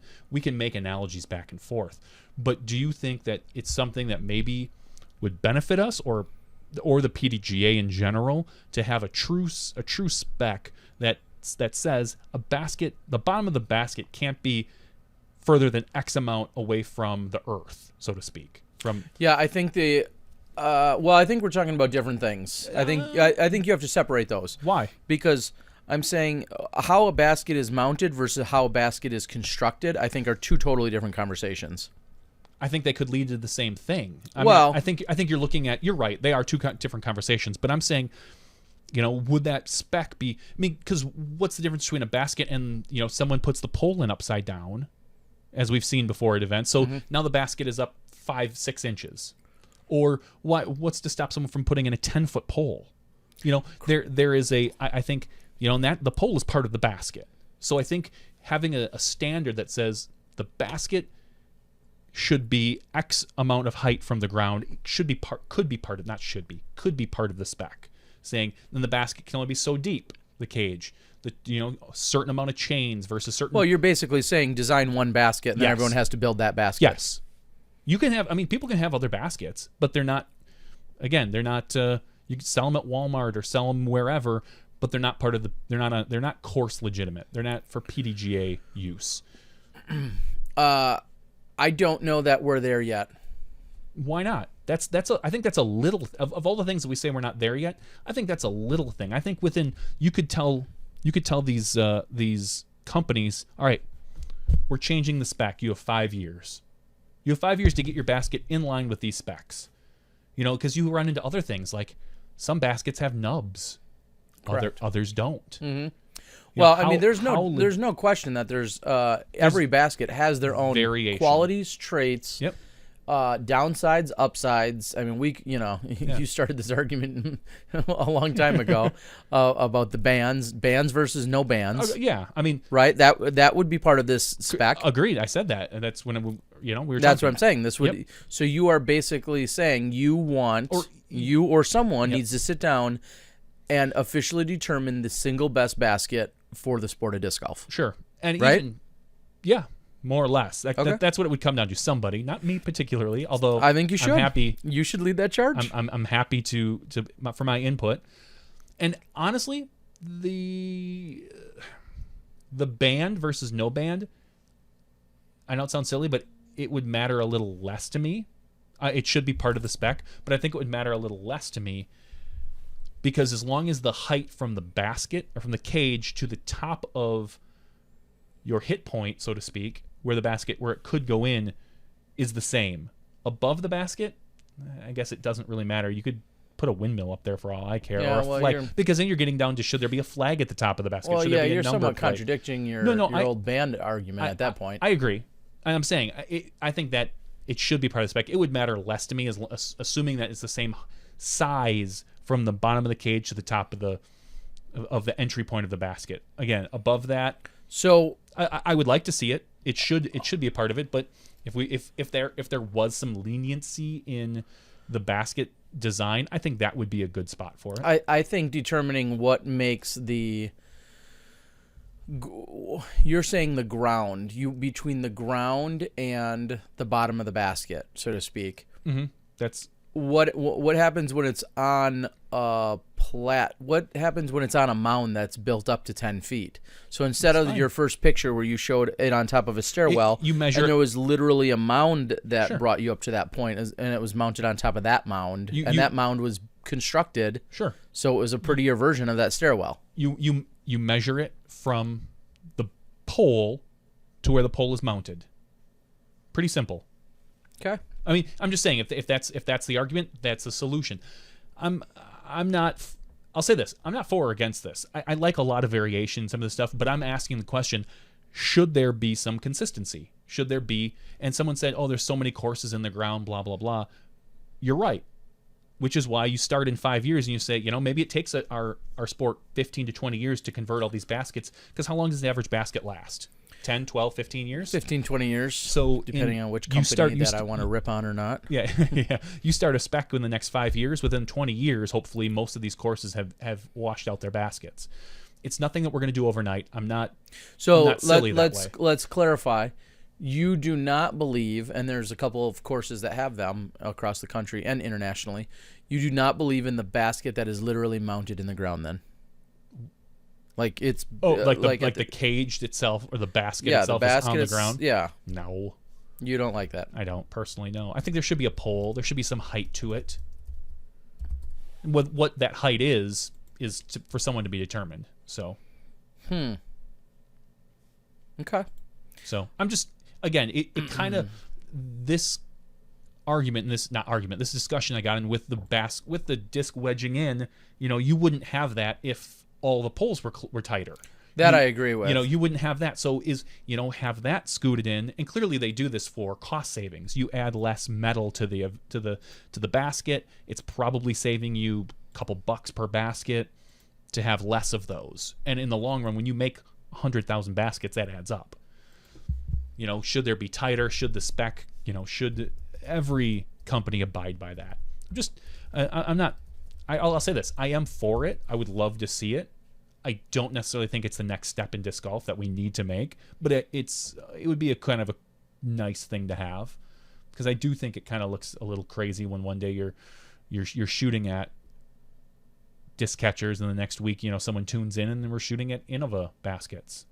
Speaker 4: make analogies back and forth. But do you think that it's something that maybe would benefit us or the PDGA in general to have a true spec that says a basket, the bottom of the basket can't be further than X amount away from the earth, so to speak?
Speaker 3: I think I think we're talking about different things. I think you have to separate those.
Speaker 4: Why?
Speaker 3: Because I'm saying how a basket is mounted versus how a basket is constructed, I think, are two totally different conversations.
Speaker 4: I think they could lead to the same thing. I think you're looking at. You're right. They are two different conversations. But I'm saying, would that spec be? I mean, because what's the difference between a basket and someone puts the pole in upside down, as we've seen before at events. So now the basket is up 5-6 inches. Or what's to stop someone from putting in a 10-foot pole? There is I think, and that the pole is part of the basket. So I think having a standard that says the basket should be X amount of height from the ground, could be part of the spec. Saying then the basket can only be so deep, the cage, a certain amount of chains versus certain.
Speaker 3: Well, you're basically saying design one basket and then everyone has to build that basket.
Speaker 4: Yes. You can have, people can have other baskets, but they're not, you can sell them at Walmart or sell them wherever, but they're not part of they're not course legitimate. They're not for PDGA use.
Speaker 3: I don't know that we're there yet.
Speaker 4: Why not? I think that's a little, of all the things that we say we're not there yet, I think that's a little thing. I think you could tell these companies, all right, we're changing the spec. You have 5 years. You have 5 years to get your basket in line with these specs. Because you run into other things, like some baskets have nubs. Others don't.
Speaker 3: Mm-hmm. Well, there's no question that there's every basket has their own
Speaker 4: variation,
Speaker 3: qualities, traits.
Speaker 4: Yep.
Speaker 3: Downsides, upsides. I mean, you started this argument a long time ago about the bands versus no bands.
Speaker 4: Right.
Speaker 3: That would be part of this spec.
Speaker 4: Agreed. I said that, and that's when we were.
Speaker 3: That's what I'm saying. This would. Yep. So you are basically saying you or someone needs to sit down and officially determine the single best basket for the sport of disc golf.
Speaker 4: Sure. And
Speaker 3: right.
Speaker 4: More or less. That's what it would come down to. Somebody, not me particularly, although
Speaker 3: I think you should.
Speaker 4: I'm happy.
Speaker 3: You should lead that charge.
Speaker 4: I'm happy for my input. And honestly, the band versus no band, I know it sounds silly, but it would matter a little less to me. It should be part of the spec, but I think it would matter a little less to me because as long as the height from the basket or from the cage to the top of your hit point, so to speak, where it could go in is the same. Above the basket, I guess it doesn't really matter. You could put a windmill up there for all I care, or a flag, because then you're getting down to should there be a flag at the top of the basket?
Speaker 3: Well,
Speaker 4: should there be a
Speaker 3: you're
Speaker 4: number
Speaker 3: somewhat
Speaker 4: plate?
Speaker 3: Contradicting your old band argument at that point.
Speaker 4: I agree. I'm saying I think that it should be part of the spec. It would matter less to me assuming that it's the same size from the bottom of the cage to the top of the of the entry point of the basket. Again, above that,
Speaker 3: So
Speaker 4: I would like to see it. It should be a part of it. But if there was some leniency in the basket design, I think that would be a good spot for it.
Speaker 3: I think determining what makes you're saying the ground, between the ground and the bottom of the basket, so to speak.
Speaker 4: Mm-hmm. That's
Speaker 3: what happens when it's on a what happens when it's on a mound that's built up to 10 feet? So instead of your first picture where you showed it on top of a stairwell,
Speaker 4: you measure,
Speaker 3: and there was literally a mound that
Speaker 4: Sure.
Speaker 3: brought you up to that point, and it was mounted on top of that mound, that mound was constructed
Speaker 4: Sure.
Speaker 3: so it was a prettier version of that stairwell.
Speaker 4: You measure it from the pole to where the pole is mounted. Pretty simple.
Speaker 3: Okay.
Speaker 4: I mean, I'm just saying if that's the argument, that's the solution. I'm not. I'll say this: I'm not for or against this. I like a lot of variation in some of the stuff, but I'm asking the question: should there be some consistency? Should there be? And someone said, "Oh, there's so many courses in the ground, blah blah blah." You're right, which is why you start in 5 years and you say, maybe it takes our sport 15 to 20 years to convert all these baskets. Because how long does the average basket last? 10, 12, 15 years?
Speaker 3: 15, 20 years.
Speaker 4: So
Speaker 3: depending on which company I want to rip on or not.
Speaker 4: Yeah, yeah. You start a spec in the next 5 years. Within 20 years, hopefully, most of these courses have washed out their baskets. It's nothing that we're going to do overnight. I'm not silly that way.
Speaker 3: Let's clarify. You do not believe, and there's a couple of courses that have them across the country and internationally, you do not believe in the basket that is literally mounted in the ground then? Like it's
Speaker 4: like the cage itself or the basket itself is on the ground?
Speaker 3: Yeah.
Speaker 4: No.
Speaker 3: You don't like that?
Speaker 4: I don't personally, no. I think there should be a pole. There should be some height to it. What that height is for someone to be determined. So.
Speaker 3: Okay.
Speaker 4: So I'm just, again, it kind of, this discussion I got in with the disc wedging in, you wouldn't have that if all the poles were tighter.
Speaker 3: That I agree with.
Speaker 4: You wouldn't have that. So have that scooted in, and clearly they do this for cost savings. You add less metal to the basket. It's probably saving you a couple bucks per basket to have less of those. And in the long run, when you make 100,000 baskets, that adds up. Should there be tighter? Should the spec? Should every company abide by that? I'm not. I'll say this: I am for it. I would love to see it. I don't necessarily think it's the next step in disc golf that we need to make, but it would be a kind of a nice thing to have, because I do think it kind of looks a little crazy when one day you're shooting at disc catchers, and the next week someone tunes in and then we're shooting at Innova baskets,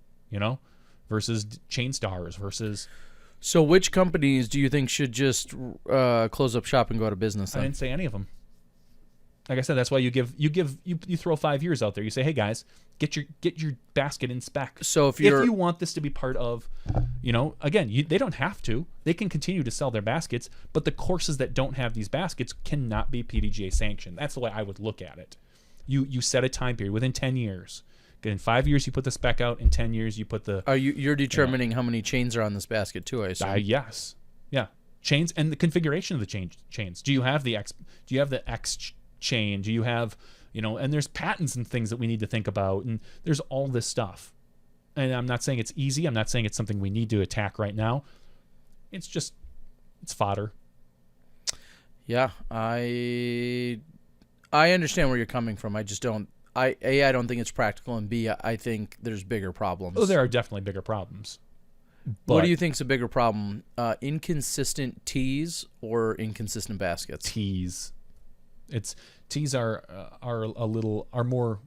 Speaker 4: versus chain stars versus.
Speaker 3: So which companies do you think should just close up shop and go out of business then?
Speaker 4: I didn't say any of them. Like I said, that's why you throw 5 years out there. You say, hey guys, get your basket in spec.
Speaker 3: So if
Speaker 4: you want this to be part of, again, they don't have to. They can continue to sell their baskets, but the courses that don't have these baskets cannot be PDGA sanctioned. That's the way I would look at it. You set a time period within 10 years. In 5 years, you put the spec out. In 10 years, you put the.
Speaker 3: You're determining how many chains are on this basket too, I assume.
Speaker 4: Yes, yeah, chains and the configuration of the chains. Do you have the X? Do you have the X chain? Do you have And there's patents and things that we need to think about, and there's all this stuff. And I'm not saying it's easy. I'm not saying it's something we need to attack right now. It's fodder.
Speaker 3: Yeah, I understand where you're coming from. I just don't. I don't think it's practical, and B, I think there's bigger problems.
Speaker 4: Oh, there are definitely bigger problems.
Speaker 3: What do you think is a bigger problem? Inconsistent tees or inconsistent baskets?
Speaker 4: Tees. Tees are more.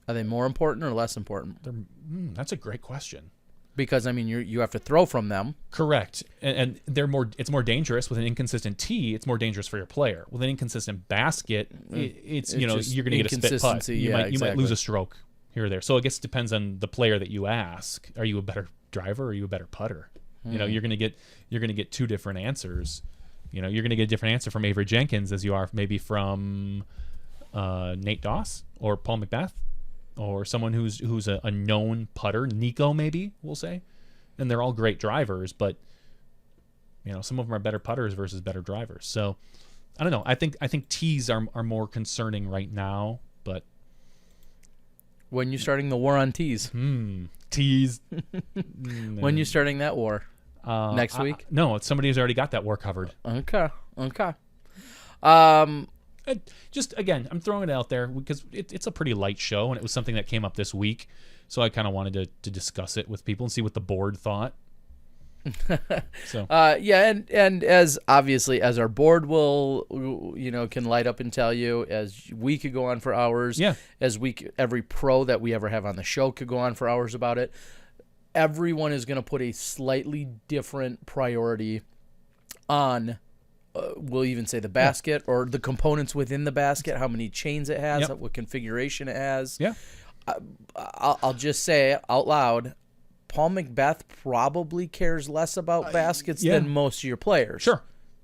Speaker 3: Are they more important or less important?
Speaker 4: That's a great question.
Speaker 3: Because you have to throw from them.
Speaker 4: Correct, and they're more. It's more dangerous with an inconsistent tee. It's more dangerous for your player. With an inconsistent basket, it's you're going to get a spit putt. You might lose a stroke here or there. So I guess it depends on the player that you ask. Are you a better driver or are you a better putter? You're going to get two different answers. You're going to get a different answer from Avery Jenkins as you are maybe from Nate Doss or Paul Macbeth. Or someone who's a known putter, Nico maybe we'll say, and they're all great drivers, but some of them are better putters versus better drivers. So I don't know. I think tees are more concerning right now, but
Speaker 3: When you starting the war on teas?
Speaker 4: Tease.
Speaker 3: When you starting that war? Next week?
Speaker 4: No, somebody's already got that war covered.
Speaker 3: Okay.
Speaker 4: Just again, I'm throwing it out there because it's a pretty light show, and it was something that came up this week, so I kind of wanted to discuss it with people and see what the board thought. So
Speaker 3: and as obviously as our board will, can light up and tell you, as we could go on for hours.
Speaker 4: Yeah.
Speaker 3: Every pro that we ever have on the show could go on for hours about it. Everyone is going to put a slightly different priority on. We'll even say the basket or the components within the basket, how many chains it has, what configuration it has.
Speaker 4: Yeah.
Speaker 3: I'll just say out loud, Paul Macbeth probably cares less about baskets than most of your players.
Speaker 4: Sure.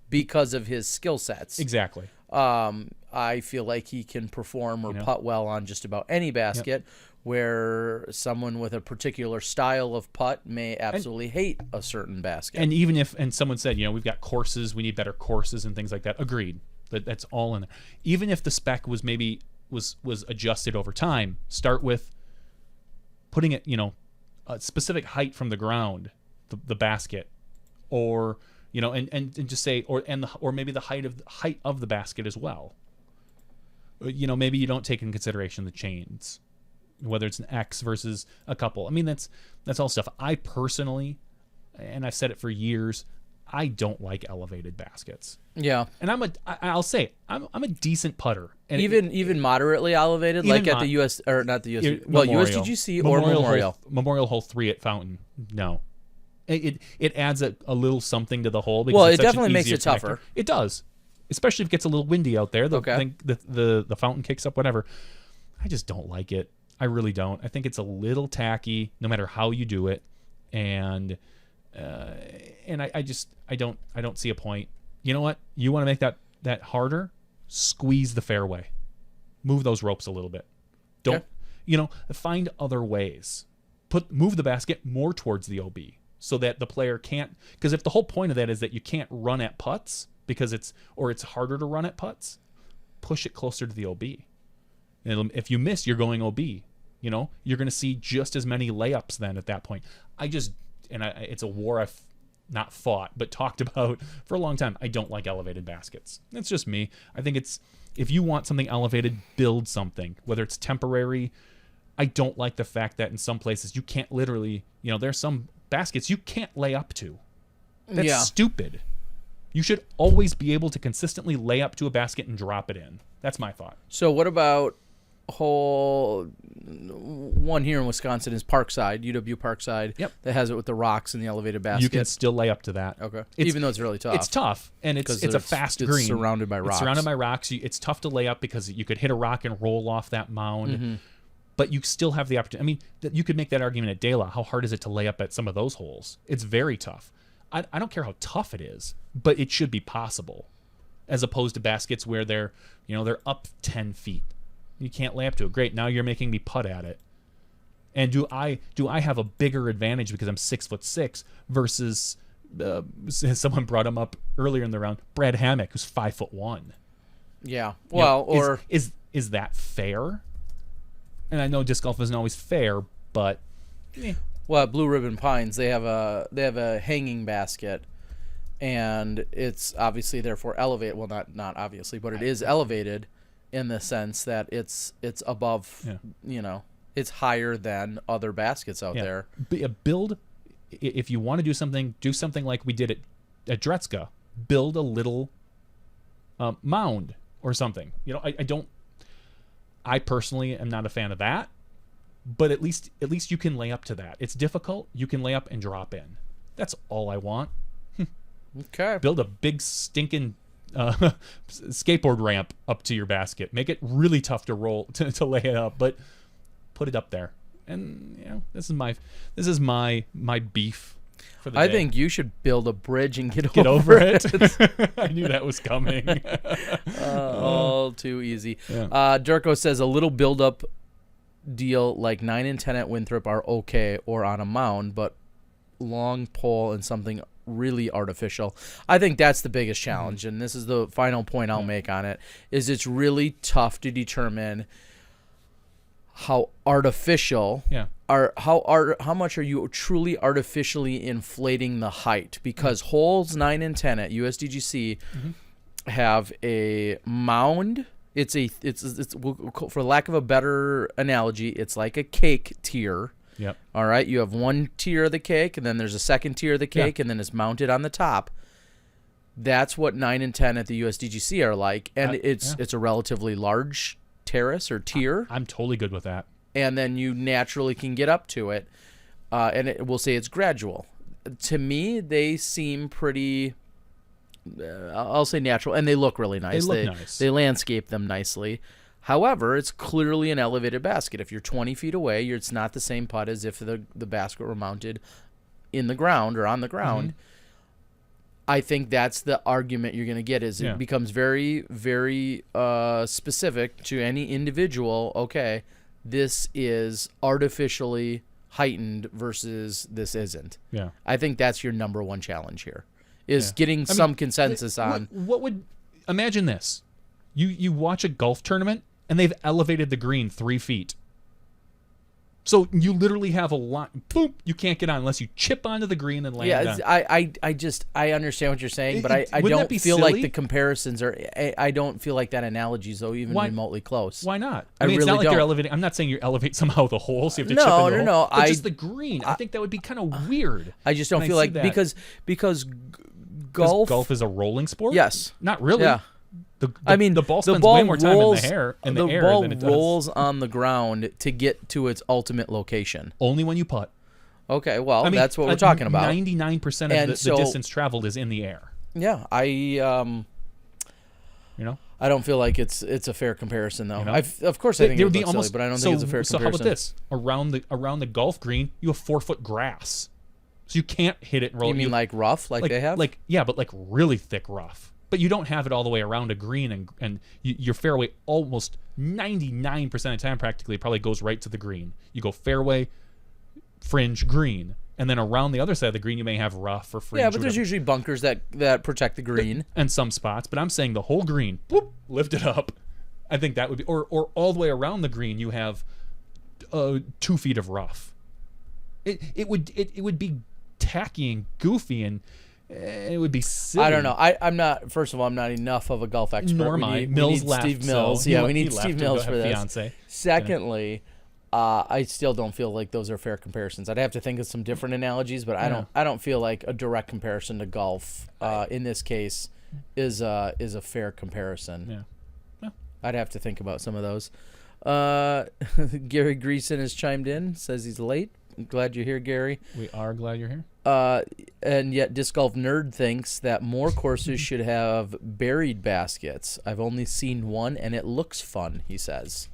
Speaker 3: Because of his skill sets.
Speaker 4: Exactly.
Speaker 3: I feel like he can perform or putt well on just about any basket, where someone with a particular style of putt may absolutely hate a certain basket.
Speaker 4: And even if someone said, we've got courses, we need better courses and things like that. Agreed. But that's all in there. Even if the spec was maybe was adjusted over time, start with putting it, a specific height from the ground, the basket, or and just say or maybe the height of the basket as well. Maybe you don't take in consideration the chains, whether it's an X versus a couple. I mean, that's all stuff. I personally, and I've said it for years, I don't like elevated baskets.
Speaker 3: Yeah,
Speaker 4: and I'll say I'm a decent putter, and
Speaker 3: even moderately elevated, like at the US or not the US, USDGC or
Speaker 4: Memorial Hole 3 at Fountain. No, it adds a little something to the hole.
Speaker 3: Well, it definitely makes it tougher.
Speaker 4: It does, especially if it gets a little windy out there. The fountain kicks up, whatever. I just don't like it. I really don't. I think it's a little tacky, no matter how you do it, and I don't see a point. You know what? You want to make that harder? Squeeze the fairway, move those ropes a little bit. Don't find other ways. Move the basket more towards the OB so that the player can't. Because if the whole point of that is that you can't run at putts because it's harder to run at putts, push it closer to the OB. And if you miss, you're going OB. You're going to see just as many layups then at that point. It's a war I've not fought, but talked about for a long time. I don't like elevated baskets. That's just me. I think if you want something elevated, build something, whether it's temporary. I don't like the fact that in some places you can't literally, there's some baskets you can't lay up to. That's stupid. You should always be able to consistently lay up to a basket and drop it in. That's my thought.
Speaker 3: So what about whole one here in Wisconsin is Parkside, UW Parkside.
Speaker 4: Yep.
Speaker 3: That has it with the rocks and the elevated basket.
Speaker 4: You can still lay up to that.
Speaker 3: Okay. Even though it's really tough.
Speaker 4: It's tough, and it's a fast green.
Speaker 3: It's surrounded by rocks.
Speaker 4: It's surrounded by rocks. It's tough to lay up because you could hit a rock and roll off that mound. Mm-hmm. But you still have the opportunity. I mean, you could make that argument at De La. How hard is it to lay up at some of those holes? It's very tough. I don't care how tough it is, but it should be possible, as opposed to baskets where they're up 10 feet. You can't lay up to it. Great. Now you're making me putt at it. And do I have a bigger advantage because I'm 6'6" versus someone brought him up earlier in the round, Brad Hammock, who's 5'1".
Speaker 3: Yeah. Well,
Speaker 4: is that fair? And I know disc golf isn't always fair, but
Speaker 3: well, at Blue Ribbon Pines they have a hanging basket, and it's obviously therefore elevated. Well, not obviously, but it is elevated in the sense that it's above, it's higher than other baskets out there.
Speaker 4: Build, if you want to do something like we did at Dretska. Build a little mound or something. I personally am not a fan of that, but at least you can lay up to that. It's difficult. You can lay up and drop in. That's all I want.
Speaker 3: Okay.
Speaker 4: Build a big stinking skateboard ramp up to your basket. Make it really tough to roll to lay it up, but put it up there. And this is my beef for the day.
Speaker 3: I think you should build a bridge and get
Speaker 4: over it. I knew that was coming.
Speaker 3: All too easy.
Speaker 4: Yeah.
Speaker 3: Durko says a little build-up deal like 9 and 10 at Winthrop are okay or on a mound, but long pole and something really artificial. I think that's the biggest challenge, and this is the final point I'll make on it, is it's really tough to determine how artificial
Speaker 4: Yeah.
Speaker 3: how much are you truly artificially inflating the height? Because holes 9 and 10 at USDGC have a mound. It's for lack of a better analogy, it's like a cake tier.
Speaker 4: Yep.
Speaker 3: All right, you have one tier of the cake, and then there's a second tier of the cake, and then it's mounted on the top. That's what 9 and 10 at the USDGC are like, and it's a relatively large terrace or tier.
Speaker 4: I'm totally good with that.
Speaker 3: And then you naturally can get up to it, and we'll say it's gradual. To me, they seem pretty, I'll say natural, and they look really nice.
Speaker 4: They look nice.
Speaker 3: They landscape them nicely. However, it's clearly an elevated basket. If you're 20 feet away, it's not the same putt as if the basket were mounted in the ground or on the ground. I think that's the argument you're going to get is it becomes very, very specific to any individual. Okay, this is artificially heightened versus this isn't.
Speaker 4: Yeah.
Speaker 3: I think that's your number one challenge here is getting some consensus on.
Speaker 4: What would imagine this? You watch a golf tournament and they've elevated the green 3 feet. So you literally have a line. Boom! You can't get on unless you chip onto the green and land on.
Speaker 3: I understand what you're saying, but I
Speaker 4: Wouldn't
Speaker 3: don't
Speaker 4: that be
Speaker 3: feel like
Speaker 4: silly?
Speaker 3: the comparisons are. I don't feel like that analogy is though even remotely close.
Speaker 4: Why not?
Speaker 3: I
Speaker 4: mean, it's
Speaker 3: really
Speaker 4: not like
Speaker 3: don't.
Speaker 4: you're elevating. I'm not saying you elevate somehow the hole, so you have to
Speaker 3: No,
Speaker 4: chip into
Speaker 3: no,
Speaker 4: the
Speaker 3: no,
Speaker 4: hole. But
Speaker 3: I-
Speaker 4: just the green. I think that would be kind of weird.
Speaker 3: I just don't
Speaker 4: when
Speaker 3: feel
Speaker 4: see
Speaker 3: like
Speaker 4: that.
Speaker 3: because
Speaker 4: Golf
Speaker 3: golf.
Speaker 4: is a rolling sport.
Speaker 3: Yes.
Speaker 4: Not really.
Speaker 3: Yeah.
Speaker 4: The ball spends way more time in the air
Speaker 3: ball
Speaker 4: than it does.
Speaker 3: rolls on the ground to get to its ultimate location.
Speaker 4: Only when you putt.
Speaker 3: Okay, well,
Speaker 4: I mean,
Speaker 3: that's what we're talking about.
Speaker 4: 99% of
Speaker 3: And
Speaker 4: the
Speaker 3: so-
Speaker 4: distance traveled is in the air.
Speaker 3: Yeah,
Speaker 4: You know.
Speaker 3: I don't feel like it's a fair comparison though.
Speaker 4: You know?
Speaker 3: Of course, I think it
Speaker 4: There
Speaker 3: would
Speaker 4: would
Speaker 3: be silly, but I don't think it's a fair
Speaker 4: So
Speaker 3: comparison.
Speaker 4: how about this? Around the golf green, you have 4-foot grass, so you can't hit it and roll.
Speaker 3: You mean like rough, like they have?
Speaker 4: But like really thick rough. But you don't have it all the way around a green, and your fairway almost 99% of the time practically probably goes right to the green. You go fairway, fringe, green, and then around the other side of the green you may have rough or fringe.
Speaker 3: Yeah, but there's
Speaker 4: whatever.
Speaker 3: usually bunkers that protect the green.
Speaker 4: And some spots. But I'm saying the whole green, whoop, lift it up. I think that would be, or all the way around the green you have 2 feet of rough. It would be tacky and goofy and. It would be silly.
Speaker 3: I don't know. I'm not. First of all, I'm not enough of a golf expert.
Speaker 4: Nor am I.
Speaker 3: We
Speaker 4: Mills
Speaker 3: need
Speaker 4: left,
Speaker 3: Steve Mills.
Speaker 4: so
Speaker 3: Yeah,
Speaker 4: he
Speaker 3: we need
Speaker 4: left
Speaker 3: Steve
Speaker 4: to
Speaker 3: Mills
Speaker 4: go
Speaker 3: for
Speaker 4: have
Speaker 3: this.
Speaker 4: fiance.
Speaker 3: Secondly, I still don't feel like those are fair comparisons. I'd have to think of some different analogies, but I don't feel like a direct comparison to golf in this case is a fair comparison.
Speaker 4: Yeah.
Speaker 3: I'd have to think about some of those. Gary Greason has chimed in, says he's late. I'm glad you're here, Gary.
Speaker 4: We are glad you're here.
Speaker 3: And yet Disc Golf Nerd thinks that more courses should have buried baskets. I've only seen one, and it looks fun, he says.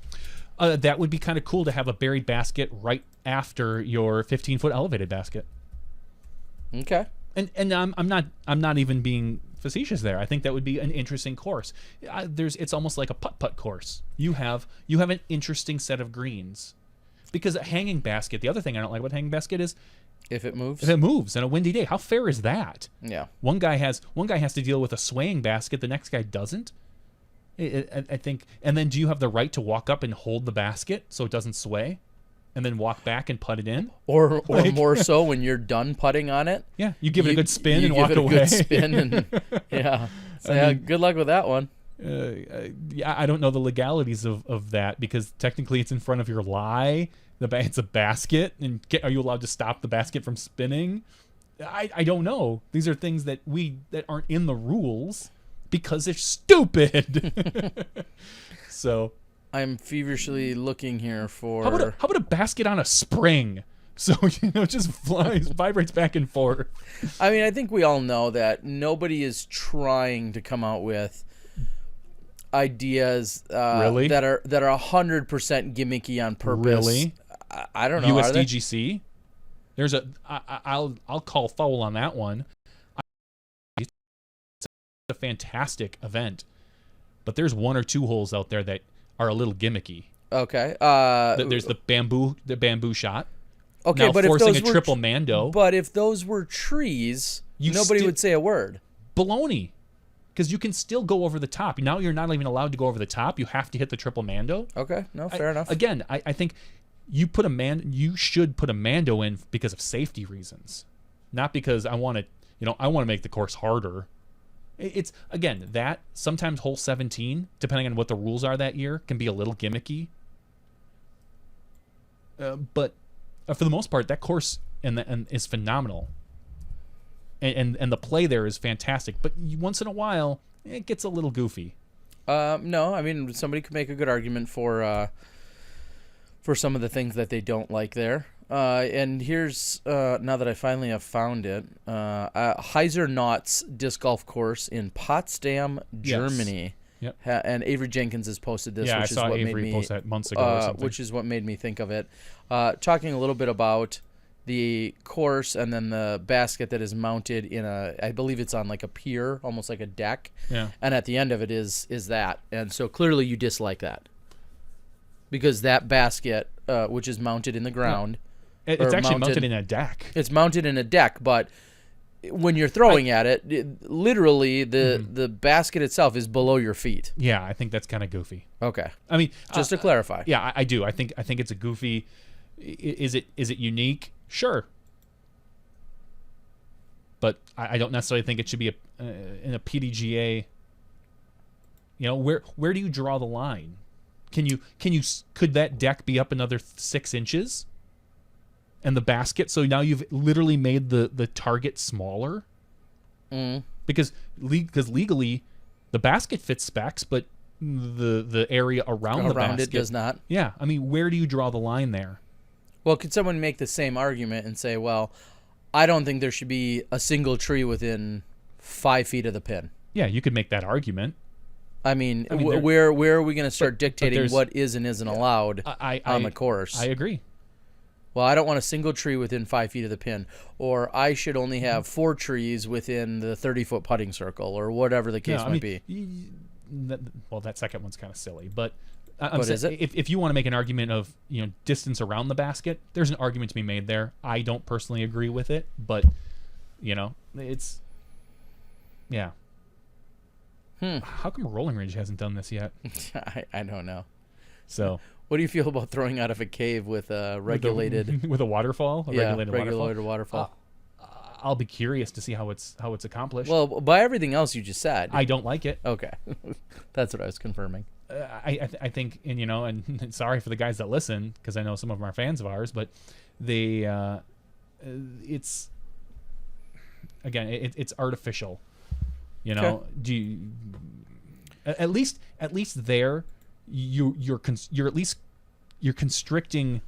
Speaker 4: That would be kind of cool to have a buried basket right after your 15-foot elevated basket.
Speaker 3: Okay.
Speaker 4: And I'm not even being facetious there. I think that would be an interesting course. It's almost like a putt-putt course. You have an interesting set of greens. Because a hanging basket, the other thing I don't like about hanging basket is
Speaker 3: If it moves.
Speaker 4: if it moves on a windy day. How fair is that?
Speaker 3: Yeah.
Speaker 4: One guy has to deal with a swaying basket, the next guy doesn't. I think. And then do you have the right to walk up and hold the basket so it doesn't sway, and then walk back and putt it in?
Speaker 3: Or more so when you're done putting on it.
Speaker 4: Yeah, you give it a good spin
Speaker 3: you
Speaker 4: and
Speaker 3: give
Speaker 4: walk
Speaker 3: it a
Speaker 4: away.
Speaker 3: good spin and yeah. So, good luck with that one.
Speaker 4: Yeah, I don't know the legalities of that because technically it's in front of your lie. It's a basket, and are you allowed to stop the basket from spinning? I don't know. These are things that aren't in the rules because they're stupid. So
Speaker 3: I'm feverishly looking here for.
Speaker 4: how about a basket on a spring? So it just vibrates back and forth.
Speaker 3: I mean, I think we all know that nobody is trying to come out with ideas
Speaker 4: Really?
Speaker 3: that are 100% gimmicky on purpose.
Speaker 4: Really?
Speaker 3: I don't know. Are they?
Speaker 4: USDGC. There's I'll call foul on that one. It's a fantastic event, but there's 1 or 2 holes out there that are a little gimmicky.
Speaker 3: Okay.
Speaker 4: There's the bamboo shot.
Speaker 3: Okay,
Speaker 4: Now
Speaker 3: but if
Speaker 4: forcing
Speaker 3: those
Speaker 4: a
Speaker 3: were
Speaker 4: triple Mando.
Speaker 3: But if those were trees, nobody would say a word.
Speaker 4: Baloney. because you can still go over the top. Now you're not even allowed to go over the top. You have to hit the triple Mando.
Speaker 3: Okay, no, fair enough.
Speaker 4: Again, I think you should put a Mando in because of safety reasons, not because I want to make the course harder. It's again that sometimes hole 17, depending on what the rules are that year, can be a little gimmicky. But for the most part, that course and is phenomenal. And the play there is fantastic. But once in a while, it gets a little goofy.
Speaker 3: No, I mean, somebody could make a good argument for some of the things that they don't like there. And here's, now that I finally have found it, Heiser Knott's disc golf course in Potsdam, Germany.
Speaker 4: Yep.
Speaker 3: And Avery Jenkins has posted this,
Speaker 4: Yeah,
Speaker 3: which
Speaker 4: I saw
Speaker 3: is what
Speaker 4: Avery
Speaker 3: made me
Speaker 4: post that months ago or something.
Speaker 3: which is what made me think of it. Talking a little bit about the course and then the basket that is mounted in I believe it's on like a pier, almost like a deck.
Speaker 4: Yeah.
Speaker 3: And at the end of it is that. And so clearly you dislike that. Because that basket, which is mounted in the ground.
Speaker 4: It's actually mounted in a deck.
Speaker 3: It's mounted in a deck, but when you're throwing at it, literally the basket itself is below your feet.
Speaker 4: Yeah, I think that's kind of goofy.
Speaker 3: Okay.
Speaker 4: I mean,
Speaker 3: just to clarify.
Speaker 4: Yeah, I do. I think it's a goofy. Is it unique? Sure. But I don't necessarily think it should be in a PDGA. You know, where do you draw the line? Could that deck be up another 6 inches? And the basket, so now you've literally made the target smaller. Because legally, the basket fits specs, but the area around the basket
Speaker 3: it does not.
Speaker 4: Yeah, I mean, where do you draw the line there?
Speaker 3: Well, could someone make the same argument and say, well, I don't think there should be a single tree within 5 feet of the pin?
Speaker 4: Yeah, you could make that argument.
Speaker 3: I mean where are we going to start dictating what is and isn't allowed on the course?
Speaker 4: I agree.
Speaker 3: Well, I don't want a single tree within 5 feet of the pin, or I should only have 4 trees within the 30-foot putting circle, or whatever the case might be.
Speaker 4: Well, that second one's kind of silly, but
Speaker 3: is it?
Speaker 4: If you want to make an argument of distance around the basket, there's an argument to be made there. I don't personally agree with it, but it's How come Rolling Ridge hasn't done this yet?
Speaker 3: I don't know.
Speaker 4: So.
Speaker 3: What do you feel about throwing out of a cave with a regulated
Speaker 4: with a waterfall?
Speaker 3: Regulated waterfall.
Speaker 4: I'll be curious to see how it's accomplished.
Speaker 3: Well, by everything else you just said,
Speaker 4: I don't like it.
Speaker 3: Okay, that's what I was confirming.
Speaker 4: I think, and sorry for the guys that listen, because I know some of them are fans of ours, but it's artificial.
Speaker 3: Okay.
Speaker 4: Do you, at least there. You're constricting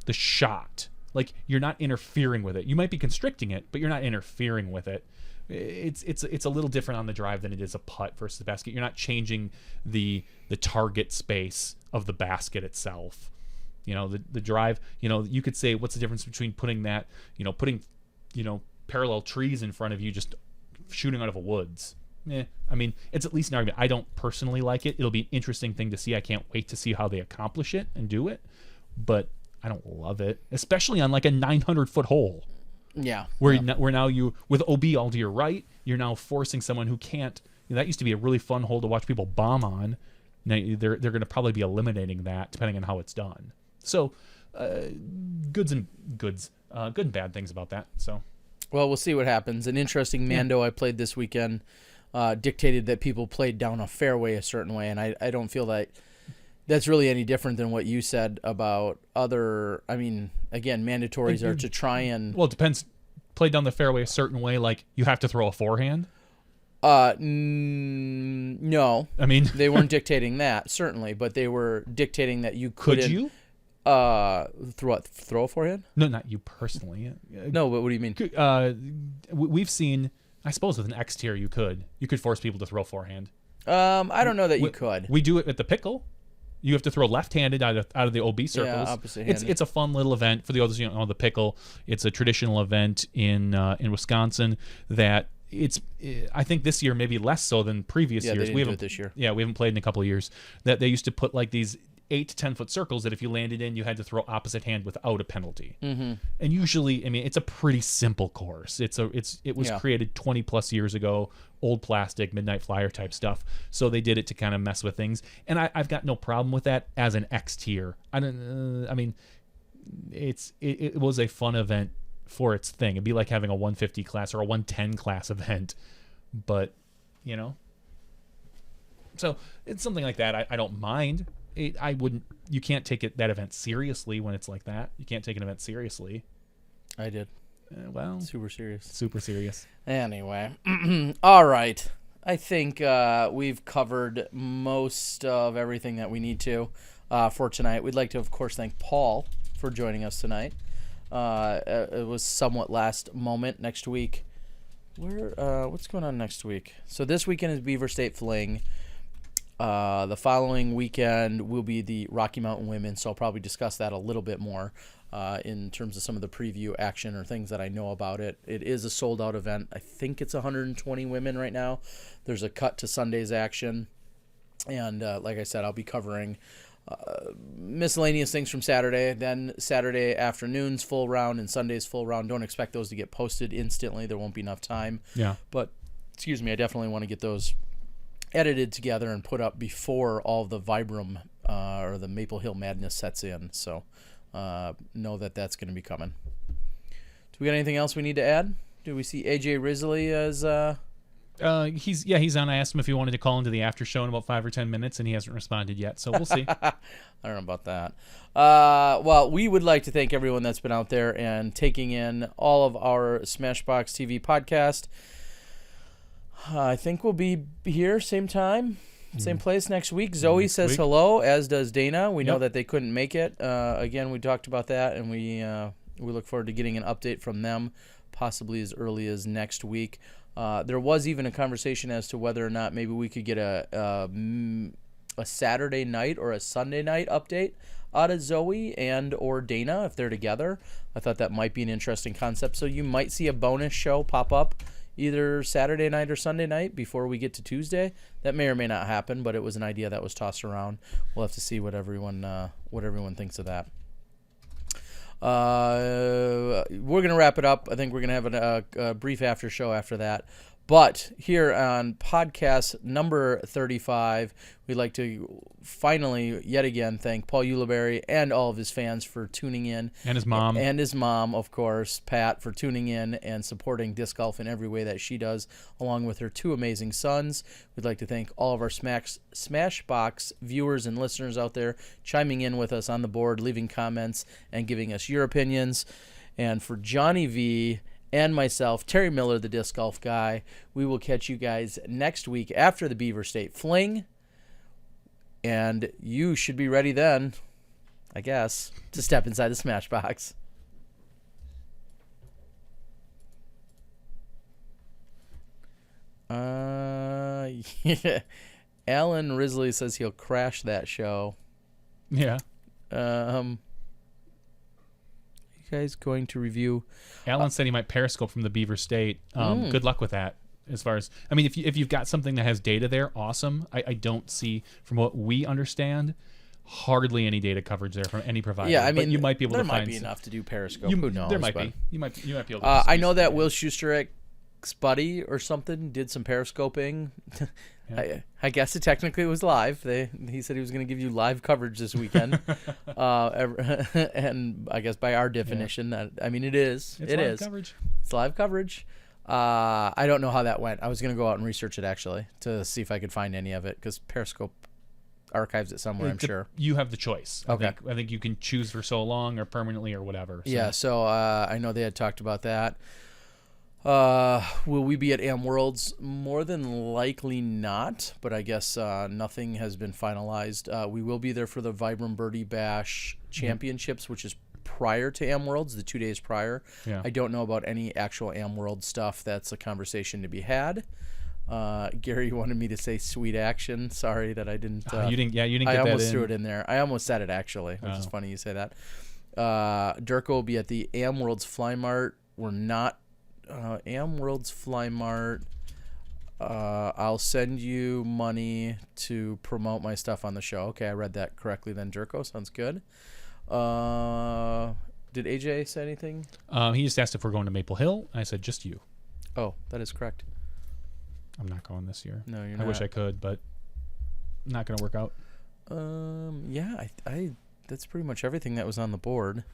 Speaker 4: the shot. Like, you're not interfering with it. You might be constricting it, but you're not interfering with it. It's a little different on the drive than it is a putt versus the basket. You're not changing the target space of the basket itself. The drive. You could say, what's the difference between putting parallel trees in front of you, just shooting out of a woods? I mean, it's at least an argument. I don't personally like it. It'll be an interesting thing to see. I can't wait to see how they accomplish it and do it. But I don't love it, especially on like a 900-foot hole.
Speaker 3: Yeah.
Speaker 4: Where now you, with OB all to your right, you're now forcing someone who can't. That used to be a really fun hole to watch people bomb on. Now they're going to probably be eliminating that depending on how it's done. So, good and bad things about that. So.
Speaker 3: Well, we'll see what happens. An interesting Mando I played this weekend. Dictated that people played down a fairway a certain way, and I don't feel that that's really any different than what you said about other. I mean, again, mandatories are to try and.
Speaker 4: Well, it depends. Play down the fairway a certain way, like you have to throw a forehand.
Speaker 3: No.
Speaker 4: I mean,
Speaker 3: they weren't dictating that certainly, but they were dictating that you couldn't.
Speaker 4: Could you?
Speaker 3: Throw a forehand?
Speaker 4: No, not you personally.
Speaker 3: No, but what do you mean?
Speaker 4: We've seen. I suppose with an X tier, you could force people to throw forehand.
Speaker 3: I don't know that you could.
Speaker 4: We do it at the pickle. You have to throw left-handed out of the OB circles.
Speaker 3: Yeah, opposite-handed.
Speaker 4: It's a fun little event for the others. The pickle. It's a traditional event in Wisconsin that I think this year maybe less so than previous years.
Speaker 3: They didn't do it this year.
Speaker 4: Yeah, we haven't played in a couple of years. That they used to put like these 8 to 10 foot circles that if you landed in, you had to throw opposite hand without a penalty.
Speaker 3: Mm-hmm.
Speaker 4: And usually, I mean, it's a pretty simple course. It was created 20 plus years ago, old plastic, midnight flyer type stuff. So they did it to kind of mess with things. And I've got no problem with that as an X tier. I mean, it was a fun event for its thing. It'd be like having a 150 class or a 110 class event, but you know, so it's something like that. I don't mind. I wouldn't. You can't take that event seriously when it's like that. You can't take an event seriously.
Speaker 3: I did.
Speaker 4: Well,
Speaker 3: Super serious.
Speaker 4: super serious.
Speaker 3: Anyway, all right. I think we've covered most of everything that we need to for tonight. We'd like to, of course, thank Paul for joining us tonight. It was somewhat last moment. Next week, what's going on next week? So this weekend is Beaver State Fling. The following weekend will be the Rocky Mountain Women, so I'll probably discuss that a little bit more in terms of some of the preview action or things that I know about it. It is a sold-out event. I think it's 120 women right now. There's a cut to Sunday's action, and like I said, I'll be covering miscellaneous things from Saturday, then Saturday afternoon's full round and Sunday's full round. Don't expect those to get posted instantly. There won't be enough time.
Speaker 4: Yeah.
Speaker 3: But, excuse me, I definitely want to get those edited together and put up before all the Vibram or the Maple Hill Madness sets in. So know that that's going to be coming. Do we got anything else we need to add? Do we see AJ Risley as...
Speaker 4: he's on. I asked him if he wanted to call into the after show in about 5 or 10 minutes, and he hasn't responded yet. So we'll see.
Speaker 3: I don't know about that. Well, we would like to thank everyone that's been out there and taking in all of our SmashBoxxTV podcast. I think we'll be here same time, same place next week. Zoe says hello, as does Dana. We know that they couldn't make it. Again, we talked about that, and we look forward to getting an update from them, possibly as early as next week. There was even a conversation as to whether or not maybe we could get a Saturday night or a Sunday night update out of Zoe and or Dana if they're together. I thought that might be an interesting concept. So you might see a bonus show pop up either Saturday night or Sunday night before we get to Tuesday. That may or may not happen, but it was an idea that was tossed around. We'll have to see what everyone thinks of that. We're going to wrap it up. I think we're going to have a brief after show after that. But here on podcast number 35, we'd like to finally, yet again, thank Paul Ulibarri and all of his fans for tuning in.
Speaker 4: And his mom.
Speaker 3: And his mom, of course, Pat, for tuning in and supporting disc golf in every way that she does, along with her two amazing sons. We'd like to thank all of our Smashbox viewers and listeners out there chiming in with us on the board, leaving comments, and giving us your opinions. And for Jonny V and myself, Terry Miller, the disc golf guy, we will catch you guys next week after the Beaver State Fling. And you should be ready then, I guess, to step inside the Smashbox. Yeah. Alan Risley says he'll crash that show.
Speaker 4: Yeah.
Speaker 3: You guys going to review?
Speaker 4: Alan said he might Periscope from the Beaver State. Good luck with that. As far as, I mean, if you've got something that has data there, awesome. I don't see, from what we understand, hardly any data coverage there from any provider.
Speaker 3: Yeah, I mean,
Speaker 4: but you might be able to find.
Speaker 3: There might be enough to do Periscope. Who knows?
Speaker 4: There might
Speaker 3: but,
Speaker 4: be. You might be able to.
Speaker 3: I know that Will Schusterik's buddy or something did some Periscoping.
Speaker 4: Yeah.
Speaker 3: I guess it technically was live. He said he was going to give you live coverage this weekend. And I guess by our definition, that I mean it is.
Speaker 4: It's
Speaker 3: it
Speaker 4: live
Speaker 3: is.
Speaker 4: coverage.
Speaker 3: It's live coverage. I don't know how that went. I was going to go out and research it actually to see if I could find any of it because Periscope archives it somewhere. I'm sure
Speaker 4: you have the choice.
Speaker 3: Okay.
Speaker 4: I think you can choose for so long or permanently or whatever. So.
Speaker 3: Yeah. So I know they had talked about that. Will we be at Am Worlds? More than likely not, but I guess nothing has been finalized. We will be there for the Vibram Birdie Bash Championships, which is prior to Am Worlds, the 2 days prior.
Speaker 4: Yeah.
Speaker 3: I don't know about any actual Am World stuff. That's a conversation to be had. Gary wanted me to say sweet action. Sorry that I didn't.
Speaker 4: You didn't get that in.
Speaker 3: I almost threw it in there. I almost said it actually, which is funny you say that. Durko will be at the Am Worlds Fly Mart. We're not. Am Worlds Fly Mart. I'll send you money to promote my stuff on the show. Okay, I read that correctly then, Jerko. Sounds good. Did AJ say anything?
Speaker 4: He just asked if we're going to Maple Hill. I said, just you.
Speaker 3: Oh, that is correct.
Speaker 4: I'm not going this year.
Speaker 3: No, you're
Speaker 4: I
Speaker 3: not.
Speaker 4: wish I could, but not going to work out.
Speaker 3: Yeah, I that's pretty much everything that was on the board.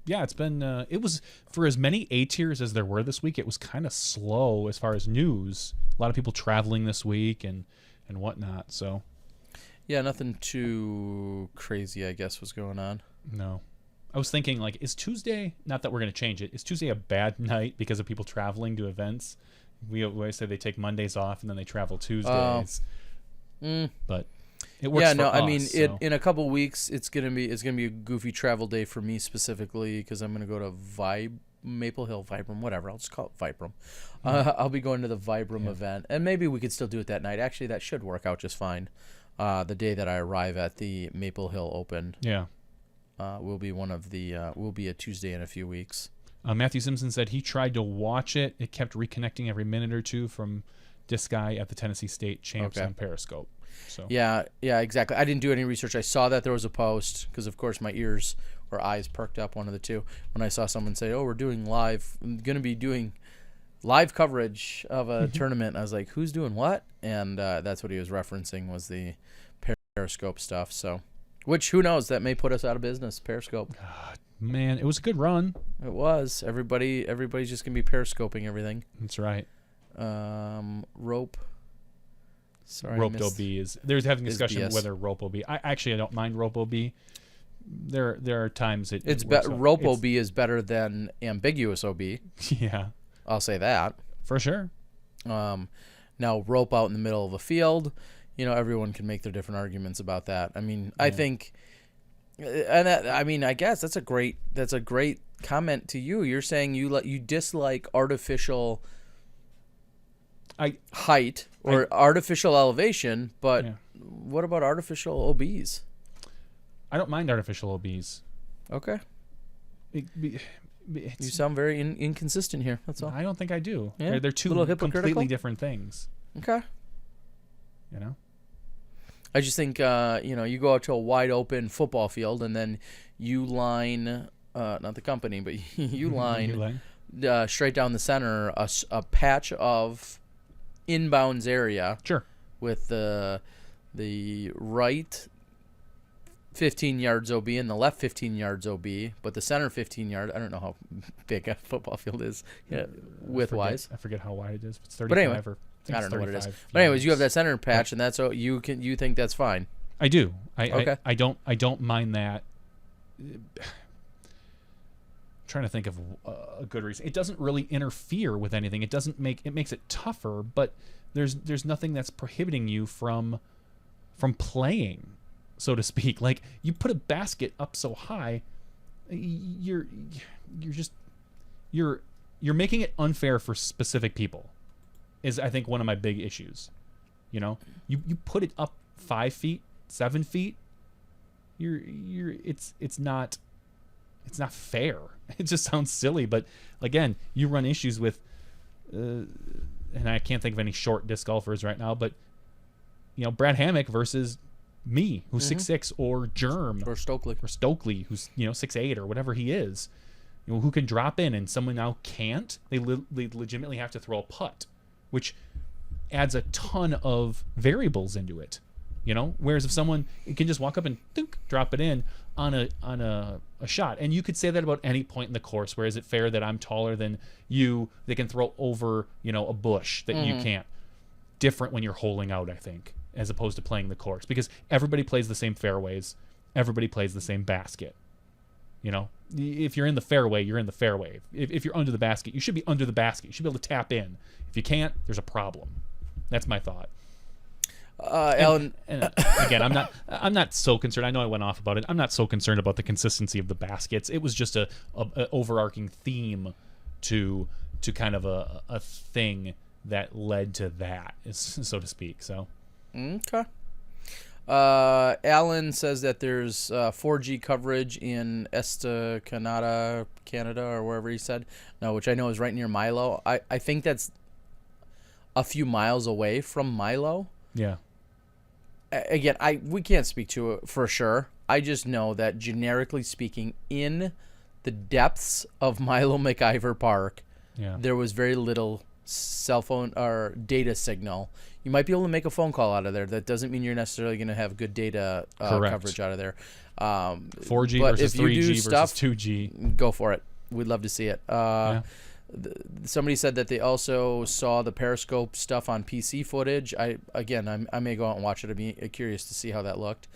Speaker 4: Yeah, it's been, it was, for as many A tiers as there were this week, it was kind of slow as far as news. A lot of people traveling this week and whatnot, so.
Speaker 3: Yeah, nothing too crazy, I guess, was going on.
Speaker 4: No. I was thinking, like, is Tuesday, not that we're going to change it, is Tuesday a bad night because of people traveling to events? We always say they take Mondays off and then they travel Tuesdays. But it works for us.
Speaker 3: I mean,
Speaker 4: so.
Speaker 3: in a couple weeks, it's gonna be a goofy travel day for me specifically because I'm gonna go to Maple Hill, Vibram, whatever. I'll just call it Vibram. I'll be going to the Vibram event, and maybe we could still do it that night. Actually, that should work out just fine. The day that I arrive at the Maple Hill Open, will be will be a Tuesday in a few weeks.
Speaker 4: Matthew Simpson said he tried to watch it. It kept reconnecting every minute or two from this guy at the Tennessee State Champs on Periscope. So
Speaker 3: yeah, exactly. I didn't do any research. I saw that there was a post because, of course, my ears or eyes perked up, one of the two, when I saw someone say, "Oh, we're going to be doing live coverage of a tournament." I was like, "Who's doing what?" And that's what he was referencing was the Periscope stuff. So, which who knows, that may put us out of business. Periscope.
Speaker 4: God, man, it was a good run.
Speaker 3: It was. Everybody's just gonna be periscoping everything.
Speaker 4: That's right.
Speaker 3: Rope. Sorry,
Speaker 4: Roped OB is. There's having discussion
Speaker 3: BS.
Speaker 4: whether rope OB. I don't mind rope OB. There are times
Speaker 3: It's
Speaker 4: works out.
Speaker 3: rope OB is better than ambiguous OB.
Speaker 4: Yeah,
Speaker 3: I'll say that.
Speaker 4: for sure.
Speaker 3: Now rope out in the middle of a field, everyone can make their different arguments about that. I mean, I think, and I guess that's a great comment to you. You're saying you dislike artificial height or artificial elevation, but what about artificial OBs?
Speaker 4: I don't mind artificial OBs.
Speaker 3: Okay. You
Speaker 4: It's,
Speaker 3: sound very inconsistent here. That's all.
Speaker 4: I don't think I do.
Speaker 3: Yeah?
Speaker 4: They're two
Speaker 3: Little hypocritical?
Speaker 4: completely different things.
Speaker 3: Okay.
Speaker 4: You know?
Speaker 3: I just think, you go out to a wide open football field and then you line, not the company, but you line straight down the center a patch of inbounds area.
Speaker 4: Sure.
Speaker 3: With the right 15 yards OB and the left 15 yards OB, but the center 15 yard, I don't know how big a football field is width-wise.
Speaker 4: I forget how wide it is. It's 35
Speaker 3: But anyway,
Speaker 4: or
Speaker 3: I don't know what it is.
Speaker 4: yards.
Speaker 3: But anyways, you have that center patch, and that's you think that's fine.
Speaker 4: I do.
Speaker 3: Okay.
Speaker 4: I don't mind that. Trying to think of a good reason. It doesn't really interfere with anything. It makes it tougher, but there's nothing that's prohibiting you from playing, so to speak. Like, you put a basket up so high, you're making it unfair for specific people. Is, I think, one of my big issues. You put it up 5 feet, 7 feet. It's not fair. It just sounds silly, but again, you run issues with, and I can't think of any short disc golfers right now, but Brad Hammock versus me, who's 6'6", or Germ
Speaker 3: Or Stokely,
Speaker 4: who's 6'8", or whatever he is, who can drop in, and someone now can't. They legitimately have to throw a putt, which adds a ton of variables into it. Whereas if someone can just walk up and drop it in on a shot, and you could say that about any point in the course. Where is it fair that I'm taller than you? They can throw over a bush that you can't. Different when you're holing out, I think, as opposed to playing the course, because everybody plays the same fairways, everybody plays the same basket. If you're in the fairway, you're in the fairway. If you're under the basket, you should be under the basket. You should be able to tap in. If you can't, there's a problem. That's my thought.
Speaker 3: Alan,
Speaker 4: and again, I'm not so concerned. I know I went off about it. I'm not so concerned about the consistency of the baskets. It was just a overarching theme to kind of a thing that led to that, so to speak. So,
Speaker 3: okay. Alan says that there's 4G coverage in Canada, or wherever he said. No, which I know is right near Milo. I think that's a few miles away from Milo.
Speaker 4: Yeah.
Speaker 3: Again, we can't speak to it for sure. I just know that generically speaking, in the depths of Milo McIver Park, there was very little cell phone or data signal. You might be able to make a phone call out of there. That doesn't mean you're necessarily going to have good data coverage out of there.
Speaker 4: 4G
Speaker 3: but
Speaker 4: versus
Speaker 3: if you
Speaker 4: 3G
Speaker 3: do
Speaker 4: versus
Speaker 3: stuff,
Speaker 4: 2G.
Speaker 3: Go for it. We'd love to see it. Somebody said that they also saw the Periscope stuff on PC footage. I may go out and watch it. I'd be curious to see how that looked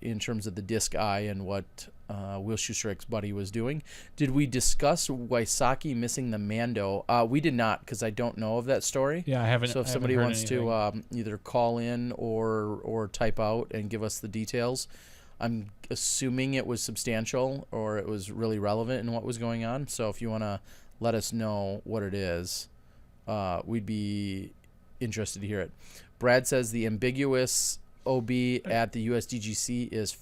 Speaker 3: in terms of the disc eye and what Will Schusterik's buddy was doing. Did we discuss Wysocki missing the Mando? We did not, because I don't know of that story.
Speaker 4: Yeah, I haven't.
Speaker 3: So if somebody wants to either call in or type out and give us the details, I'm assuming it was substantial or it was really relevant in what was going on. So if you want to let us know what it is, we'd be interested to hear it. Brad says the ambiguous OB at the USDGC is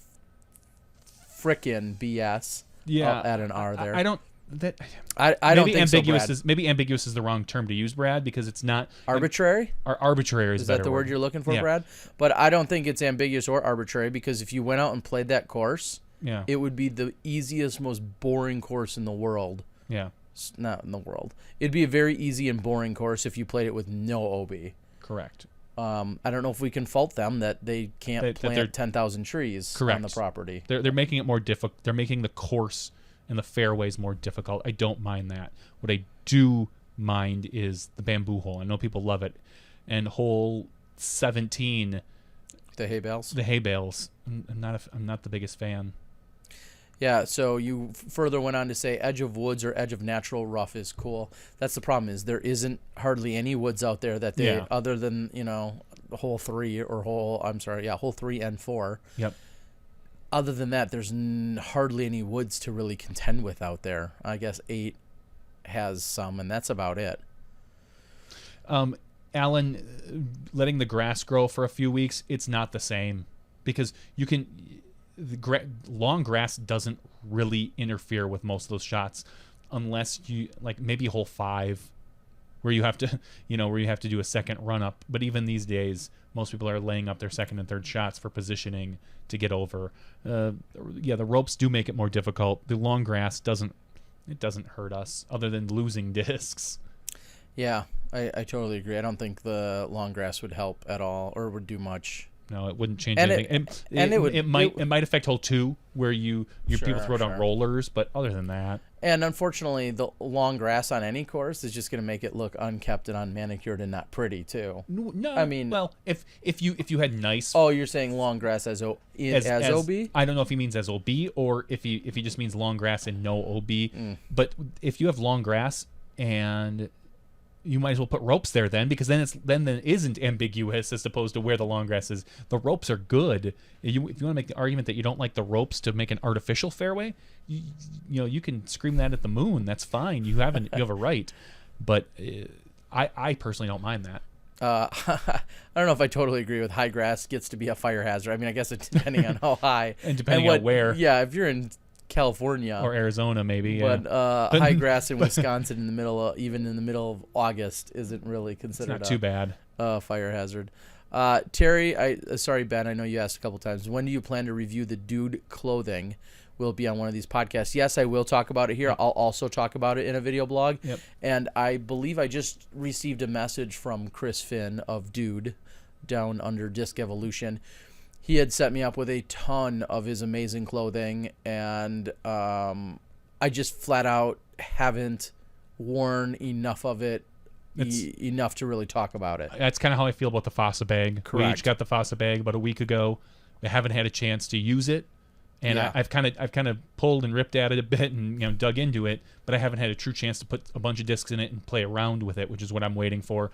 Speaker 3: frickin' BS.
Speaker 4: Yeah,
Speaker 3: I'll add an R there.
Speaker 4: I don't
Speaker 3: think
Speaker 4: ambiguous
Speaker 3: so, Brad.
Speaker 4: maybe ambiguous is the wrong term to use, Brad, because it's not
Speaker 3: arbitrary.
Speaker 4: Arbitrary
Speaker 3: is that the word you're looking for,
Speaker 4: yeah.
Speaker 3: Brad? But I don't think it's ambiguous or arbitrary, because if you went out and played that course, it would be the easiest, most boring course in the world.
Speaker 4: Yeah,
Speaker 3: not in the world. It'd be a very easy and boring course if you played it with no OB.
Speaker 4: Correct.
Speaker 3: I don't know if we can fault them that they can't plant 10,000 trees on the property.
Speaker 4: They're making it more difficult. They're making the course and the fairways more difficult. I don't mind that. What I do mind is the bamboo hole. I know people love it. And hole 17,
Speaker 3: the hay bales.
Speaker 4: The hay bales. I'm not the biggest fan.
Speaker 3: Yeah, so you further went on to say edge of woods or edge of natural rough is cool. That's the problem, is there isn't hardly any woods out there that they other than, hole 3 hole 3 and 4.
Speaker 4: Yep.
Speaker 3: Other than that, there's hardly any woods to really contend with out there. I guess 8 has some, and that's about it.
Speaker 4: Alan, letting the grass grow for a few weeks, it's not the same, because you can. Long grass doesn't really interfere with most of those shots, unless you maybe hole 5, where you have to do a second run up. But even these days, most people are laying up their second and third shots for positioning to get over. The ropes do make it more difficult. The long grass doesn't hurt us, other than losing discs.
Speaker 3: Yeah, I totally agree. I don't think the long grass would help at all or would do much.
Speaker 4: No, it wouldn't change anything. It might affect hole 2, where people throw down rollers, but other than that.
Speaker 3: And unfortunately, the long grass on any course is just going to make it look unkept and unmanicured and not pretty too.
Speaker 4: No,
Speaker 3: I mean,
Speaker 4: well, if you had nice.
Speaker 3: Oh, you're saying long grass as OB?
Speaker 4: I don't know if he means as OB or if he just means long grass and no OB. But if you have long grass, and you might as well put ropes there then, because then it isn't ambiguous as opposed to where the long grass is. The ropes are good. If you want to make the argument that you don't like the ropes to make an artificial fairway, you can scream that at the moon. That's fine. You have a right. But I personally don't mind that.
Speaker 3: I don't know if I totally agree with high grass gets to be a fire hazard. I mean, I guess it's depending on how high
Speaker 4: and depending on where.
Speaker 3: Yeah, if you're in California
Speaker 4: or Arizona, maybe.
Speaker 3: But high grass in Wisconsin in the middle of August isn't really considered
Speaker 4: too bad.
Speaker 3: Fire hazard. Terry, sorry Ben, I know you asked a couple times. When do you plan to review the dude clothing? Will it be on one of these podcasts? Yes, I will talk about it here. Yep. I'll also talk about it in a video blog.
Speaker 4: Yep.
Speaker 3: And I believe I just received a message from Chris Finn of Dude down under Disc Evolution. He had set me up with a ton of his amazing clothing, and I just flat out haven't worn enough of it, enough to really talk about it.
Speaker 4: That's kind of how I feel about the Fossa bag.
Speaker 3: Correct.
Speaker 4: We each got the Fossa bag about a week ago. We haven't had a chance to use it, and I've kind of pulled and ripped at it a bit and dug into it, but I haven't had a true chance to put a bunch of discs in it and play around with it, which is what I'm waiting for.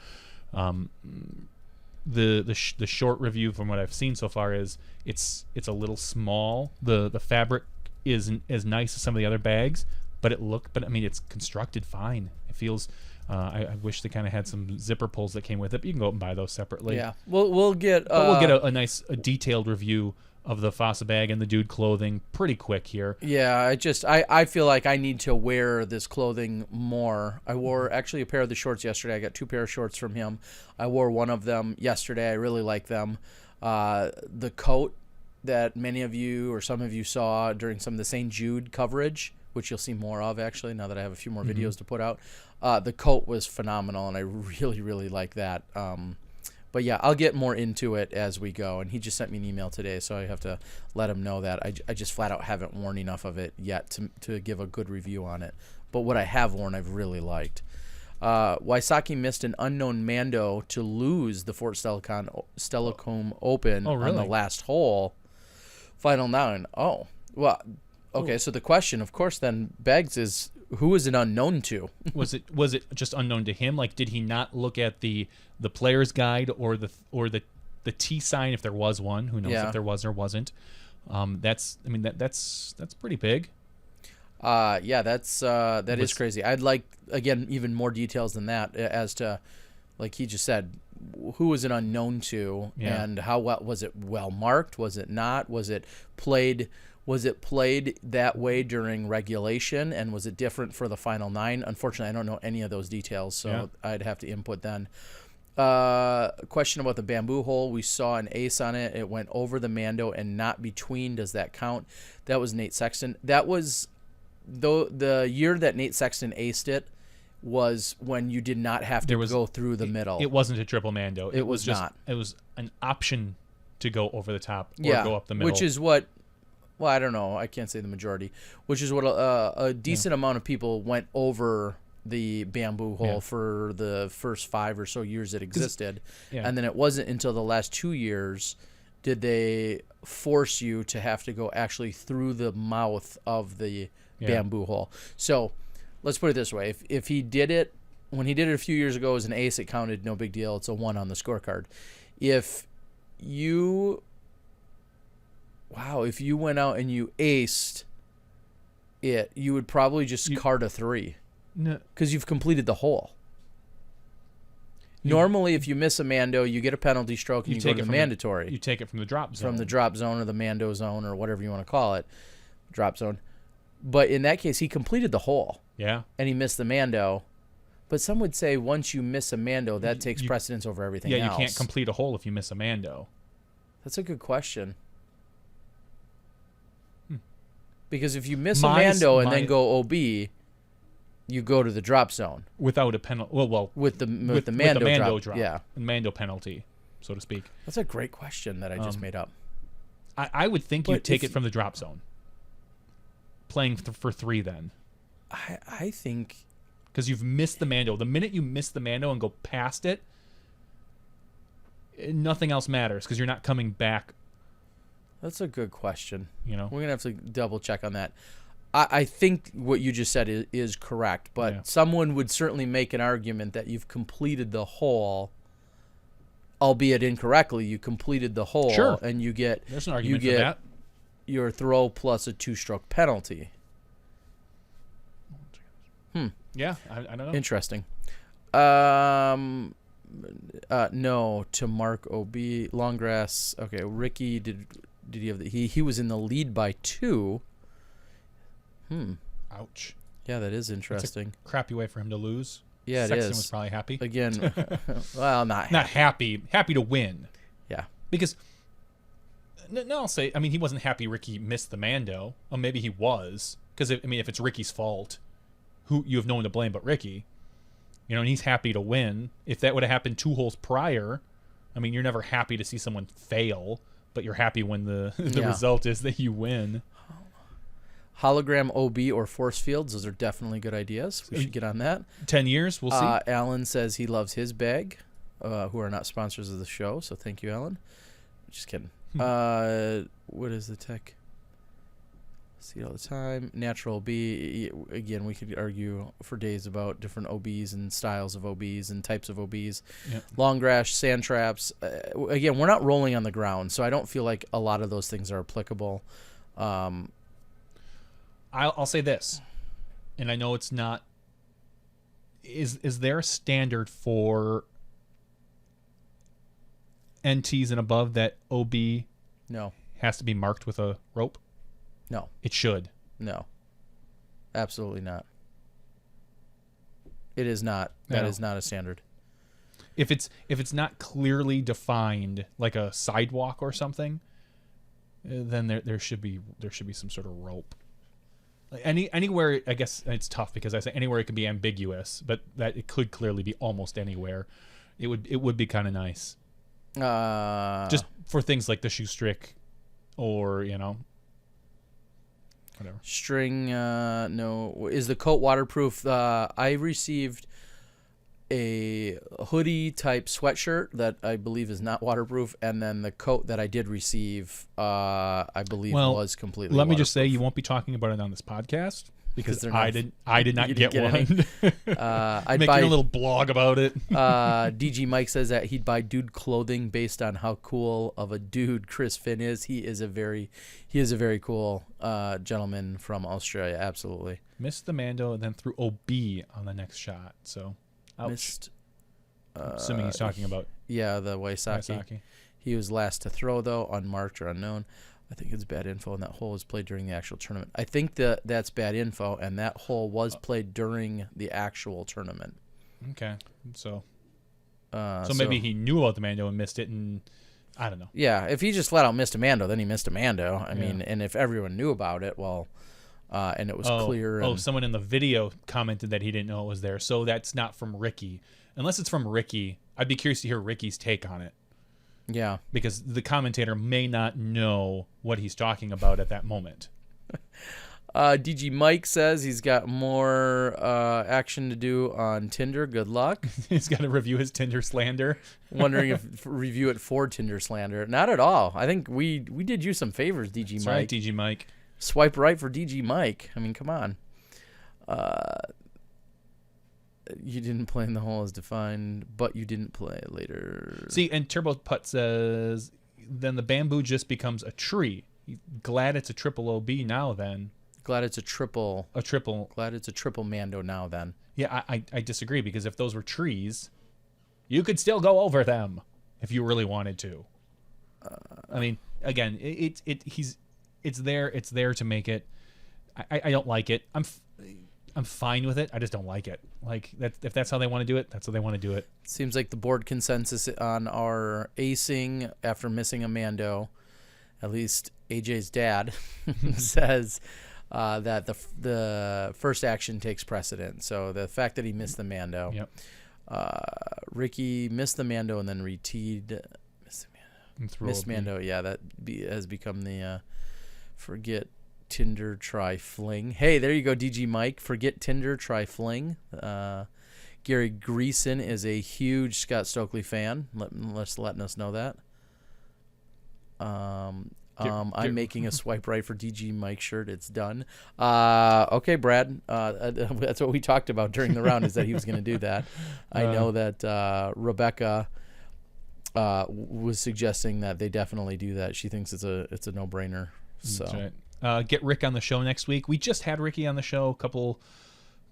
Speaker 4: The short review from what I've seen so far is it's a little small. The fabric isn't as nice as some of the other bags, but I mean, it's constructed fine. It feels. I wish they kind of had some zipper pulls that came with it. But you can go out and buy those separately.
Speaker 3: Yeah, we'll get.
Speaker 4: But we'll get a nice, detailed review of the Fossa bag and the dude clothing pretty quick here.
Speaker 3: Yeah, I feel like I need to wear this clothing more. I wore actually a pair of the shorts yesterday. I got 2 pair of shorts from him. I wore one of them yesterday. I really like them. The coat that many of you or some of you saw during some of the St. Jude coverage, which you'll see more of actually now that I have a few more videos to put out. The coat was phenomenal, and I really, really like that. But yeah, I'll get more into it as we go. And he just sent me an email today, so I have to let him know that I just flat out haven't worn enough of it yet to give a good review on it. But what I have worn, I've really liked. Wysocki missed an unknown Mando to lose the Fort Stellacome Open on the last hole. Final 9. Oh, well, okay. So the question, of course, then begs is, who is it unknown to?
Speaker 4: Was it just unknown to him? Like, did he not look at the player's guide or the T sign if there was one? Who knows if there was or wasn't? That's pretty big.
Speaker 3: Yeah, that is crazy. I'd like, again, even more details than that as to, like he just said, who was it unknown to, and how was it well marked? Was it not? Was it played that way during regulation, and was it different for the final 9? Unfortunately, I don't know any of those details, so I'd have to input then. Question about the bamboo hole. We saw an ace on it. It went over the Mando and not between. Does that count? That was Nate Sexton. That was the year that Nate Sexton aced it was when you did not have to go through the middle.
Speaker 4: It wasn't a triple Mando.
Speaker 3: It was
Speaker 4: just
Speaker 3: not.
Speaker 4: It was an option to go over the top or go up the middle.
Speaker 3: Which is what, well, I don't know. I can't say the majority. Which is what a decent amount of people went over the bamboo hole for the first 5 or so years it existed. And then it wasn't until the last 2 years did they force you to have to go actually through the mouth of the bamboo hole. So let's put it this way. If he did it, when he did it a few years ago as an ace, it counted, no big deal. It's a 1 on the scorecard. If you went out and you aced it, you would probably just card a 3.
Speaker 4: No,
Speaker 3: because you've completed the hole. Normally, if you miss a Mando, you get a penalty stroke and you go to the mandatory.
Speaker 4: You take it from the drop zone.
Speaker 3: From the drop zone or the Mando zone or whatever you want to call it. Drop zone. But in that case, he completed the hole.
Speaker 4: Yeah.
Speaker 3: And he missed the Mando. But some would say once you miss a Mando, that takes precedence over everything else.
Speaker 4: Yeah, you can't complete a hole if you miss a Mando.
Speaker 3: That's a good question. Because if you miss a Mando and then go OB, you go to the drop zone
Speaker 4: without a penalty. Well,
Speaker 3: with the Mando drop. Yeah,
Speaker 4: Mando penalty, so to speak.
Speaker 3: That's a great question that I just made up.
Speaker 4: I would think you take it from the drop zone. Playing for 3 then.
Speaker 3: I think
Speaker 4: because you've missed the Mando. The minute you miss the Mando and go past it, nothing else matters because you're not coming back.
Speaker 3: That's a good question.
Speaker 4: You know,
Speaker 3: we're gonna have to double check on that. I think what you just said is correct, but someone would certainly make an argument that you've completed the hole, albeit incorrectly. You completed the hole, and you get
Speaker 4: there's an argument for that.
Speaker 3: Your throw plus a 2-stroke penalty.
Speaker 4: Yeah, I don't know.
Speaker 3: Interesting. No to Mark OB Longgrass. Okay, Ricky did he have he was in the lead by 2.
Speaker 4: Ouch.
Speaker 3: Yeah, that is interesting.
Speaker 4: It's a crappy way for him to lose.
Speaker 3: Yeah,
Speaker 4: Sexton
Speaker 3: is.
Speaker 4: was probably happy.
Speaker 3: Again, well, not
Speaker 4: happy. Happy to win.
Speaker 3: Yeah.
Speaker 4: Because, no, I'll say, I mean, he wasn't happy Ricky missed the Mando. Well, maybe he was. Because, if it's Ricky's fault, you have no one to blame but Ricky. You know, and he's happy to win. If that would have happened 2 holes prior, I mean, you're never happy to see someone fail, but you're happy when the result is that you win.
Speaker 3: Hologram OB or force fields, those are definitely good ideas. We should get on that.
Speaker 4: 10 years, we'll see.
Speaker 3: Alan says he loves his bag, who are not sponsors of the show, so thank you, Alan. Just kidding. What is the tech? See it all the time. Natural OB. Again, we could argue for days about different OBs and styles of OBs and types of OBs. Yep. Long grass, sand traps. Again, we're not rolling on the ground, so I don't feel like a lot of those things are applicable.
Speaker 4: I'll say this, and I know it's not. Is there a standard for NTs and above that OB
Speaker 3: No.
Speaker 4: has to be marked with a rope?
Speaker 3: No.
Speaker 4: It should.
Speaker 3: No. Absolutely not. It is not. That
Speaker 4: No.
Speaker 3: is not a standard.
Speaker 4: If it's not clearly defined, like a sidewalk or something, then there should be some sort of rope. Like anywhere, I guess it's tough because I say anywhere it can be ambiguous, but that it could clearly be almost anywhere. It would be kind of nice. Just for things like the shoestrick, or whatever.
Speaker 3: String. No. Is the coat waterproof? I received a hoodie type sweatshirt that I believe is not waterproof, and then the coat that I did receive, I believe was completely.
Speaker 4: Let me just say,
Speaker 3: waterproof.
Speaker 4: you won't be talking about it on this podcast because
Speaker 3: they're not-
Speaker 4: I did not
Speaker 3: you
Speaker 4: get
Speaker 3: didn't
Speaker 4: one.
Speaker 3: I'd
Speaker 4: Making
Speaker 3: buy
Speaker 4: a little blog about it.
Speaker 3: DG Mike says that he'd buy dude clothing based on how cool of a dude Chris Finn is. He is a very cool gentleman from Australia. Absolutely.
Speaker 4: Missed the Mando and then threw OB on the next shot. So, ouch.
Speaker 3: Missed.
Speaker 4: Assuming he's talking about
Speaker 3: Yeah, the Waisaki.
Speaker 4: Waisaki.
Speaker 3: He was last to throw though, unmarked or unknown. I think it's bad info, and that hole was played during the actual tournament. I think that's bad info, and that hole was played during the actual tournament.
Speaker 4: Okay, so
Speaker 3: So
Speaker 4: maybe he knew about the Mando and missed it, and I don't know.
Speaker 3: Yeah, if he just flat out missed a Mando, then he missed a Mando. I mean, and if everyone knew about it, well, and it was clear. And,
Speaker 4: someone in the video commented that he didn't know it was there, so that's not from Ricky. Unless it's from Ricky, I'd be curious to hear Ricky's take on it.
Speaker 3: Yeah.
Speaker 4: Because the commentator may not know what he's talking about at that moment.
Speaker 3: DG Mike says he's got more action to do on Tinder. Good luck.
Speaker 4: He's got to review his Tinder slander.
Speaker 3: Wondering if review it for Tinder slander. Not at all. I think we did you some favors, DG
Speaker 4: That's
Speaker 3: Mike.
Speaker 4: right, DG Mike.
Speaker 3: Swipe right for DG Mike. I mean, come on. You didn't play in the hole as defined, but you didn't play later.
Speaker 4: See, and Turbo Putt says, then the bamboo just becomes a tree. Glad it's a triple OB now then.
Speaker 3: Glad it's a triple. Glad it's a triple Mando now then.
Speaker 4: Yeah, I disagree, because if those were trees, you could still go over them if you really wanted to. I mean, again, it's there to make it. I don't like it. I'm fine with it. I just don't like it. Like that, if that's how they want to do it, that's how they want to do it.
Speaker 3: Seems like the board consensus on our acing after missing a Mando, at least AJ's dad, says that the first action takes precedent. So the fact that he missed the Mando.
Speaker 4: Yep.
Speaker 3: Ricky missed the Mando and then reteed. Missed
Speaker 4: OB.
Speaker 3: Mando. Yeah, that has become the forget Tinder, try Fling. Hey, there you go, DG Mike. Forget Tinder, try Fling. Gary Greason is a huge Scott Stokely fan. Letting us know that. I'm making a swipe right for DG Mike shirt. It's done. Okay, Brad. That's what we talked about during the round, is that he was going to do that. I know that Rebecca was suggesting that they definitely do that. She thinks it's a no-brainer. So.
Speaker 4: That's right. Get Rick on the show next week. We just had Ricky on the show a couple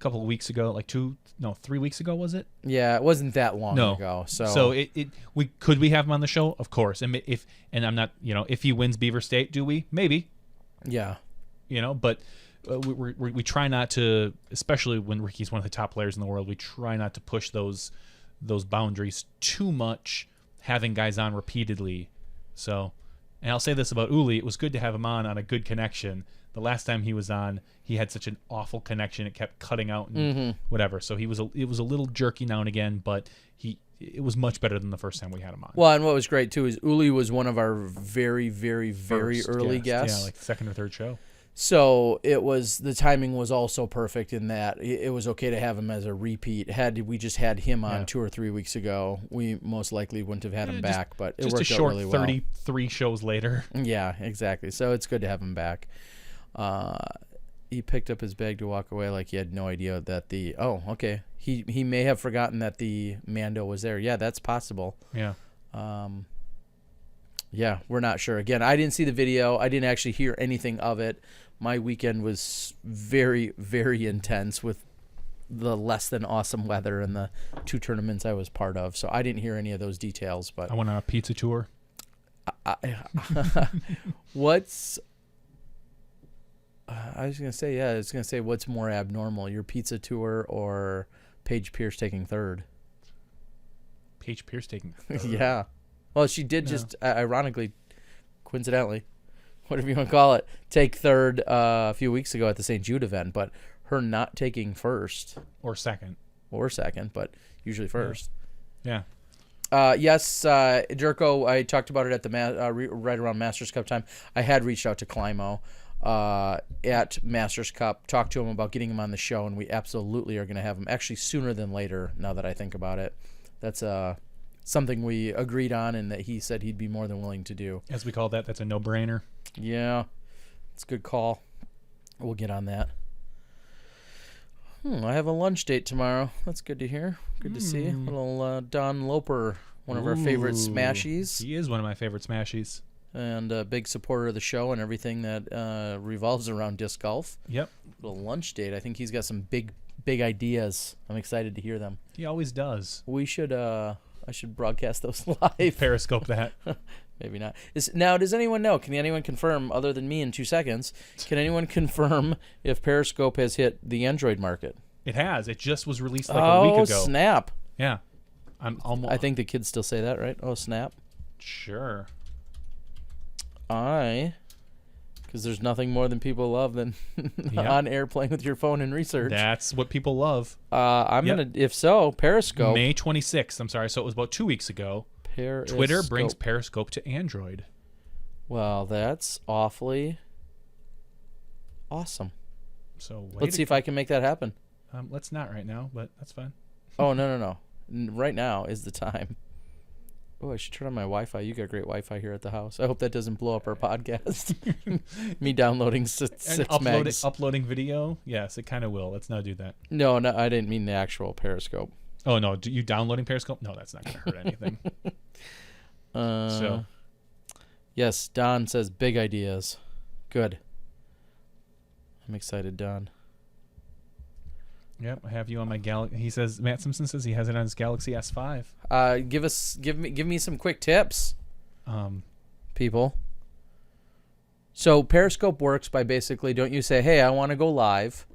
Speaker 4: of weeks ago, 3 weeks ago, was it?
Speaker 3: Yeah, it wasn't that long ago.
Speaker 4: So we have him on the show, of course. And I'm not, if he wins Beaver State, do we? Maybe.
Speaker 3: Yeah.
Speaker 4: But we try not to, especially when Ricky's one of the top players in the world, we try not to push those boundaries too much, having guys on repeatedly. So. And I'll say this about Uli, it was good to have him on a good connection. The last time he was on, he had such an awful connection, it kept cutting out and whatever. So it was a little jerky now and again, but it was much better than the first time we had him on.
Speaker 3: Well, and what was great too is Uli was one of our very, very, very
Speaker 4: First
Speaker 3: early guests.
Speaker 4: Yeah, like second or third show.
Speaker 3: So the timing was also perfect in that it was okay to have him as a repeat. Had we just had him on 2 or 3 weeks ago, we most likely wouldn't have had him back. But it worked out really well.
Speaker 4: Just a short 33 shows later.
Speaker 3: Yeah, exactly. So it's good to have him back. He picked up his bag to walk away like he had no idea that okay. He may have forgotten that the Mando was there. Yeah, that's possible.
Speaker 4: Yeah.
Speaker 3: Yeah, we're not sure. Again, I didn't see the video. I didn't actually hear anything of it. my weekend was very, very intense with the less than awesome weather and the 2 tournaments I was part of. So I didn't hear any of those details. But
Speaker 4: I went on a pizza tour.
Speaker 3: What's I was gonna say, what's more abnormal, your pizza tour or Paige Pierce taking third?
Speaker 4: Paige Pierce taking third.
Speaker 3: Yeah. Well, she did just ironically, coincidentally, whatever you want to call it, take third a few weeks ago at the St. Jude event, but her not taking first
Speaker 4: or second,
Speaker 3: but usually first.
Speaker 4: Yeah.
Speaker 3: Yes, Jerko, I talked about it at the right around Masters Cup time. I had reached out to Climo at Masters Cup, talked to him about getting him on the show, and we absolutely are going to have him actually sooner than later, now that I think about it. That's something we agreed on and that he said he'd be more than willing to do.
Speaker 4: As we call that, that's a no-brainer.
Speaker 3: Yeah, it's a good call. We'll get on that. I have a lunch date tomorrow. That's good to hear. Good to see. Little Don Loper, one of our favorite Smashies.
Speaker 4: He is one of my favorite Smashies.
Speaker 3: And a big supporter of the show and everything that revolves around disc golf.
Speaker 4: Yep.
Speaker 3: Little lunch date. I think he's got some big ideas. I'm excited to hear them.
Speaker 4: He always does.
Speaker 3: We should I should broadcast those live.
Speaker 4: Periscope that.
Speaker 3: Maybe not. Now, does anyone know? Can anyone confirm, other than me in 2 seconds, can anyone confirm if Periscope has hit the Android market?
Speaker 4: It has. It just was released like a week ago.
Speaker 3: Oh, snap.
Speaker 4: Yeah. I
Speaker 3: think the kids still say that, right? Oh, snap.
Speaker 4: Sure.
Speaker 3: Because there's nothing more than people love than on air playing with your phone and research.
Speaker 4: That's what people love.
Speaker 3: If so, Periscope.
Speaker 4: May 26th. I'm sorry. So it was about 2 weeks ago.
Speaker 3: Periscope.
Speaker 4: Twitter brings Periscope to Android.
Speaker 3: Well, that's awfully awesome.
Speaker 4: So
Speaker 3: let's see if I can make that happen.
Speaker 4: Let's not right now, but that's fine.
Speaker 3: Oh, no. Right now is the time. Oh, I should turn on my Wi-Fi. You got great Wi-Fi here at the house. I hope that doesn't blow up our podcast. Me downloading six megs.
Speaker 4: Uploading video? Yes, it kind of will. Let's not do that.
Speaker 3: No, I didn't mean the actual Periscope.
Speaker 4: Oh, no. You downloading Periscope? No, that's not going to hurt anything.
Speaker 3: Yes, Don says big ideas. Good. I'm excited, Don.
Speaker 4: Yep, I have you on my Galaxy. He says, Matt Simpson says he has it on his Galaxy S5.
Speaker 3: Give me some quick tips, people. So Periscope works by basically, don't you say, hey, I want to go live,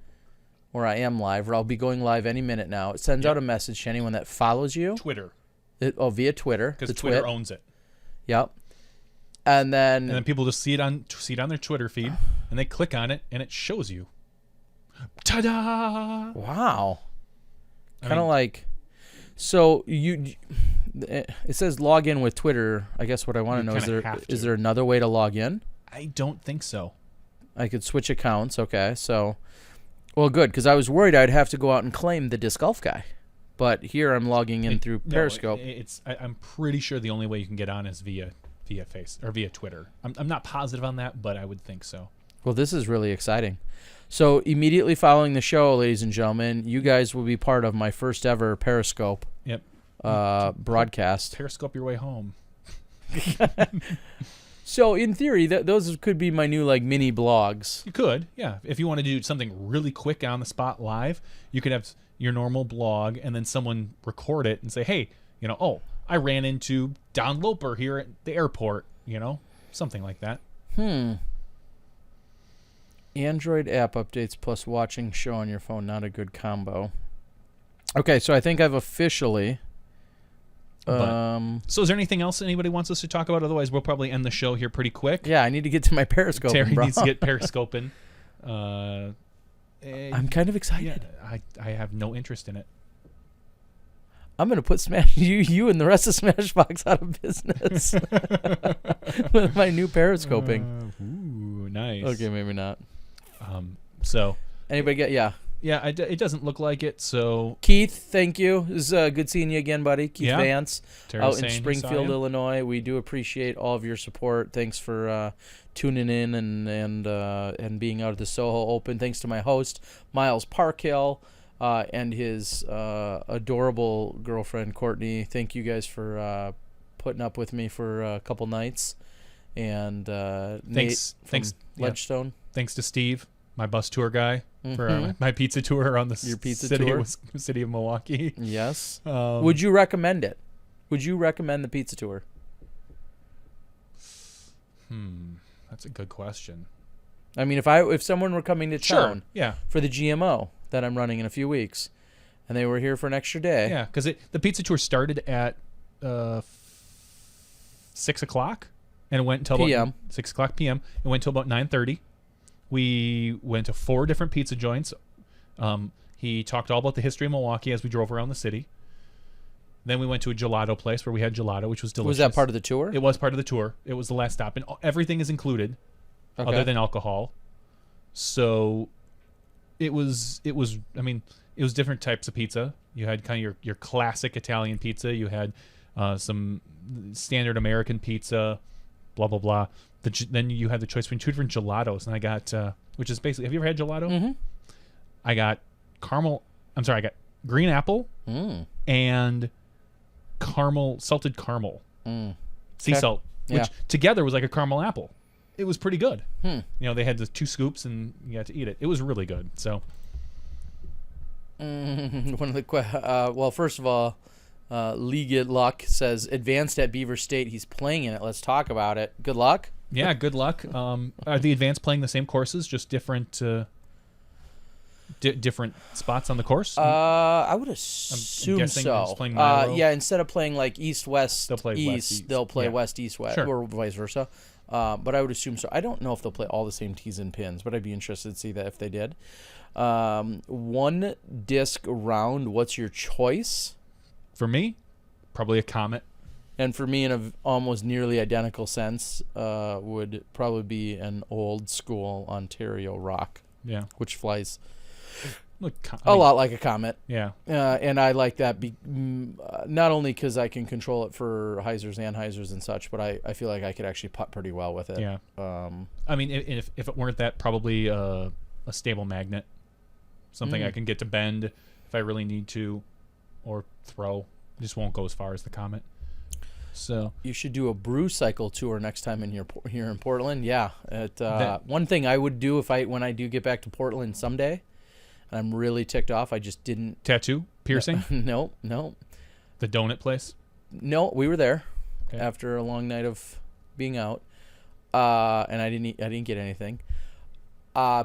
Speaker 3: or I am live, or I'll be going live any minute now. It sends out a message to anyone that follows you.
Speaker 4: Twitter.
Speaker 3: Via Twitter.
Speaker 4: Because Twitter owns it.
Speaker 3: Yep. And then
Speaker 4: people just see it on their Twitter feed, and they click on it, and it shows you. Ta-da!
Speaker 3: Wow. Kind of like, so it says log in with Twitter. I guess what I want to know is there another way to log in?
Speaker 4: I don't think so.
Speaker 3: I could switch accounts. Okay, so, well, good, because I was worried I'd have to go out and claim the disc golf guy, but here I'm logging in through Periscope.
Speaker 4: I'm pretty sure the only way you can get on is via Twitter. I'm not positive on that, but I would think so.
Speaker 3: Well, this is really exciting. So immediately following the show, ladies and gentlemen, you guys will be part of my first ever Periscope broadcast.
Speaker 4: Periscope your way home.
Speaker 3: So in theory, those could be my new mini blogs.
Speaker 4: You could, yeah. If you want to do something really quick on the spot live, you could have your normal blog and then someone record it and say, hey, I ran into Don Loper here at the airport, something like that.
Speaker 3: Android app updates plus watching show on your phone, not a good combo. Okay, so I think I've officially...
Speaker 4: so is there anything else anybody wants us to talk about? Otherwise, we'll probably end the show here pretty quick.
Speaker 3: Yeah, I need to get to my Periscope.
Speaker 4: Terry needs to get Periscoping.
Speaker 3: I'm kind of excited.
Speaker 4: Yeah, I have no interest in it.
Speaker 3: I'm going to put you and the rest of SmashBoxx out of business with my new Periscoping.
Speaker 4: Ooh, nice.
Speaker 3: Okay, maybe not.
Speaker 4: So
Speaker 3: anybody get
Speaker 4: it doesn't look like it. So
Speaker 3: Keith, thank you. It was good seeing you again, buddy. Keith Vance out in Springfield, Illinois. We do appreciate all of your support. Thanks for tuning in and being out at the Soho Open. Thanks to my host Miles Parkhill and his adorable girlfriend Courtney. Thank you guys for putting up with me for a couple nights. And
Speaker 4: thanks
Speaker 3: Ledgestone.
Speaker 4: Thanks to Steve, my bus tour guy, for my pizza tour around the
Speaker 3: Your pizza
Speaker 4: city
Speaker 3: tour?
Speaker 4: city of Milwaukee.
Speaker 3: Yes.
Speaker 4: Um,
Speaker 3: Would you recommend it? Would you recommend the pizza tour?
Speaker 4: That's a good question.
Speaker 3: I mean, if someone were coming to town
Speaker 4: Yeah.
Speaker 3: for the GMO that I'm running in a few weeks, and they were here for an extra day,
Speaker 4: Yeah, because the pizza tour started at 6 o'clock, and it went until
Speaker 3: PM.
Speaker 4: about 6 o'clock p.m. It went until about 9:30. We went to 4 different pizza joints. He talked all about the history of Milwaukee as we drove around the city. Then we went to a gelato place where we had gelato, which was delicious.
Speaker 3: was that part of the tour?
Speaker 4: It was part of the tour. It was the last stop, and everything is included, other than alcohol. So, it was. I mean, it was different types of pizza. You had kind of your classic Italian pizza. You had some standard American pizza, blah blah blah. Then you had the choice between 2 different gelatos, and I got which is basically. Have you ever had gelato?
Speaker 3: Mm-hmm.
Speaker 4: I got caramel. I'm sorry, I got green apple and salted caramel, sea
Speaker 3: Okay.
Speaker 4: salt, which
Speaker 3: Yeah.
Speaker 4: together was like a caramel apple. It was pretty good. You know, they had the 2 scoops and you got to eat it. It was really good. So
Speaker 3: One of the well, first of all, League Luck says advanced at Beaver State. He's playing in it. Let's talk about it. Good luck.
Speaker 4: yeah, good luck. Are the advanced playing the same courses, just different different spots on the course?
Speaker 3: I would assume
Speaker 4: guessing they're just
Speaker 3: so.
Speaker 4: playing Milo.
Speaker 3: Yeah, instead of playing like East West
Speaker 4: They'll play
Speaker 3: East,
Speaker 4: West, East.
Speaker 3: they'll play
Speaker 4: Yeah.
Speaker 3: West East West,
Speaker 4: Sure.
Speaker 3: or vice versa. But I would assume so. I don't know if they'll play all the same tees and pins, but I'd be interested to see that if they did. 1 disc round. What's your choice?
Speaker 4: For me, probably a Comet.
Speaker 3: And for me, in a almost nearly identical sense, would probably be an old school Ontario Rock,
Speaker 4: Yeah.
Speaker 3: which flies
Speaker 4: Look,
Speaker 3: a lot like a Comet.
Speaker 4: Yeah.
Speaker 3: And I like that not only because I can control it for hyzers and hyzers and such, but I feel like I could actually putt pretty well with it.
Speaker 4: Yeah. I mean, if it weren't that, probably a stable magnet. Something I can get to bend if I really need to, or throw. Just won't go as far as the Comet. So
Speaker 3: You should do a brew cycle tour next time here in Portland. Yeah. One thing I would do when I do get back to Portland someday, and I'm really ticked off, I just didn't.
Speaker 4: tattoo, piercing,
Speaker 3: No.
Speaker 4: the donut place.
Speaker 3: No, we were there
Speaker 4: Okay.
Speaker 3: after a long night of being out, and I didn't get anything.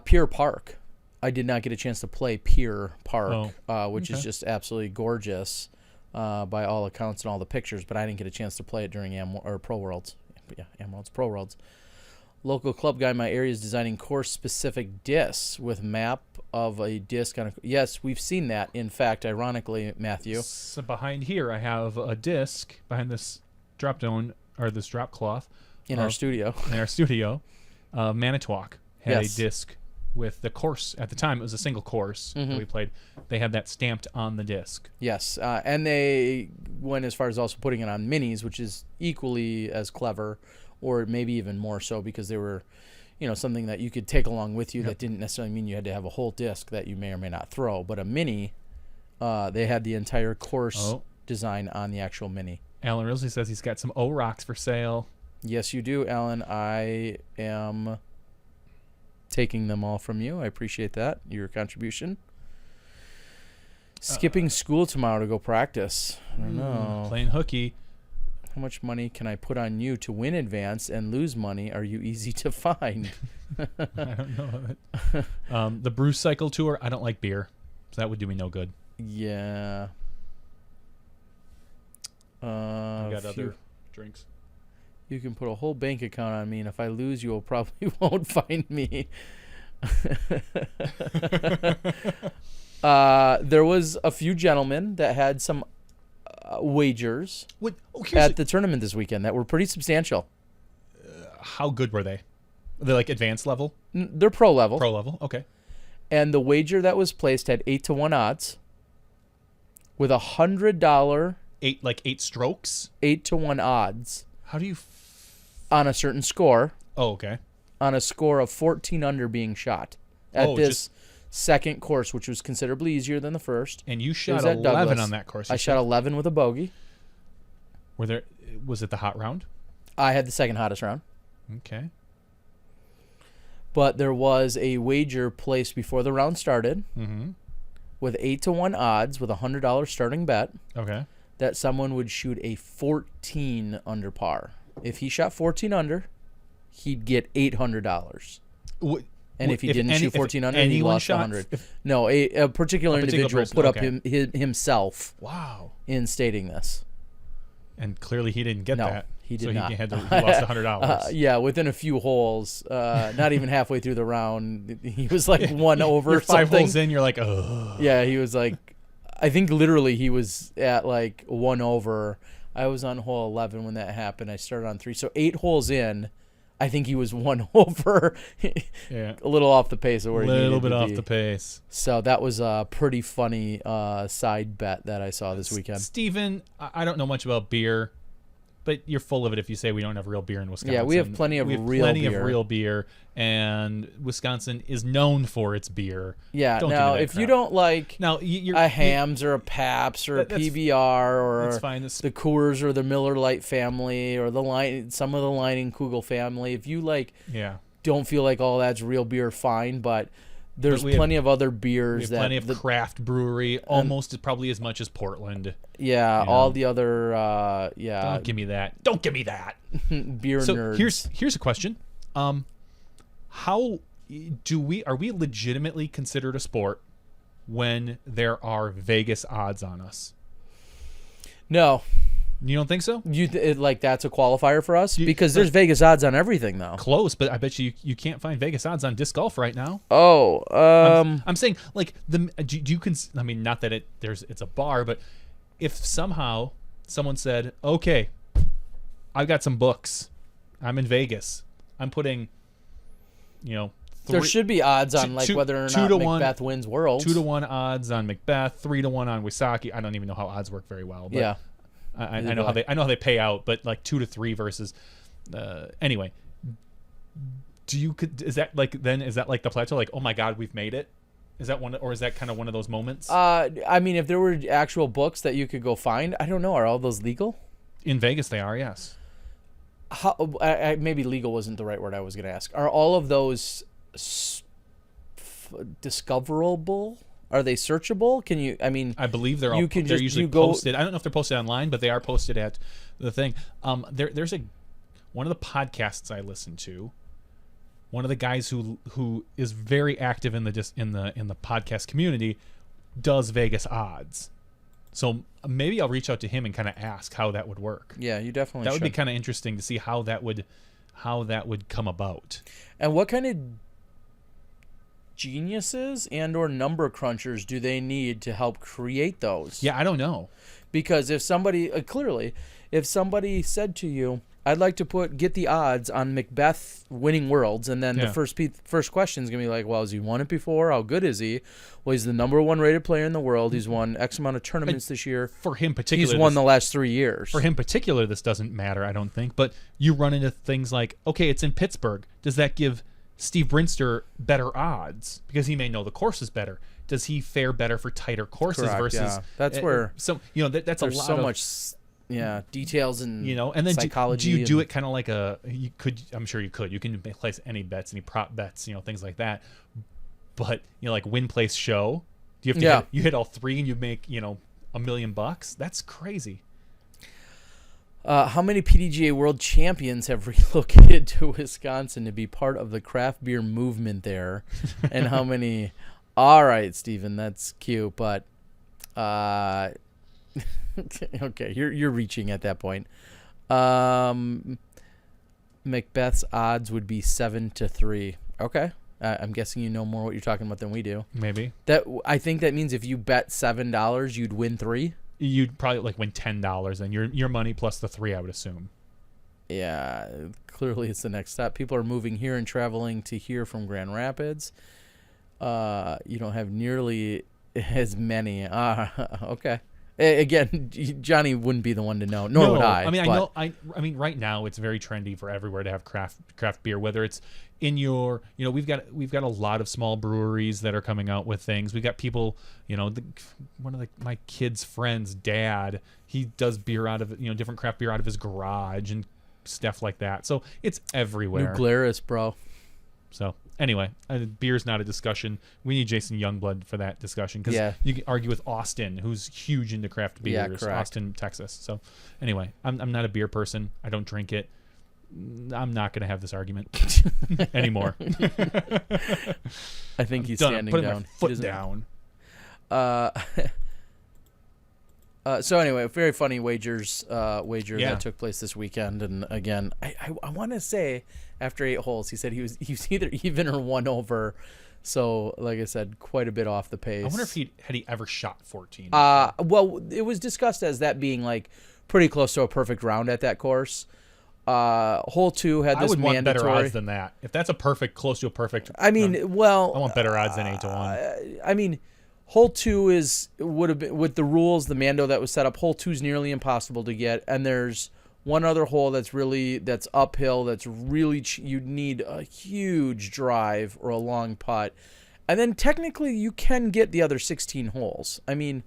Speaker 3: Pier Park, I did not get a chance to play Pier Park, which is just absolutely gorgeous by all accounts and all the pictures. But I didn't get a chance to play it during Pro Worlds. Yeah, Worlds, Pro Worlds. Local club guy in my area is designing course-specific discs with map of a disc on a. Yes, we've seen that. In fact, ironically, Matthew.
Speaker 4: So behind here, I have a disc behind this drop dome or this drop cloth
Speaker 3: In our studio.
Speaker 4: In our studio, Manitowoc had
Speaker 3: Yes.
Speaker 4: a disc with the course. At the time, it was a single course that we played. They had that stamped on the disc.
Speaker 3: Yes, and they went as far as also putting it on minis, which is equally as clever, or maybe even more so, because they were, something that you could take along with you. That didn't necessarily mean you had to have a whole disc that you may or may not throw. But a mini, they had the entire course design on the actual mini.
Speaker 4: Alan Risley says he's got some O-Rocks for sale.
Speaker 3: Yes, you do, Alan. I am taking them all from you. I appreciate that, your contribution. Skipping school tomorrow to go practice. I don't know.
Speaker 4: Playing hooky.
Speaker 3: How much money can I put on you to win advance and lose money? Are you easy to find?
Speaker 4: I don't know. The Brew Cycle Tour, I don't like beer, so that would do me no good.
Speaker 3: Yeah.
Speaker 4: I got other drinks.
Speaker 3: You can put a whole bank account on me, and if I lose, you will probably won't find me. There was a few gentlemen that had some wagers at the tournament this weekend that were pretty substantial.
Speaker 4: How good were they? They're like advanced level?
Speaker 3: They're pro level.
Speaker 4: Pro level, okay.
Speaker 3: And the wager that was placed had 8-1 odds with $100
Speaker 4: 8 strokes?
Speaker 3: 8-1 odds
Speaker 4: How do you
Speaker 3: on a certain score.
Speaker 4: Oh, okay.
Speaker 3: On a score of 14 under being shot at this second course, which was considerably easier than the first.
Speaker 4: And you
Speaker 3: It
Speaker 4: shot
Speaker 3: was at
Speaker 4: 11
Speaker 3: Douglas.
Speaker 4: on that course.
Speaker 3: I shot 11 with a bogey.
Speaker 4: Was it the hot round?
Speaker 3: I had the second hottest round.
Speaker 4: Okay.
Speaker 3: But there was a wager placed before the round started with 8-1 odds with a $100 starting bet
Speaker 4: Okay.
Speaker 3: that someone would shoot a 14 under par. If he shot 14 under, he'd get $800. And if he didn't shoot 14 under, he lost 100. No, a particular individual
Speaker 4: person,
Speaker 3: put up
Speaker 4: okay.
Speaker 3: himself
Speaker 4: Wow.
Speaker 3: in stating this.
Speaker 4: And clearly he didn't get
Speaker 3: No,
Speaker 4: that.
Speaker 3: he did
Speaker 4: so
Speaker 3: not.
Speaker 4: He lost $100.
Speaker 3: Yeah, within a few holes, not even halfway through the round, he was like one over
Speaker 4: You're five
Speaker 3: something.
Speaker 4: holes in, you're like, oh.
Speaker 3: Yeah, he was like, I think literally he was at like one over. I was on hole 11 when that happened. I started on 3. So 8 holes in, I think he was one over.
Speaker 4: Yeah.
Speaker 3: A little off the pace of where he needed
Speaker 4: A little bit
Speaker 3: to
Speaker 4: off
Speaker 3: be.
Speaker 4: the pace.
Speaker 3: So that was a pretty funny side bet that I saw this weekend.
Speaker 4: Steven, I don't know much about beer, but you're full of it if you say we don't have real beer in Wisconsin.
Speaker 3: Yeah, we have plenty of real beer.
Speaker 4: And Wisconsin is known for its beer.
Speaker 3: Yeah,
Speaker 4: Don't give
Speaker 3: now
Speaker 4: me that
Speaker 3: if
Speaker 4: crap.
Speaker 3: you don't like
Speaker 4: you're,
Speaker 3: a Hams or a Pabst or a
Speaker 4: That's-
Speaker 3: PBR or
Speaker 4: that's fine.
Speaker 3: the Coors or the Miller Lite family or some of the Leinenkugel family, if you like
Speaker 4: Yeah.
Speaker 3: don't feel like all that's real beer, fine, but there's
Speaker 4: we have-
Speaker 3: plenty of other
Speaker 4: We
Speaker 3: beers
Speaker 4: have
Speaker 3: that
Speaker 4: plenty of craft brewery, almost probably as much as Portland.
Speaker 3: yeah,
Speaker 4: you know.
Speaker 3: all the other
Speaker 4: Don't give me that. Don't give me that.
Speaker 3: beer
Speaker 4: So
Speaker 3: nerds.
Speaker 4: here's a question. How are we legitimately considered a sport when there are Vegas odds on us?
Speaker 3: No,
Speaker 4: You don't think so?
Speaker 3: like that's a qualifier for us because there's Vegas odds on everything though.
Speaker 4: Close, but I bet you can't find Vegas odds on disc golf right now.
Speaker 3: Oh,
Speaker 4: I'm saying like I mean, not that it's a bar, but if somehow someone said, okay, I've got some books, I'm in Vegas, I'm putting,
Speaker 3: there should be odds on like
Speaker 4: two-
Speaker 3: whether or
Speaker 4: 2
Speaker 3: not
Speaker 4: to 1
Speaker 3: Macbeth wins Worlds.
Speaker 4: 2-1 odds on Macbeth, 3-1 on Wisaki. I don't even know how odds work very well. But
Speaker 3: Yeah.
Speaker 4: I know how they pay out, but like 2 to 3 versus. Anyway, is that like the plateau? Like, oh my God, we've made it. Is that one, or is that kind of one of those moments?
Speaker 3: I mean, if there were actual books that you could go find, I don't know. Are all those legal?
Speaker 4: In Vegas, they are. Yes.
Speaker 3: How, maybe legal wasn't the right word I was going to ask. Are all of those discoverable? Are they searchable? Can you? I mean,
Speaker 4: I believe they're
Speaker 3: you
Speaker 4: all.
Speaker 3: can
Speaker 4: They're
Speaker 3: just-
Speaker 4: usually
Speaker 3: you go-
Speaker 4: posted. I don't know if they're posted online, but they are posted at the thing. There's one of the podcasts I listen to. One of the guys who is very active in the podcast community does Vegas odds. So maybe I'll reach out to him and kind of ask how that would work.
Speaker 3: yeah, you definitely
Speaker 4: That would be
Speaker 3: should.
Speaker 4: kind of interesting to see how that would come about.
Speaker 3: And what kind of geniuses and or number crunchers do they need to help create those?
Speaker 4: Yeah, I don't know.
Speaker 3: Because if somebody if somebody said to you, I'd like to get the odds on Macbeth winning Worlds, and then
Speaker 4: Yeah.
Speaker 3: the first question is gonna be like, well, has he won it before? How good is he? Well, he's the number 1 rated player in the world. He's won X amount of tournaments this year.
Speaker 4: For him particularly,
Speaker 3: He's won the last 3 years.
Speaker 4: For him particular, this doesn't matter, I don't think. But you run into things like, okay, it's in Pittsburgh. Does that give Steve Brinster better odds because he may know the courses better? Does he fare better for tighter courses
Speaker 3: Correct,
Speaker 4: versus?
Speaker 3: yeah. That's where
Speaker 4: that's a
Speaker 3: There's
Speaker 4: lot
Speaker 3: so
Speaker 4: of
Speaker 3: much, details and
Speaker 4: and then
Speaker 3: psychology.
Speaker 4: do you do
Speaker 3: and-
Speaker 4: it kind of like you could? I'm sure you could. You can place any bets, any prop bets, things like that. But like win, place, show. Do you have to you hit all 3 and you make $1 million? That's crazy.
Speaker 3: How many PDGA World Champions have relocated to Wisconsin to be part of the craft beer movement there? And how many? All right, Steven, that's cute, but okay, you're reaching at that point. Macbeth's odds would be 7-3. Okay, I'm guessing you know more what you're talking about than we do.
Speaker 4: Maybe
Speaker 3: I think that means if you bet $7, you'd win 3.
Speaker 4: you'd probably win $10 and your money plus the 3, I would assume.
Speaker 3: Yeah, clearly it's the next step. People are moving here and traveling to here from Grand Rapids. You don't have nearly as many. Okay. Again, Johnny wouldn't be the one to know, nor would I.
Speaker 4: I mean,
Speaker 3: but-
Speaker 4: I mean, right now it's very trendy for everywhere to have craft beer. Whether it's in your, we've got a lot of small breweries that are coming out with things. We've got people, one of my kids' friends' dad, he does beer out of different craft beer out of his garage and stuff like that. So it's everywhere.
Speaker 3: New Glarus, bro.
Speaker 4: So Anyway, beer's not a discussion. We need Jason Youngblood for that discussion because
Speaker 3: Yeah.
Speaker 4: you can argue with Austin, who's huge into craft
Speaker 3: Yeah,
Speaker 4: beers.
Speaker 3: correct.
Speaker 4: Austin, Texas. So anyway, I'm not a beer person. I don't drink it. I'm not going to have this argument anymore.
Speaker 3: I think he's
Speaker 4: Done.
Speaker 3: standing
Speaker 4: Putting
Speaker 3: down.
Speaker 4: my
Speaker 3: He
Speaker 4: foot
Speaker 3: doesn't-
Speaker 4: down.
Speaker 3: So anyway, very funny wager
Speaker 4: Yeah.
Speaker 3: that took place this weekend, and again, I want to say after 8 holes, he said he was either even or 1 over. So like I said, quite a bit off the pace.
Speaker 4: I wonder if he ever shot 14.
Speaker 3: Well, it was discussed as that being like pretty close to a perfect round at that course. Hole 2 had
Speaker 4: I
Speaker 3: this
Speaker 4: would want better
Speaker 3: mandatory.
Speaker 4: odds than that. If that's a perfect, close to a perfect.
Speaker 3: I mean, well,
Speaker 4: I want better odds than 8 to 1.
Speaker 3: I mean, hole 2 would have been with the rules, the Mando that was set up. Hole 2 is nearly impossible to get, and there's one other hole that's uphill. That's really you'd need a huge drive or a long putt, and then technically you can get the other 16 holes. I mean,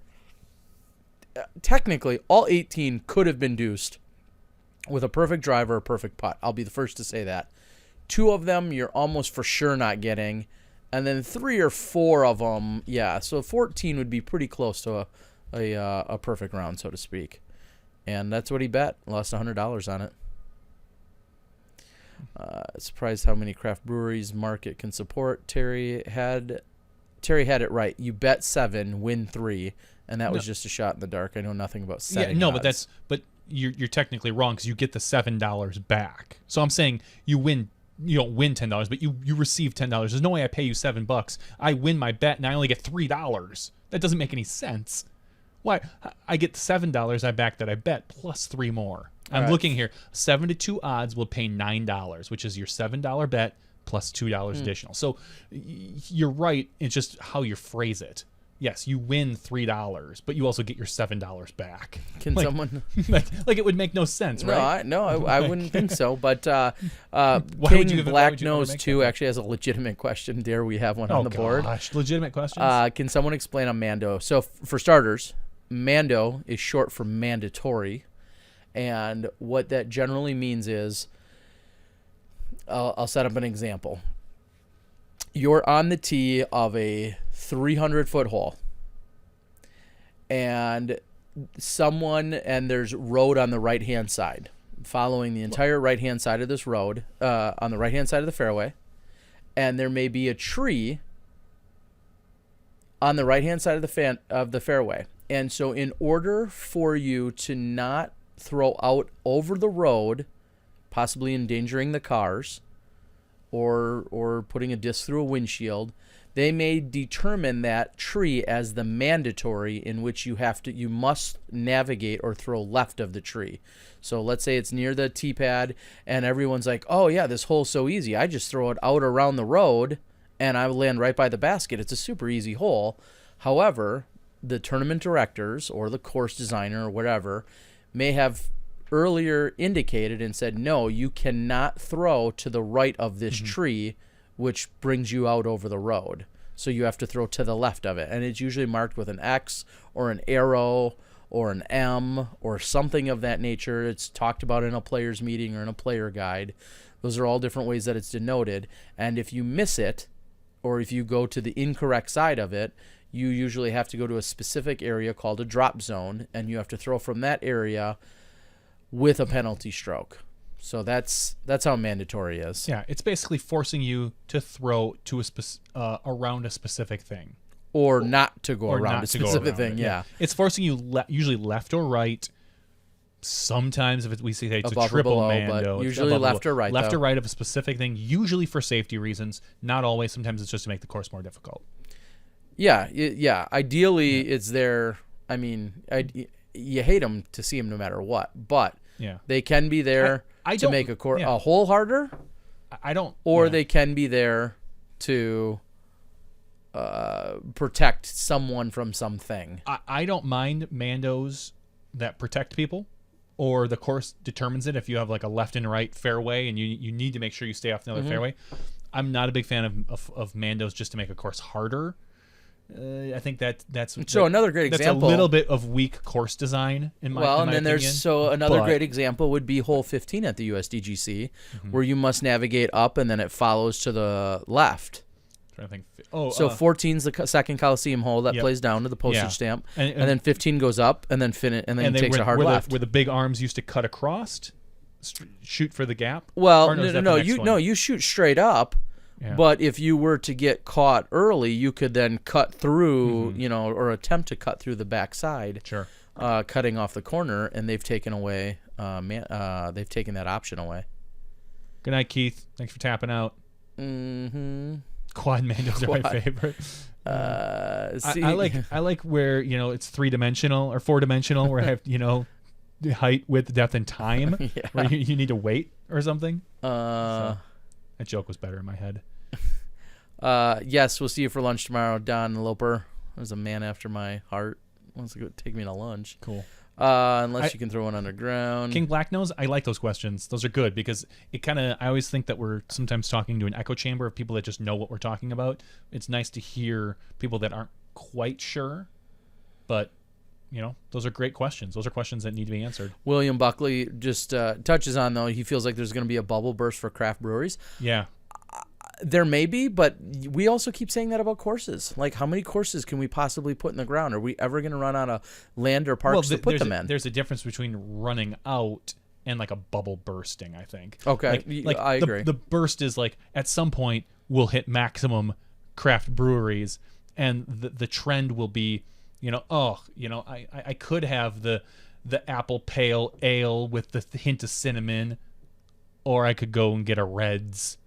Speaker 3: technically all 18 could have been deuced with a perfect drive or a perfect putt. I'll be the first to say that. 2 of them you're almost for sure not getting. And then 3 or 4 of them, yeah. So 14 would be pretty close to a perfect round, so to speak. And that's what he bet. Lost $100 on it. Surprised how many craft breweries market can support. Terry had it right. You bet 7, win 3, and that was just a shot in the dark. I know nothing about setting.
Speaker 4: Yeah, no,
Speaker 3: odds.
Speaker 4: but you're technically wrong because you get the $7 back. So I'm saying you win. You don't win $10, but you receive $10. There's no way I pay you $7. I win my bet and I only get $3. That doesn't make any sense. Why? I get $7 I back that I bet plus 3 more. I'm looking here. 7 to 2 odds will pay $9, which is your $7 bet plus $2 additional. So you're right. It's just how you phrase it. Yes, you win $3, but you also get your $7 back.
Speaker 3: Can someone?
Speaker 4: like it would make no sense, right?
Speaker 3: I wouldn't think so. But
Speaker 4: would you
Speaker 3: King
Speaker 4: give it- why
Speaker 3: Black
Speaker 4: would you ever
Speaker 3: Nose
Speaker 4: make
Speaker 3: 2
Speaker 4: that?
Speaker 3: actually has a legitimate question. Dare we have one on the board?
Speaker 4: Gosh, legitimate questions.
Speaker 3: Can someone explain on Mando? So for starters, Mando is short for mandatory, and what that generally means is, I'll set up an example. You're on the tee of a 300-foot hole, and there's road on the right-hand side. Following the entire right-hand side of this road, on the right-hand side of the fairway, and there may be a tree on the right-hand side of the fairway. And so in order for you to not throw out over the road, possibly endangering the cars, or putting a disc through a windshield, they may determine that tree as the mandatory in which you must navigate or throw left of the tree. So let's say it's near the tee pad and everyone's like, oh yeah, this hole's so easy. I just throw it out around the road and I land right by the basket. It's a super easy hole. However, the tournament directors or the course designer or whatever may have earlier indicated and said, no, you cannot throw to the right of this tree, which brings you out over the road. So you have to throw to the left of it. And it's usually marked with an X or an arrow or an M or something of that nature. It's talked about in a player's meeting or in a player guide. Those are all different ways that it's denoted. And if you miss it, or if you go to the incorrect side of it, you usually have to go to a specific area called a drop zone, and you have to throw from that area with a penalty stroke. So that's how mandatory is.
Speaker 4: Yeah, it's basically forcing you to throw to around a specific thing,
Speaker 3: or not to go
Speaker 4: or
Speaker 3: around
Speaker 4: not
Speaker 3: a
Speaker 4: to go
Speaker 3: specific
Speaker 4: around
Speaker 3: thing.
Speaker 4: it.
Speaker 3: Yeah.
Speaker 4: It's forcing you usually left or right. Sometimes if we say it's
Speaker 3: Above
Speaker 4: a
Speaker 3: or
Speaker 4: triple
Speaker 3: below,
Speaker 4: mando,
Speaker 3: but
Speaker 4: it's
Speaker 3: usually
Speaker 4: above
Speaker 3: left or right,
Speaker 4: left
Speaker 3: though.
Speaker 4: or right of a specific thing. Usually for safety reasons, not always. Sometimes it's just to make the course more difficult.
Speaker 3: Yeah. Ideally, it's there. I mean, you hate them to see them no matter what, but
Speaker 4: Yeah,
Speaker 3: they can be there
Speaker 4: I
Speaker 3: to
Speaker 4: don't-
Speaker 3: make
Speaker 4: yeah.
Speaker 3: a hole harder,
Speaker 4: I don't.
Speaker 3: or
Speaker 4: yeah.
Speaker 3: they can be there to protect someone from something.
Speaker 4: I don't mind mandos that protect people, or the course determines it. If you have like a left and right fairway and you need to make sure you stay off the other fairway, I'm not a big fan of mandos just to make a course harder. I think that's
Speaker 3: So another great
Speaker 4: that's
Speaker 3: example.
Speaker 4: a little bit of weak course design in my
Speaker 3: Well,
Speaker 4: in my
Speaker 3: and then
Speaker 4: opinion.
Speaker 3: another
Speaker 4: But-
Speaker 3: great example would be hole 15 at the USDGC,
Speaker 4: Mm-hmm.
Speaker 3: where you must navigate up and then it follows to the left.
Speaker 4: trying to think. Oh,
Speaker 3: So 14's the second Coliseum hole that
Speaker 4: Yep.
Speaker 3: plays down to the postage
Speaker 4: Yeah.
Speaker 3: stamp,
Speaker 4: And-
Speaker 3: and then 15 goes up, and then
Speaker 4: and they
Speaker 3: takes a hard
Speaker 4: where
Speaker 3: left.
Speaker 4: where the big arms used to cut across, shoot for the gap.
Speaker 3: Well,
Speaker 4: Or is that the
Speaker 3: no,
Speaker 4: next
Speaker 3: you
Speaker 4: one?
Speaker 3: no, you shoot straight up.
Speaker 4: Yeah.
Speaker 3: But if you were to get caught early, you could then cut through,
Speaker 4: Mm-hmm.
Speaker 3: or attempt to cut through the backside,
Speaker 4: Sure.
Speaker 3: cutting off the corner, and they've taken away, they've taken that option away.
Speaker 4: Good night, Keith. Thanks for tapping out.
Speaker 3: Mm-hmm.
Speaker 4: Quad mandos are my
Speaker 3: Quad.
Speaker 4: favorite.
Speaker 3: See,
Speaker 4: I like where it's 3-dimensional or 4-dimensional, where I have the height, width, depth, and time,
Speaker 3: Yeah.
Speaker 4: where you need to wait or something.
Speaker 3: Uh,
Speaker 4: That joke was better in my head.
Speaker 3: yes, we'll see you for lunch tomorrow, Don Loper. There's a man after my heart. Wants to go take me to lunch.
Speaker 4: Cool.
Speaker 3: Unless you can throw one underground.
Speaker 4: King Blacknose, I like those questions. Those are good because I always think that we're sometimes talking to an echo chamber of people that just know what we're talking about. It's nice to hear people that aren't quite sure, but those are great questions. Those are questions that need to be answered.
Speaker 3: William Buckley just touches on, though, he feels like there's going to be a bubble burst for craft breweries.
Speaker 4: Yeah.
Speaker 3: There may be, but we also keep saying that about courses. Like, how many courses can we possibly put in the ground? Are we ever going to run out of land or parks to put them in?
Speaker 4: There's a difference between running out and like a bubble bursting, I think.
Speaker 3: Okay, I agree.
Speaker 4: The burst is like at some point we'll hit maximum craft breweries, and the trend will be, I could have the apple pale ale with the hint of cinnamon, or I could go and get a Reds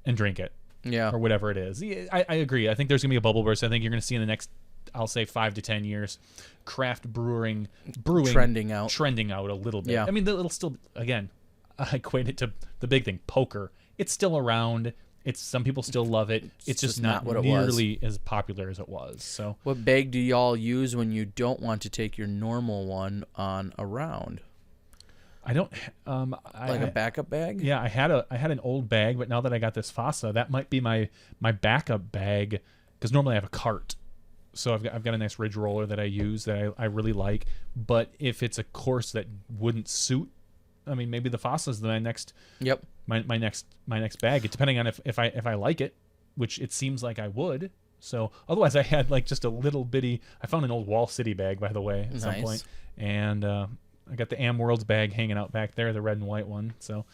Speaker 4: and drink it.
Speaker 3: Yeah.
Speaker 4: Or whatever it is. Yeah, I agree. I think there's going to be a bubble burst. I think you're going to see in the next, I'll say 5 to 10 years, craft brewing
Speaker 3: Trending out
Speaker 4: a little bit.
Speaker 3: Yeah.
Speaker 4: I mean, it'll still, again, I equate it to the big thing, poker. It's still around. Some people still love it. It's just not
Speaker 3: what it was.
Speaker 4: nearly as popular as it was. So
Speaker 3: What bag do y'all use when you don't want to take your normal one on a round?
Speaker 4: I don't.
Speaker 3: Like a backup bag?
Speaker 4: Yeah, I had an old bag, but now that I got this Fasa, that might be my backup bag, because normally I have a cart. So I've got a nice ridge roller that I use that I really like. But if it's a course that wouldn't suit, I mean, maybe the Fasa is my next.
Speaker 3: Yep.
Speaker 4: My next bag. It's depending on if I like it, which it seems like I would. So otherwise, I had like just a little bitty. I found an old Wall City bag, by the way, at some point, and I got the Am Worlds bag hanging out back there, the red and white one. So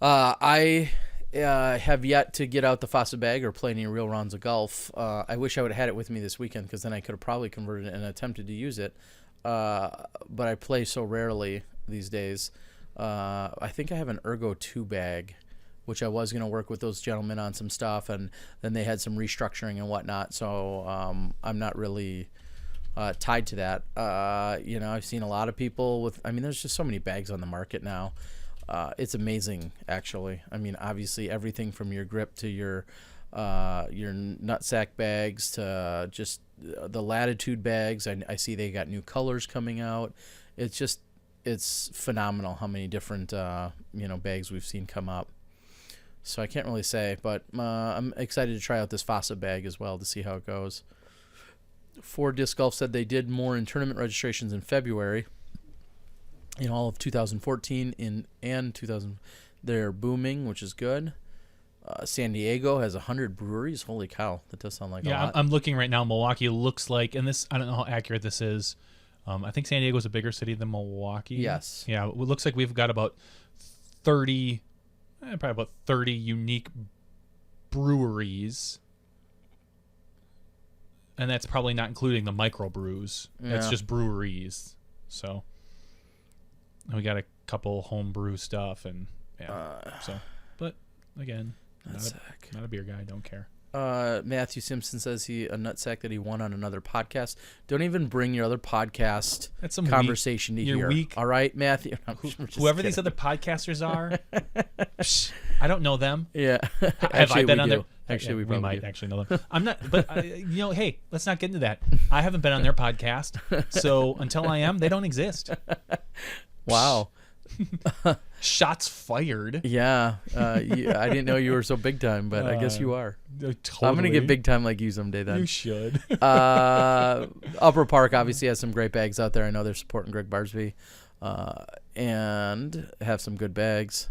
Speaker 3: I have yet to get out the Fasa bag or play any real rounds of golf. I wish I would have had it with me this weekend, because then I could have probably converted it and attempted to use it. But I play so rarely these days. I think I have an Ergo 2 bag, which I was going to work with those gentlemen on some stuff, and then they had some restructuring and whatnot. So I'm not really tied to that. I've seen a lot of people with, there's just so many bags on the market now. It's amazing, actually. I mean, obviously everything from your grip to your nutsack bags to just the Latitude bags. I see they got new colors coming out. It's phenomenal how many different bags we've seen come up. So I can't really say, but I'm excited to try out this Fasa bag as well to see how it goes. Ford Disc Golf said they did more in tournament registrations in February in all of 2014 and 2000. They're booming, which is good. San Diego has 100 breweries. Holy cow, that does sound like a lot.
Speaker 4: I'm looking right now. Milwaukee looks like, and this, I don't know how accurate this is. I think San Diego is a bigger city than Milwaukee.
Speaker 3: Yes.
Speaker 4: Yeah, it looks like we've got about 30 unique breweries. And that's probably not including the microbrews. That's
Speaker 3: Yeah.
Speaker 4: just breweries. So we got a couple homebrew stuff, and but again, not a beer guy. Don't care.
Speaker 3: Matthew Simpson says a nutsack that he won on another podcast. Don't even bring your other podcast
Speaker 4: That's some
Speaker 3: conversation to
Speaker 4: you're
Speaker 3: here.
Speaker 4: weak.
Speaker 3: All right, Matthew.
Speaker 4: Whoever these other podcasters are, I don't know them.
Speaker 3: Yeah.
Speaker 4: Have I been on their?
Speaker 3: Actually, we
Speaker 4: we
Speaker 3: probably
Speaker 4: might
Speaker 3: do.
Speaker 4: actually know them. I'm not, but hey, let's not get into that. I haven't been on their podcast, so until I am, they don't exist.
Speaker 3: Wow.
Speaker 4: Shots fired.
Speaker 3: Yeah, I didn't know you were so big time, but I guess you are.
Speaker 4: Totally.
Speaker 3: I'm gonna get big time like you someday. Then
Speaker 4: You should.
Speaker 3: Upper Park obviously has some great bags out there. I know they're supporting Greg Barsby, and have some good bags.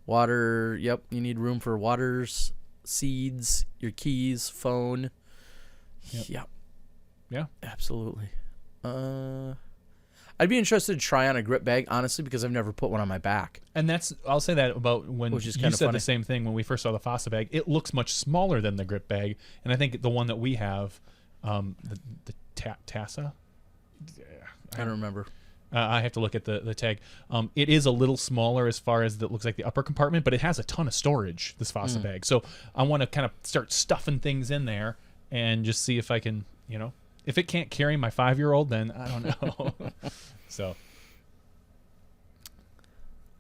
Speaker 3: Water. Yep, you need room for waters, seeds, your keys, phone. Yep.
Speaker 4: Yeah.
Speaker 3: Absolutely. I'd be interested to try on a grip bag, honestly, because I've never put one on my back.
Speaker 4: And I'll say that about when
Speaker 3: Which is
Speaker 4: you
Speaker 3: kinda
Speaker 4: said
Speaker 3: funny.
Speaker 4: the same thing when we first saw the Fossa bag. It looks much smaller than the grip bag, and I think the one that we have, the Tassa.
Speaker 3: I don't remember.
Speaker 4: I have to look at the tag. It is a little smaller as far as it looks like the upper compartment, but it has a ton of storage, this Fossa bag. So I want to kind of start stuffing things in there and just see if I can, if it can't carry my 5-year-old, then I don't know. So.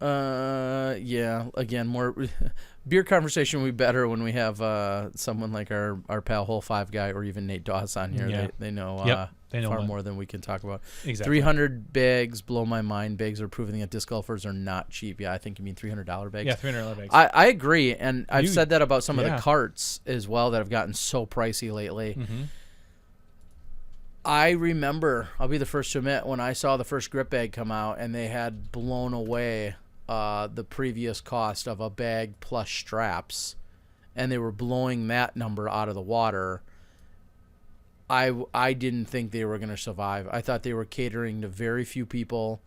Speaker 3: Yeah. Again, more beer conversation would be better when we have someone like our pal Whole Five guy or even Nate Doss on here.
Speaker 4: Yeah.
Speaker 3: They know,
Speaker 4: They know
Speaker 3: far
Speaker 4: one.
Speaker 3: more than we can talk about.
Speaker 4: Exactly.
Speaker 3: 300 bags blow my mind. Bags are proving that disc golfers are not cheap. Yeah, I think you mean $300 bags.
Speaker 4: Yeah, $300 bags.
Speaker 3: I agree, and I've said that about some of
Speaker 4: yeah.
Speaker 3: the carts as well that have gotten so pricey lately.
Speaker 4: Mm-hmm.
Speaker 3: I remember, I'll be the first to admit, when I saw the first grip bag come out and they had blown away the previous cost of a bag plus straps, and they were blowing that number out of the water, I didn't think they were going to survive. I thought they were catering to very few people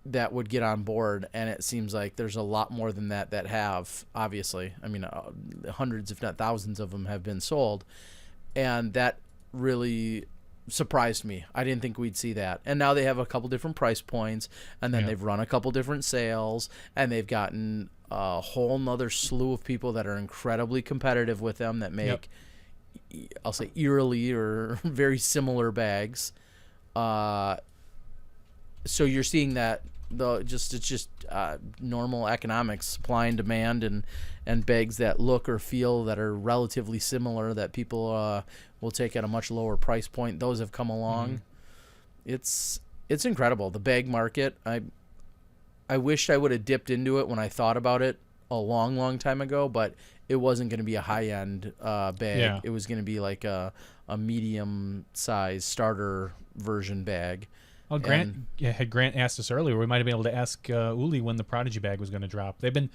Speaker 3: that would get on board, and it seems like there's a lot more than that have, obviously. I mean, hundreds, if not thousands of them have been sold, and that really surprised me. I didn't think we'd see that. And now they have a couple different price points, and then they've run a couple different sales, and they've gotten a whole nother slew of people that are incredibly competitive with them that make, I'll say, eerily or very similar bags. So you're seeing that it's just normal economics, supply and demand, and bags that look or feel that are relatively similar that people will take at a much lower price point. Those have come along. It's incredible. The bag market, I wished I would have dipped into it when I thought about it a long time ago, but it wasn't going to be a high-end bag.
Speaker 4: Yeah.
Speaker 3: It was going to be like a medium-sized starter version bag.
Speaker 4: Well, had Grant asked us earlier, we might have been able to ask Uli when the Prodigy bag was going to drop. They've been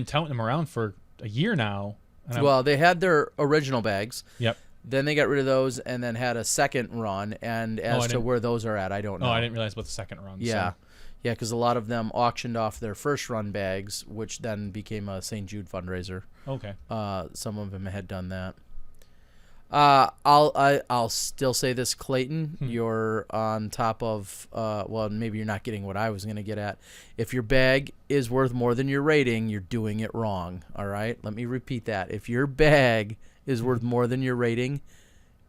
Speaker 4: touting them around for a year now.
Speaker 3: Well, they had their original bags.
Speaker 4: Yep.
Speaker 3: Then they got rid of those and then had a second run. And as to where those are at, I don't know.
Speaker 4: Oh, I didn't realize about the second run.
Speaker 3: Yeah.
Speaker 4: So.
Speaker 3: Yeah, because a lot of them auctioned off their first run bags, which then became a St. Jude fundraiser.
Speaker 4: Okay.
Speaker 3: Some of them had done that. I'll still say this, Clayton. You're on top of well, maybe you're not getting what I was going to get at. If your bag is worth more than your rating, you're doing it wrong. All right? Let me repeat that. If your bag is worth more than your rating,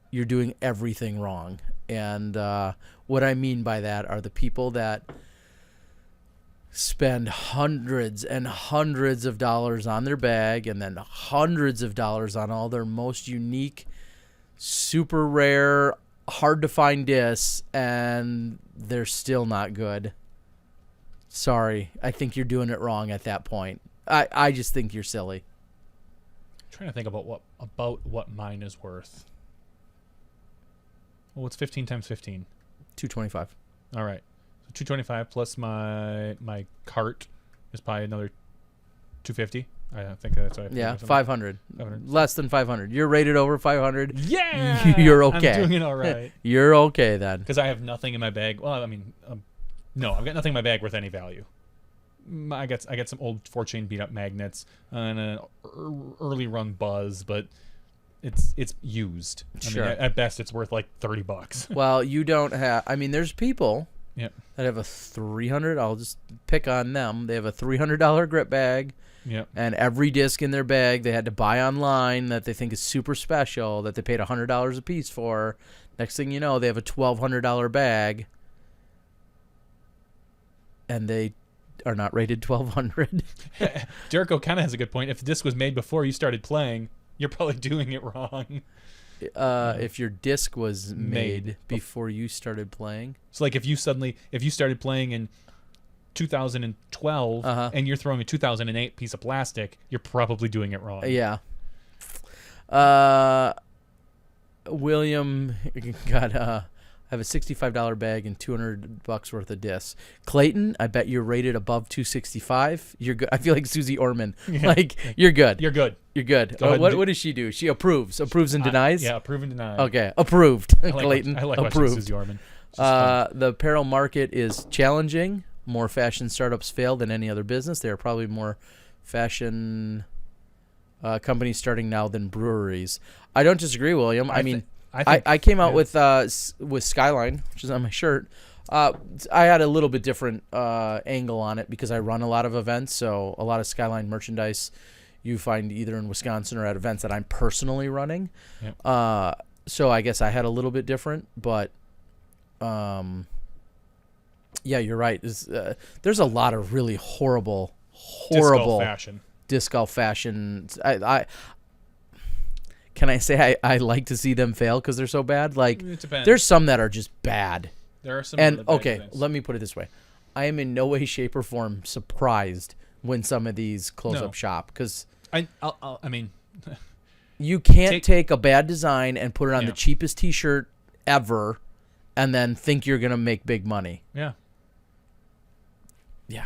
Speaker 3: you're doing everything wrong. And what I mean by that are the people that spend hundreds and hundreds of dollars on their bag and then hundreds of dollars on all their most unique, super rare, hard to find discs, and they're still not good. Sorry. I think you're doing it wrong at that point. I just think you're silly.
Speaker 4: I'm trying to think about what mine is worth. Well, what's 15 times 15?
Speaker 3: 225.
Speaker 4: All right. So 225 plus my cart is probably another 250. I think that's what I
Speaker 3: Yeah,
Speaker 4: something.
Speaker 3: 500.
Speaker 4: 500.
Speaker 3: Less than 500. You're rated over 500.
Speaker 4: Yeah,
Speaker 3: You're okay.
Speaker 4: I'm doing it all right.
Speaker 3: You're okay then.
Speaker 4: Because I have nothing in my bag. Well, I mean, no, I've got nothing in my bag worth any value. I got some old 4-chain beat up magnets and an early run Buzz, but it's used.
Speaker 3: Sure.
Speaker 4: I mean, at best, it's worth like $30.
Speaker 3: Well, you don't have. I mean, there's people
Speaker 4: Yeah.
Speaker 3: that have a $300. I'll just pick on them. They have a $300 grip bag.
Speaker 4: Yep.
Speaker 3: And every disc in their bag they had to buy online that they think is super special that they paid $100 a piece for. Next thing you know, they have a $1,200 bag, and they are not rated 1,200.
Speaker 4: Jericho kind of has a good point. If the disc was made before you started playing, you're probably doing it wrong.
Speaker 3: If your disc was made before you started playing.
Speaker 4: So like if you started playing in 2012 and you're throwing a 2008 piece of plastic, you're probably doing it wrong.
Speaker 3: Yeah. William got I have a $65 bag and $200 worth of discs. Clayton, I bet you're rated above 265. You're good. I feel like Susie Orman. Like you're good.
Speaker 4: You're good.
Speaker 3: You're good.
Speaker 4: Go ahead and
Speaker 3: What does she do? She approves and denies.
Speaker 4: Yeah, approve and deny.
Speaker 3: Okay, approved.
Speaker 4: I like
Speaker 3: Clayton,
Speaker 4: I like watching
Speaker 3: approved.
Speaker 4: Susie Orman. She's fun.
Speaker 3: The apparel market is challenging. More fashion startups fail than any other business. There are probably more fashion companies starting now than breweries. I don't disagree, William. I mean, I came out with Skyline, which is on my shirt. I had a little bit different angle on it because I run a lot of events, so a lot of Skyline merchandise you find either in Wisconsin or at events that I'm personally running.
Speaker 4: Yep.
Speaker 3: So I guess I had a little bit different, but yeah, you're right. There's a lot of really horrible disc golf fashion. I can I say I like to see them fail because they're so bad. Like
Speaker 4: It depends.
Speaker 3: there's some that are just bad.
Speaker 4: There are some.
Speaker 3: And
Speaker 4: other bad
Speaker 3: okay,
Speaker 4: things.
Speaker 3: let me put it this way: I am in no way, shape, or form surprised when some of these close
Speaker 4: No.
Speaker 3: up shop because
Speaker 4: I mean,
Speaker 3: you can't take a bad design and put it on
Speaker 4: Yeah.
Speaker 3: the cheapest T-shirt ever, and then think you're gonna make big money.
Speaker 4: yeah.
Speaker 3: Yeah.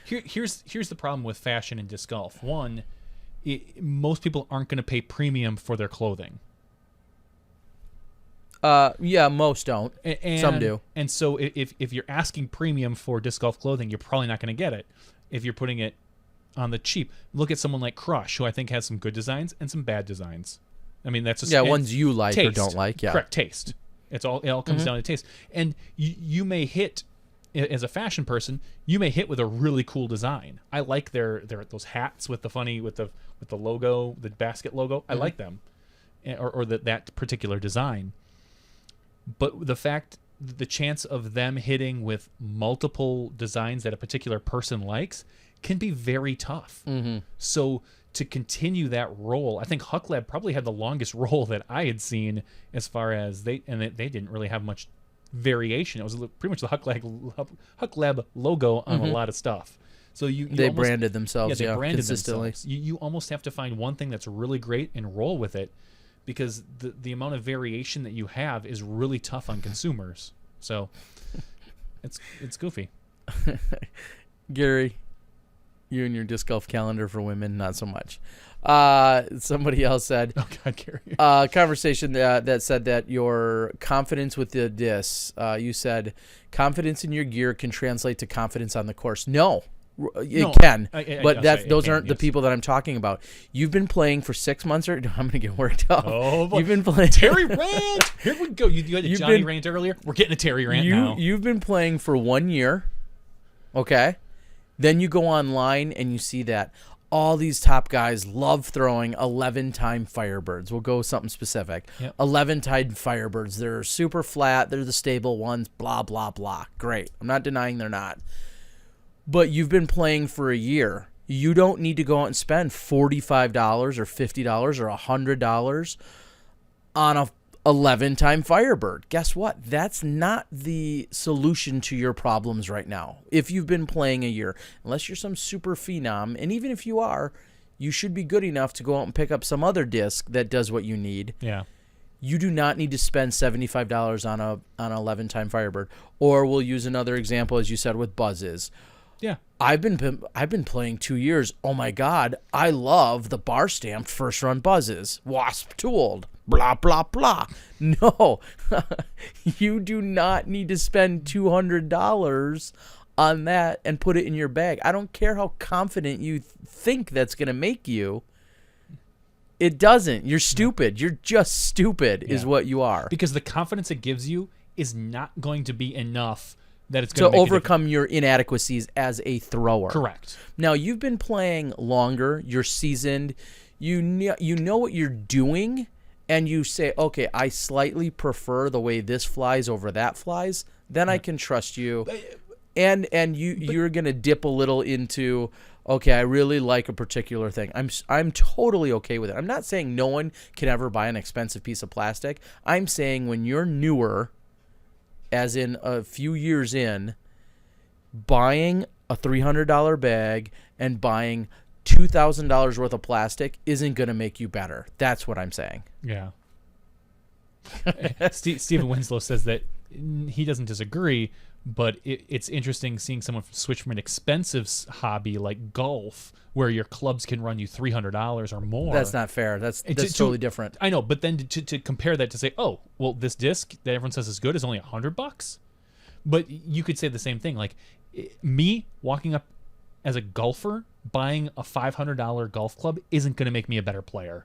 Speaker 4: Here's the problem with fashion and disc golf. One, most people aren't going to pay premium for their clothing.
Speaker 3: Yeah, most don't.
Speaker 4: And,
Speaker 3: Some do.
Speaker 4: And so if you're asking premium for disc golf clothing, you're probably not going to get it. If you're putting it on the cheap, look at someone like Crush, who I think has some good designs and some bad designs. I mean, that's just
Speaker 3: ones you like
Speaker 4: taste.
Speaker 3: or don't like. Yeah,
Speaker 4: Correct, taste. It all comes down to taste. And you may hit, as a fashion person, you may hit with a really cool design. I like their those hats with the funny with the logo, the basket logo. I like them, or that particular design. But the chance of them hitting with multiple designs that a particular person likes can be very tough.
Speaker 3: Mm-hmm.
Speaker 4: So to continue that roll, I think Hucklab probably had the longest roll that I had seen as far as they didn't really have much variation. It was pretty much the Hucklab logo on a lot of stuff. So they
Speaker 3: almost branded themselves.
Speaker 4: Yeah, they branded
Speaker 3: consistently.
Speaker 4: themselves. You almost have to find one thing that's really great and roll with it, because the amount of variation that you have is really tough on consumers. So it's goofy.
Speaker 3: Gary, you and your disc golf calendar for women, not so much. Somebody else said,
Speaker 4: Oh God, Gary.
Speaker 3: Conversation that said that your confidence with the discs, you said confidence in your gear can translate to confidence on the course. No, it can, but those aren't the people that I'm talking about. You've been playing for 6 months, or I'm going to get worked up.
Speaker 4: Oh, boy.
Speaker 3: You've been playing
Speaker 4: Terry rant. Here we go. You had a Jonny rant earlier. We're getting a Terry rant now.
Speaker 3: You've been playing for 1 year, okay? Then you go online and you see that all these top guys love throwing 11-time Firebirds. We'll go with something specific.
Speaker 4: Yep.
Speaker 3: 11-time Firebirds. They're super flat. They're the stable ones. Blah, blah, blah. Great. I'm not denying they're not. But you've been playing for a year. You don't need to go out and spend $45 or $50 or $100 on a 11-time Firebird. Guess what? That's not the solution to your problems right now. If you've been playing a year, unless you're some super phenom, and even if you are, you should be good enough to go out and pick up some other disc that does what you need.
Speaker 4: Yeah.
Speaker 3: You do not need to spend $75 on an 11-time Firebird. Or we'll use another example, as you said, with buzzes.
Speaker 4: Yeah.
Speaker 3: I've been playing 2 years. Oh my God, I love the bar stamped first run buzzes. Wasp tooled. Blah blah blah. No, you do not need to spend $200 on that and put it in your bag. I don't care how confident you think that's gonna make you. It doesn't. You're stupid. You're just stupid, is what you are.
Speaker 4: Because the confidence it gives you is not going to be enough that it's going
Speaker 3: to overcome your inadequacies as a thrower.
Speaker 4: Correct.
Speaker 3: Now, you've been playing longer. You're seasoned. You know what you're doing, and you say, okay, I slightly prefer the way this flies over that flies. Then I can trust you. And you're going to dip a little into, okay, I really like a particular thing. I'm totally okay with it. I'm not saying no one can ever buy an expensive piece of plastic. I'm saying when you're newer, as in a few years in, buying a $300 bag and buying $2,000 worth of plastic isn't going to make you better. That's what I'm saying.
Speaker 4: Yeah. Stephen Winslow says that he doesn't disagree, but it's interesting seeing someone switch from an expensive hobby like golf, where your clubs can run you $300 or more.
Speaker 3: That's not fair. That's totally different.
Speaker 4: I know, but then to compare that to say, oh, well, this disc that everyone says is good is only $100. But you could say the same thing. Like me walking up as a golfer, buying a $500 golf club isn't going to make me a better player.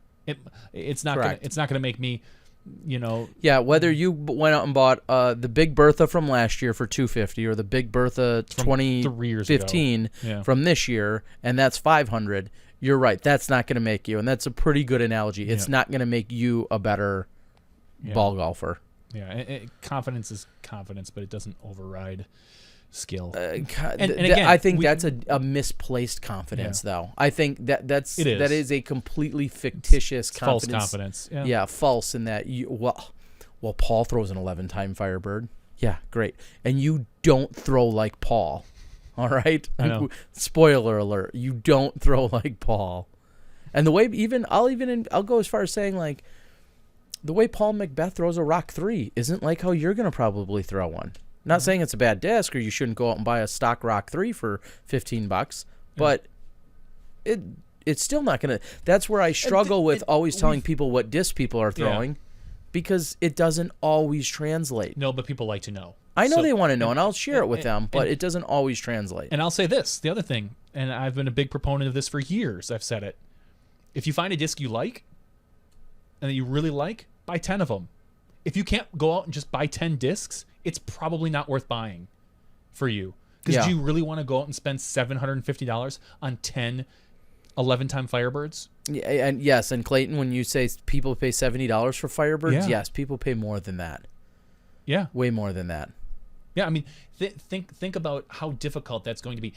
Speaker 4: It's not going to make me,
Speaker 3: Yeah, whether you went out and bought the Big Bertha from last year for $250 or the Big Bertha 2015 from this year, and that's $500. You're right. That's not going to make you, and that's a pretty good analogy. It's not going to make you a better ball golfer.
Speaker 4: Yeah, confidence is confidence, but it doesn't override skill.
Speaker 3: And again, I think that's a misplaced confidence, though. I think that is a completely fictitious confidence.
Speaker 4: False confidence.
Speaker 3: Yeah, false in that well, Paul throws an 11-time Firebird. Yeah, great. And you don't throw like Paul. All right?
Speaker 4: I know.
Speaker 3: Spoiler alert. You don't throw like Paul. And the way I'll go as far as saying, like, the way Paul Macbeth throws a Rock 3 isn't like how you're going to probably throw one. Not saying it's a bad disc or you shouldn't go out and buy a stock Rock 3 for $15, but it's still not going to. That's where I struggle with always telling people what disc people are throwing, because it doesn't always translate.
Speaker 4: No, but people like to know.
Speaker 3: I know they want to know, and I'll share it with them, but it doesn't always translate.
Speaker 4: And I'll say this, the other thing, and I've been a big proponent of this for years. I've said it. If you find a disc you like and that you really like, buy 10 of them. If you can't go out and just buy 10 discs, it's probably not worth buying for you. Because do you really want to go out and spend $750 on 10 11-time Firebirds?
Speaker 3: Yeah, and yes, and Clayton, when you say people pay $70 for Firebirds, yes, people pay more than that.
Speaker 4: Yeah.
Speaker 3: Way more than that.
Speaker 4: Yeah, I mean, think about how difficult that's going to be.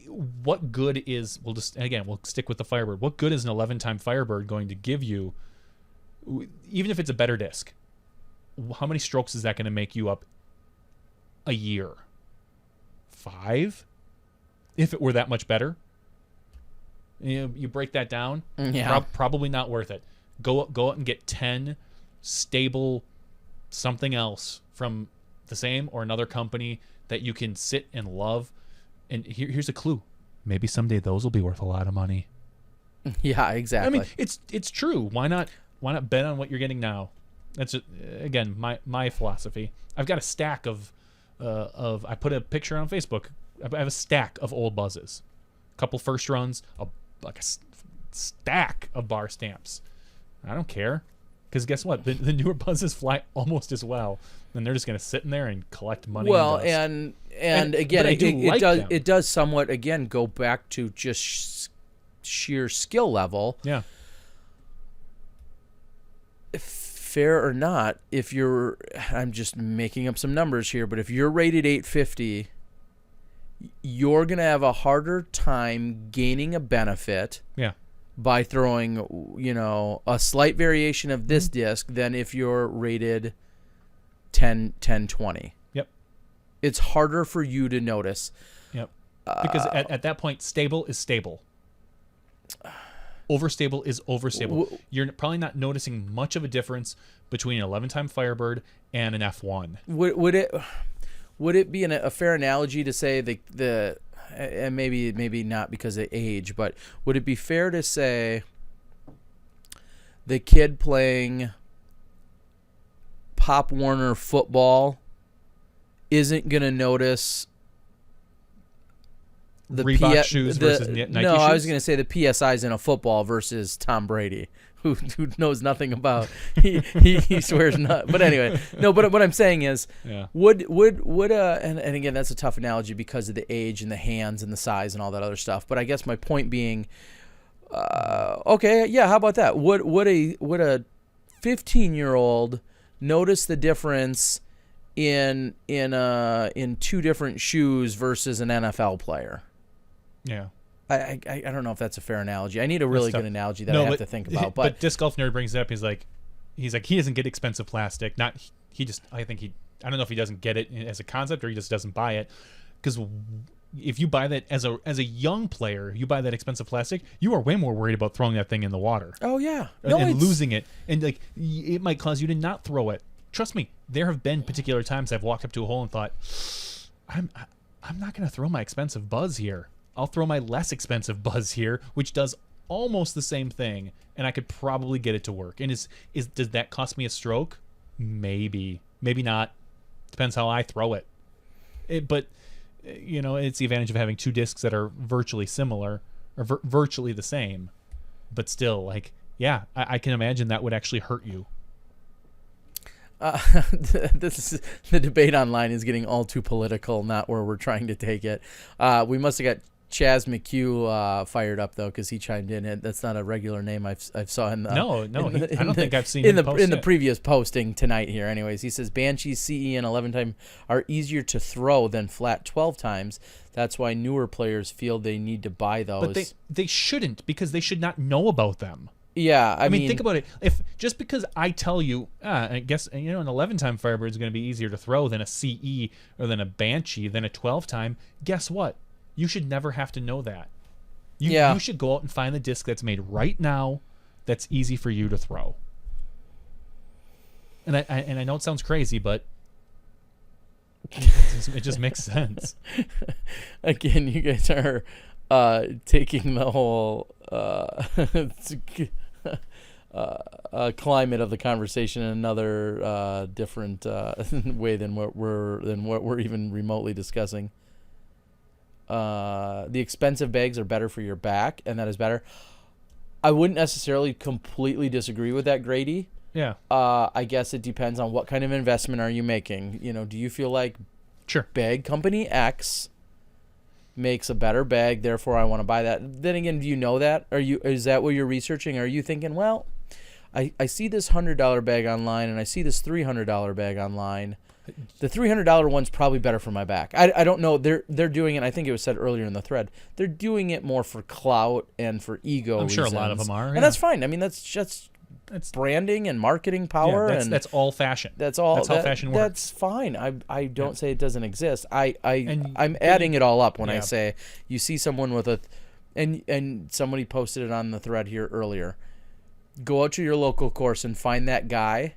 Speaker 4: What good is, we'll stick with the Firebird. What good is an 11-time Firebird going to give you, even if it's a better disc? How many strokes is that going to make you up a year? 5? If it were that much better? You break that down, probably not worth it. Go out and get 10 stable something else from the same or another company that you can sit and love. And here's a clue. Maybe someday those will be worth a lot of money.
Speaker 3: Yeah, exactly.
Speaker 4: I mean, it's true. Why not bet on what you're getting now? That's again my philosophy. I've got a stack of I put a picture on Facebook. I have a stack of old buzzes, a couple first runs, a stack of bar stamps. I don't care, because guess what? The newer buzzes fly almost as well, and they're just going to sit in there and collect money.
Speaker 3: Well,
Speaker 4: and
Speaker 3: again,
Speaker 4: but
Speaker 3: it does somewhat again go back to just sheer skill level.
Speaker 4: Yeah.
Speaker 3: Fair or not, I'm just making up some numbers here, but if you're rated 850, you're going to have a harder time gaining a benefit by throwing, a slight variation of this disc than if you're rated 10, 20.
Speaker 4: Yep.
Speaker 3: It's harder for you to notice.
Speaker 4: Yep. Because at that point, stable is stable. Overstable is overstable. You're probably not noticing much of a difference between an 11-time Firebird and an F1.
Speaker 3: Would it be a fair analogy to say the and maybe not because of age, but would it be fair to say the kid playing Pop Warner football isn't going to notice the
Speaker 4: Reebok shoes versus Nike shoes?
Speaker 3: No, I was going to say the PSIs in a football versus Tom Brady, who knows nothing about. He swears not. But anyway, no. But what I'm saying is, would and again, that's a tough analogy because of the age and the hands and the size and all that other stuff. But I guess my point being, okay, yeah, how about that? Would a 15-year-old notice the difference in two different shoes versus an NFL player?
Speaker 4: Yeah.
Speaker 3: I don't know if that's a fair analogy. I need a really good analogy that I have to think about.
Speaker 4: But Disc Golf Nerd brings it up. He's like he doesn't get expensive plastic. I don't know if he doesn't get it as a concept or he just doesn't buy it, because if you buy that as a young player, you buy that expensive plastic, you are way more worried about throwing that thing in the water.
Speaker 3: Oh yeah,
Speaker 4: and losing it, and like it might cause you to not throw it. Trust me, there have been particular times I've walked up to a hole and thought, I'm not going to throw my expensive buzz here. I'll throw my less expensive buzz here, which does almost the same thing, and I could probably get it to work. And does that cost me a stroke? Maybe not. Depends how I throw it. But it's the advantage of having two discs that are virtually similar or virtually the same. But still, like, yeah, I can imagine that would actually hurt you.
Speaker 3: The debate online is getting all too political, not where we're trying to take it. We must have got Chaz McHugh fired up though, because he chimed in. That's not a regular name I've saw in the
Speaker 4: I don't think I've seen him post
Speaker 3: in the
Speaker 4: yet.
Speaker 3: previous posting tonight here. Anyways, he says Banshees CE and 11 time are easier to throw than flat 12 times. That's why newer players feel they need to buy those.
Speaker 4: But they shouldn't, because they should not know about them.
Speaker 3: Yeah, I
Speaker 4: mean, think about it. If just because I tell you, I guess an 11-time Firebird is going to be easier to throw than a CE or than a Banshee than a 12-time. Guess what? You should never have to know that. You should go out and find the disc that's made right now, that's easy for you to throw. And I know it sounds crazy, but it just makes sense.
Speaker 3: Again, you guys are taking the whole climate of the conversation in another different way than what we're even remotely discussing. The expensive bags are better for your back, and that is better. I wouldn't necessarily completely disagree with that, Grady.
Speaker 4: Yeah.
Speaker 3: I guess it depends on what kind of investment are you making. Do you feel like bag company X makes a better bag, therefore I want to buy that? Then again, do you know that? Is that what you're researching? Are you thinking, well, I see this $100 bag online and I see this $300 bag online. The $300 one's probably better for my back. I don't know. They're doing it. I think it was said earlier in the thread. They're doing it more for clout and for ego.
Speaker 4: I'm sure a lot of them are,
Speaker 3: and that's fine. I mean, that's just branding and marketing power.
Speaker 4: Yeah, that's all fashion.
Speaker 3: That's all.
Speaker 4: That's how fashion works.
Speaker 3: That's fine. I don't say it doesn't exist. I'm adding it all up when I say you see someone with and somebody posted it on the thread here earlier. Go out to your local course and find that guy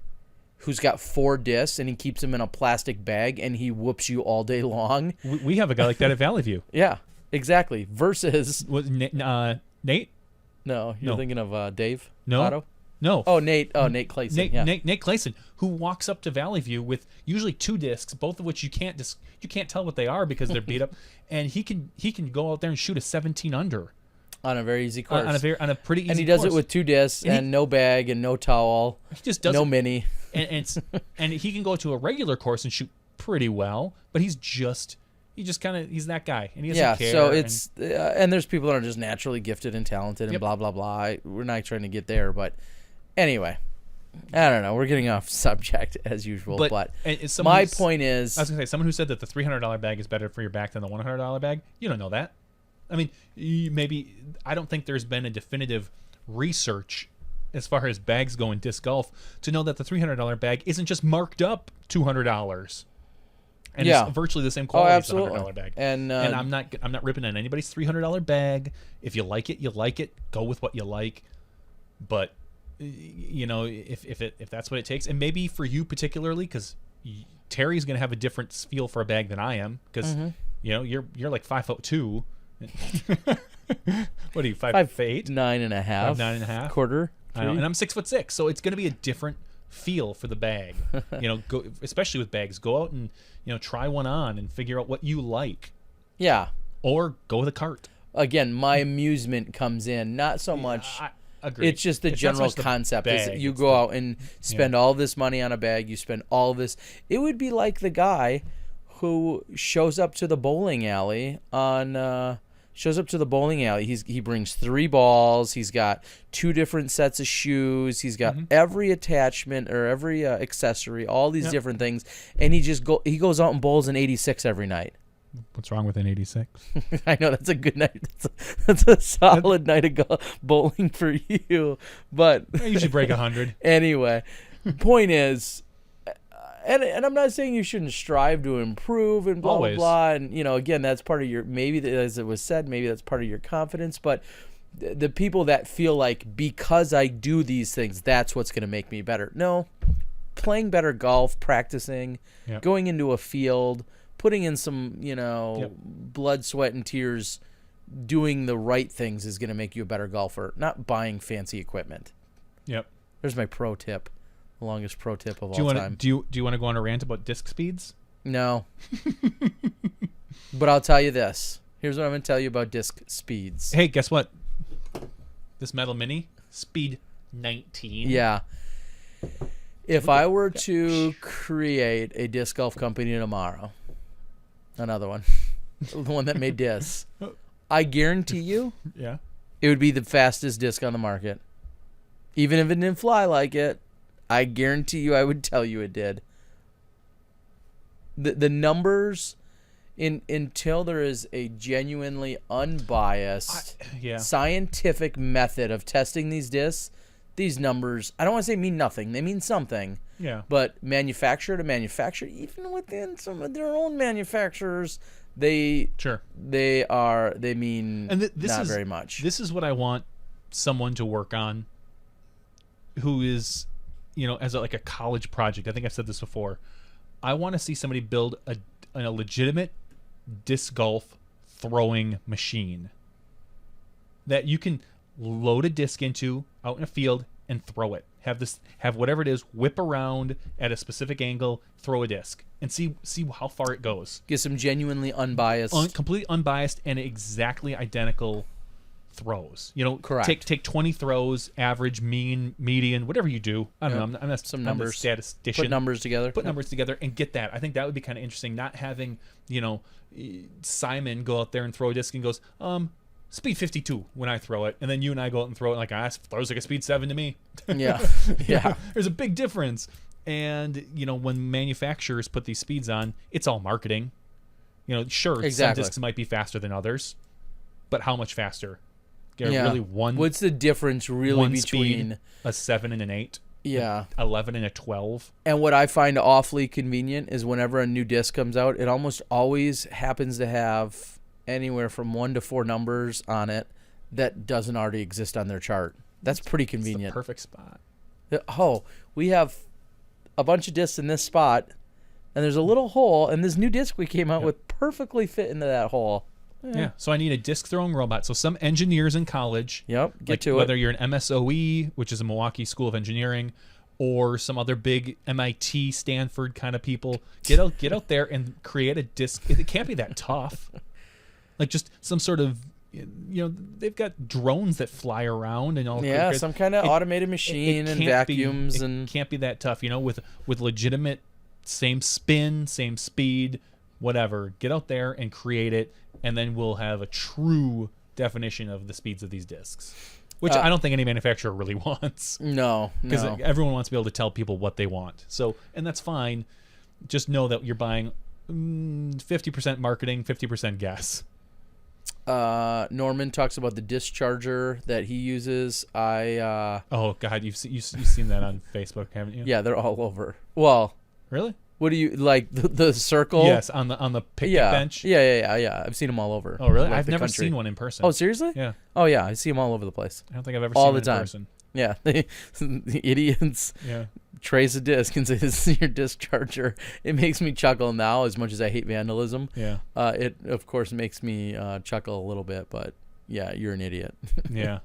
Speaker 3: who's got 4 discs and he keeps them in a plastic bag and he whoops you all day long.
Speaker 4: We have a guy like that at Valley View.
Speaker 3: Yeah, exactly. Versus
Speaker 4: Nate?
Speaker 3: No, you're thinking of Dave?
Speaker 4: No.
Speaker 3: Otto?
Speaker 4: No.
Speaker 3: Oh, Nate. Oh, Nate Clayson.
Speaker 4: Nate Clayson, who walks up to Valley View with usually 2 discs, both of which you can't tell what they are because they're beat up, and he can go out there and shoot a 17 under
Speaker 3: on a very easy course.
Speaker 4: On a pretty easy.
Speaker 3: And he does
Speaker 4: course.
Speaker 3: it with 2 discs and no bag and no towel.
Speaker 4: He just does
Speaker 3: no mini.
Speaker 4: And he can go to a regular course and shoot pretty well, but he's that guy, and he doesn't care.
Speaker 3: So it's and there's people that are just naturally gifted and talented and blah blah blah. We're not trying to get there, but anyway, I don't know. We're getting off subject as usual, but my point is,
Speaker 4: I was gonna say, someone who said that the $300 bag is better for your back than the $100 bag. You don't know that. I mean, I don't think there's been a definitive research as far as bags go in disc golf to know that the $300 bag isn't just marked up $200 and it's virtually the same quality as the $100 bag. And I'm not ripping on anybody's $300 bag. If you like it, you like it. Go with what you like. But if that's what it takes, and maybe for you particularly, because Terry's going to have a different feel for a bag than I am, because you're like 5'2". What are you, 5'8"?
Speaker 3: 9.5.
Speaker 4: 9.5.
Speaker 3: Quarter.
Speaker 4: I know, and I'm 6'6", so it's going to be a different feel for the bag. Go, especially with bags. Go out and try one on and figure out what you like.
Speaker 3: Yeah.
Speaker 4: Or go with a cart.
Speaker 3: Again, my amusement comes in, not so much.
Speaker 4: Agreed.
Speaker 3: It's just the general concept. Is that you go out and spend all this money on a bag. You spend all this. It would be like the guy who shows up to the bowling alley He brings 3 balls. He's got 2 different sets of shoes. He's got every attachment or every accessory, all these different things, and he goes out and bowls an 86 every night.
Speaker 4: What's wrong with an 86?
Speaker 3: I know that's a good night. That's a solid night of bowling for you. But
Speaker 4: I usually break 100.
Speaker 3: Anyway, point is, And I'm not saying you shouldn't strive to improve and blah,
Speaker 4: Always.
Speaker 3: blah, blah. And, again, that's part of your, maybe as it was said, maybe that's part of your confidence. But the people that feel like because I do these things, that's what's going to make me better. No, playing better golf, practicing,
Speaker 4: Yep.
Speaker 3: going into a field, putting in some, blood, sweat, and tears, doing the right things is going to make you a better golfer, not buying fancy equipment.
Speaker 4: Yep.
Speaker 3: There's my pro tip, the longest pro tip of
Speaker 4: Do you
Speaker 3: all
Speaker 4: want
Speaker 3: time.
Speaker 4: to do you want to go on a rant about disc speeds?
Speaker 3: No. But I'll tell you this. Here's what I'm going to tell you about disc speeds.
Speaker 4: Hey, guess what? This Metal Mini, speed 19.
Speaker 3: Yeah. If I were to create a disc golf company tomorrow, another one, the one that made discs, I guarantee you
Speaker 4: Yeah.
Speaker 3: it would be the fastest disc on the market. Even if it didn't fly like it, I guarantee you I would tell you it did. The numbers, until there is a genuinely unbiased, scientific method of testing these discs, these numbers, I don't want to say mean nothing. They mean something.
Speaker 4: Yeah.
Speaker 3: But manufacturer to manufacturer, even within some of their own manufacturers, they mean
Speaker 4: And this
Speaker 3: not
Speaker 4: is
Speaker 3: very much.
Speaker 4: This is what I want someone to work on who is, as like a college project. I think I've said this before. I want to see somebody build a legitimate disc golf throwing machine that you can load a disc into out in a field and throw it. Have whatever it is whip around at a specific angle, throw a disc, and see how far it goes.
Speaker 3: Get some genuinely unbiased,
Speaker 4: Completely unbiased and exactly identical throws.
Speaker 3: Correct.
Speaker 4: Take 20 throws, average, mean, median, whatever you do. I don't know. I'm not
Speaker 3: some
Speaker 4: I'm
Speaker 3: numbers.
Speaker 4: a statistician.
Speaker 3: Put numbers together.
Speaker 4: Put numbers together and get that. I think that would be kind of interesting. Not having Simon go out there and throw a disc and goes speed 52 when I throw it, and then you and I go out and throw it like throws like a speed 7 to me.
Speaker 3: Yeah. Yeah.
Speaker 4: There's a big difference. And when manufacturers put these speeds on, it's all marketing. Sure,
Speaker 3: Exactly.
Speaker 4: some discs might be faster than others, but how much faster? Really
Speaker 3: What's the difference really
Speaker 4: one
Speaker 3: between
Speaker 4: speed, a 7 and an 8?
Speaker 3: Yeah.
Speaker 4: 11 and a 12.
Speaker 3: And what I find awfully convenient is whenever a new disc comes out, it almost always happens to have anywhere from 1 to 4 numbers on it that doesn't already exist on their chart. That's pretty
Speaker 4: It's the
Speaker 3: convenient.
Speaker 4: perfect spot.
Speaker 3: Oh, we have a bunch of discs in this spot, and there's a little hole, and this new disc we came out with perfectly fit into that hole.
Speaker 4: Yeah. So I need a disc throwing robot. So some engineers in college,
Speaker 3: Yep, get to
Speaker 4: whether
Speaker 3: it.
Speaker 4: you're an MSOE, which is a Milwaukee School of Engineering, or some other big MIT, Stanford kind of people, get out there and create a disc. It can't be that tough. Like just some sort of, they've got drones that fly around and all.
Speaker 3: Yeah, some kind of automated machine and vacuums
Speaker 4: it can't be that tough. With legitimate same spin, same speed, whatever. Get out there and create it, and then we'll have a true definition of the speeds of these discs, which I don't think any manufacturer really wants.
Speaker 3: No,
Speaker 4: Because everyone wants to be able to tell people what they want. So, and that's fine. Just know that you're buying 50% marketing, 50% guess.
Speaker 3: Norman talks about the discharger that he uses.
Speaker 4: Oh God, you've seen that on Facebook, haven't you?
Speaker 3: Yeah, they're all over. Well,
Speaker 4: Really?
Speaker 3: what do you like the circle?
Speaker 4: Yes, on the picnic bench.
Speaker 3: Yeah. I've seen them all over.
Speaker 4: Oh really?
Speaker 3: like
Speaker 4: I've
Speaker 3: the
Speaker 4: never
Speaker 3: country.
Speaker 4: seen one in person.
Speaker 3: Oh, seriously?
Speaker 4: Yeah.
Speaker 3: Oh yeah, I see them all over the place.
Speaker 4: I don't think I've ever
Speaker 3: All
Speaker 4: seen
Speaker 3: the
Speaker 4: one
Speaker 3: time.
Speaker 4: in person.
Speaker 3: Yeah, the idiots
Speaker 4: Yeah.
Speaker 3: trace a disc and say this is your discharger. It makes me chuckle now, as much as I hate vandalism.
Speaker 4: Yeah.
Speaker 3: It of course makes me chuckle a little bit, but yeah, you're an idiot.
Speaker 4: Yeah.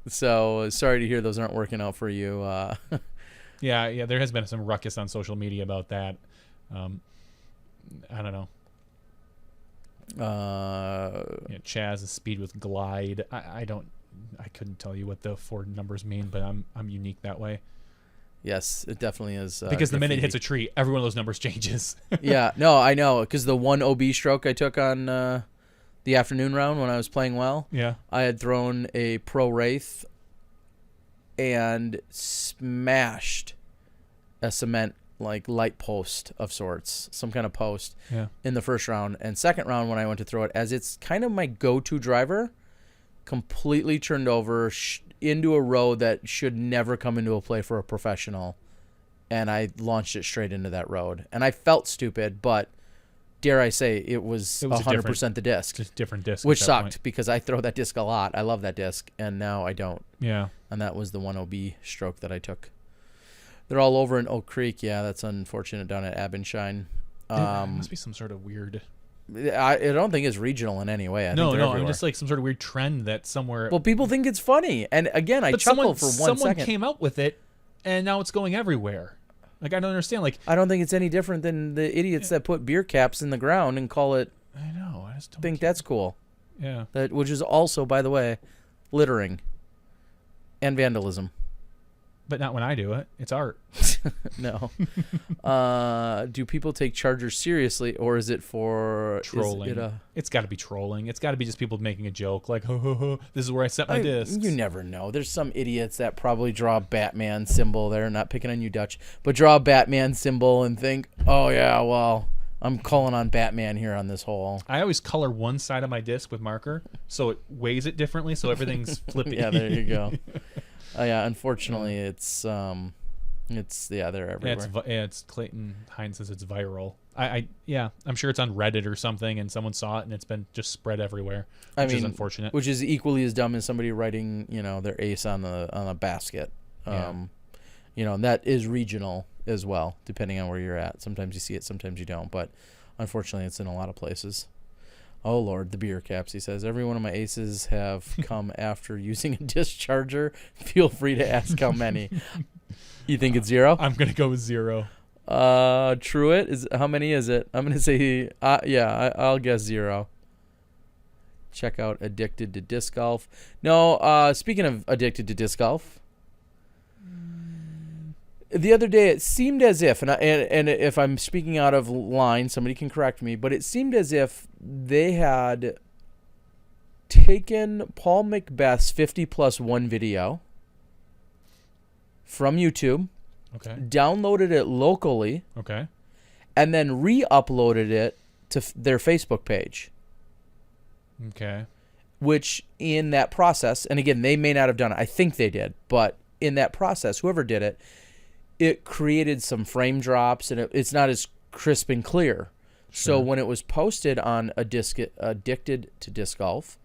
Speaker 3: So sorry to hear those aren't working out for you.
Speaker 4: Yeah. There has been some ruckus on social media about that. I don't know. Chaz's speed with glide. I couldn't tell you what the 4 numbers mean, but I'm unique that way.
Speaker 3: Yes, it definitely is.
Speaker 4: Because the minute it hits
Speaker 3: graffiti.
Speaker 4: a tree, every one of those numbers changes.
Speaker 3: Yeah, no, I know, because the one OB stroke I took on the afternoon round when I was playing well,
Speaker 4: Yeah.
Speaker 3: I had thrown a Pro Wraith and smashed a cement light post of sorts, some kind of post
Speaker 4: Yeah.
Speaker 3: in the first round. And second round when I went to throw it, as it's kind of my go-to driver, completely turned over into a row that should never come into a play for a professional. and I launched it straight into that road. And I felt stupid, but dare I say it was 100% the disc.
Speaker 4: Just different disc.
Speaker 3: Which
Speaker 4: at that
Speaker 3: sucked
Speaker 4: point.
Speaker 3: because I throw that disc a lot. I love that disc, and now I don't.
Speaker 4: Yeah.
Speaker 3: And that was the 10B stroke that I took. They're all over in Oak Creek. Yeah, that's unfortunate down at Abendschein.
Speaker 4: It must be some sort of weird.
Speaker 3: I don't think it's regional in any way. I think they're
Speaker 4: I'm
Speaker 3: everywhere.
Speaker 4: just like some sort of weird trend that somewhere.
Speaker 3: Well, people think it's funny, and again, I
Speaker 4: but
Speaker 3: chuckle for 1
Speaker 4: someone
Speaker 3: second.
Speaker 4: came out with it, and now it's going everywhere. Like I don't understand. Like
Speaker 3: I don't think it's any different than the idiots that put beer caps in the ground and call it.
Speaker 4: I know. I just don't
Speaker 3: Think
Speaker 4: get
Speaker 3: that's cool.
Speaker 4: Yeah.
Speaker 3: Which is also, by the way, littering and vandalism.
Speaker 4: But not when I do it. It's art.
Speaker 3: No. Do people take chargers seriously, or is it for
Speaker 4: Trolling. It's got to be trolling. It's got to be just people making a joke like, ho, ho, ho, this is where I set my discs.
Speaker 3: You never know. There's some idiots that probably draw a Batman symbol. They're not picking on you, Dutch, but draw a Batman symbol and think, oh, yeah, well, I'm calling on Batman here on this hole.
Speaker 4: I always color one side of my disc with marker so it weighs it differently so everything's flippy.
Speaker 3: Yeah, there you go. Yeah, unfortunately, it's they're everywhere.
Speaker 4: It's Clayton Hines says it's viral. I'm sure it's on Reddit or something, and someone saw it, and it's been just spread everywhere, which is unfortunate.
Speaker 3: Which is equally as dumb as somebody writing, their ace on a basket. And that is regional as well, depending on where you're at. Sometimes you see it, sometimes you don't, but unfortunately, it's in a lot of places. Oh, Lord, the beer caps, he says. Every one of my aces have come after using a discharger. Feel free to ask how many. You think it's 0?
Speaker 4: I'm going to go with 0.
Speaker 3: Truett, how many is it? I'm going to say, I'll guess 0. Check out Addicted to Disc Golf. No, speaking of Addicted to Disc Golf, the other day it seemed as if, and if I'm speaking out of line, somebody can correct me, but it seemed as if they had taken Paul Macbeth's 50+1 video from YouTube,
Speaker 4: Okay.
Speaker 3: downloaded it locally,
Speaker 4: Okay.
Speaker 3: and then re-uploaded it to their Facebook page.
Speaker 4: Okay.
Speaker 3: Which in that process, and again, they may not have done it. I think they did, but in that process, whoever did it, it created some frame drops, and it's not as crisp and clear. So when it was posted on Addicted to Disc Golf,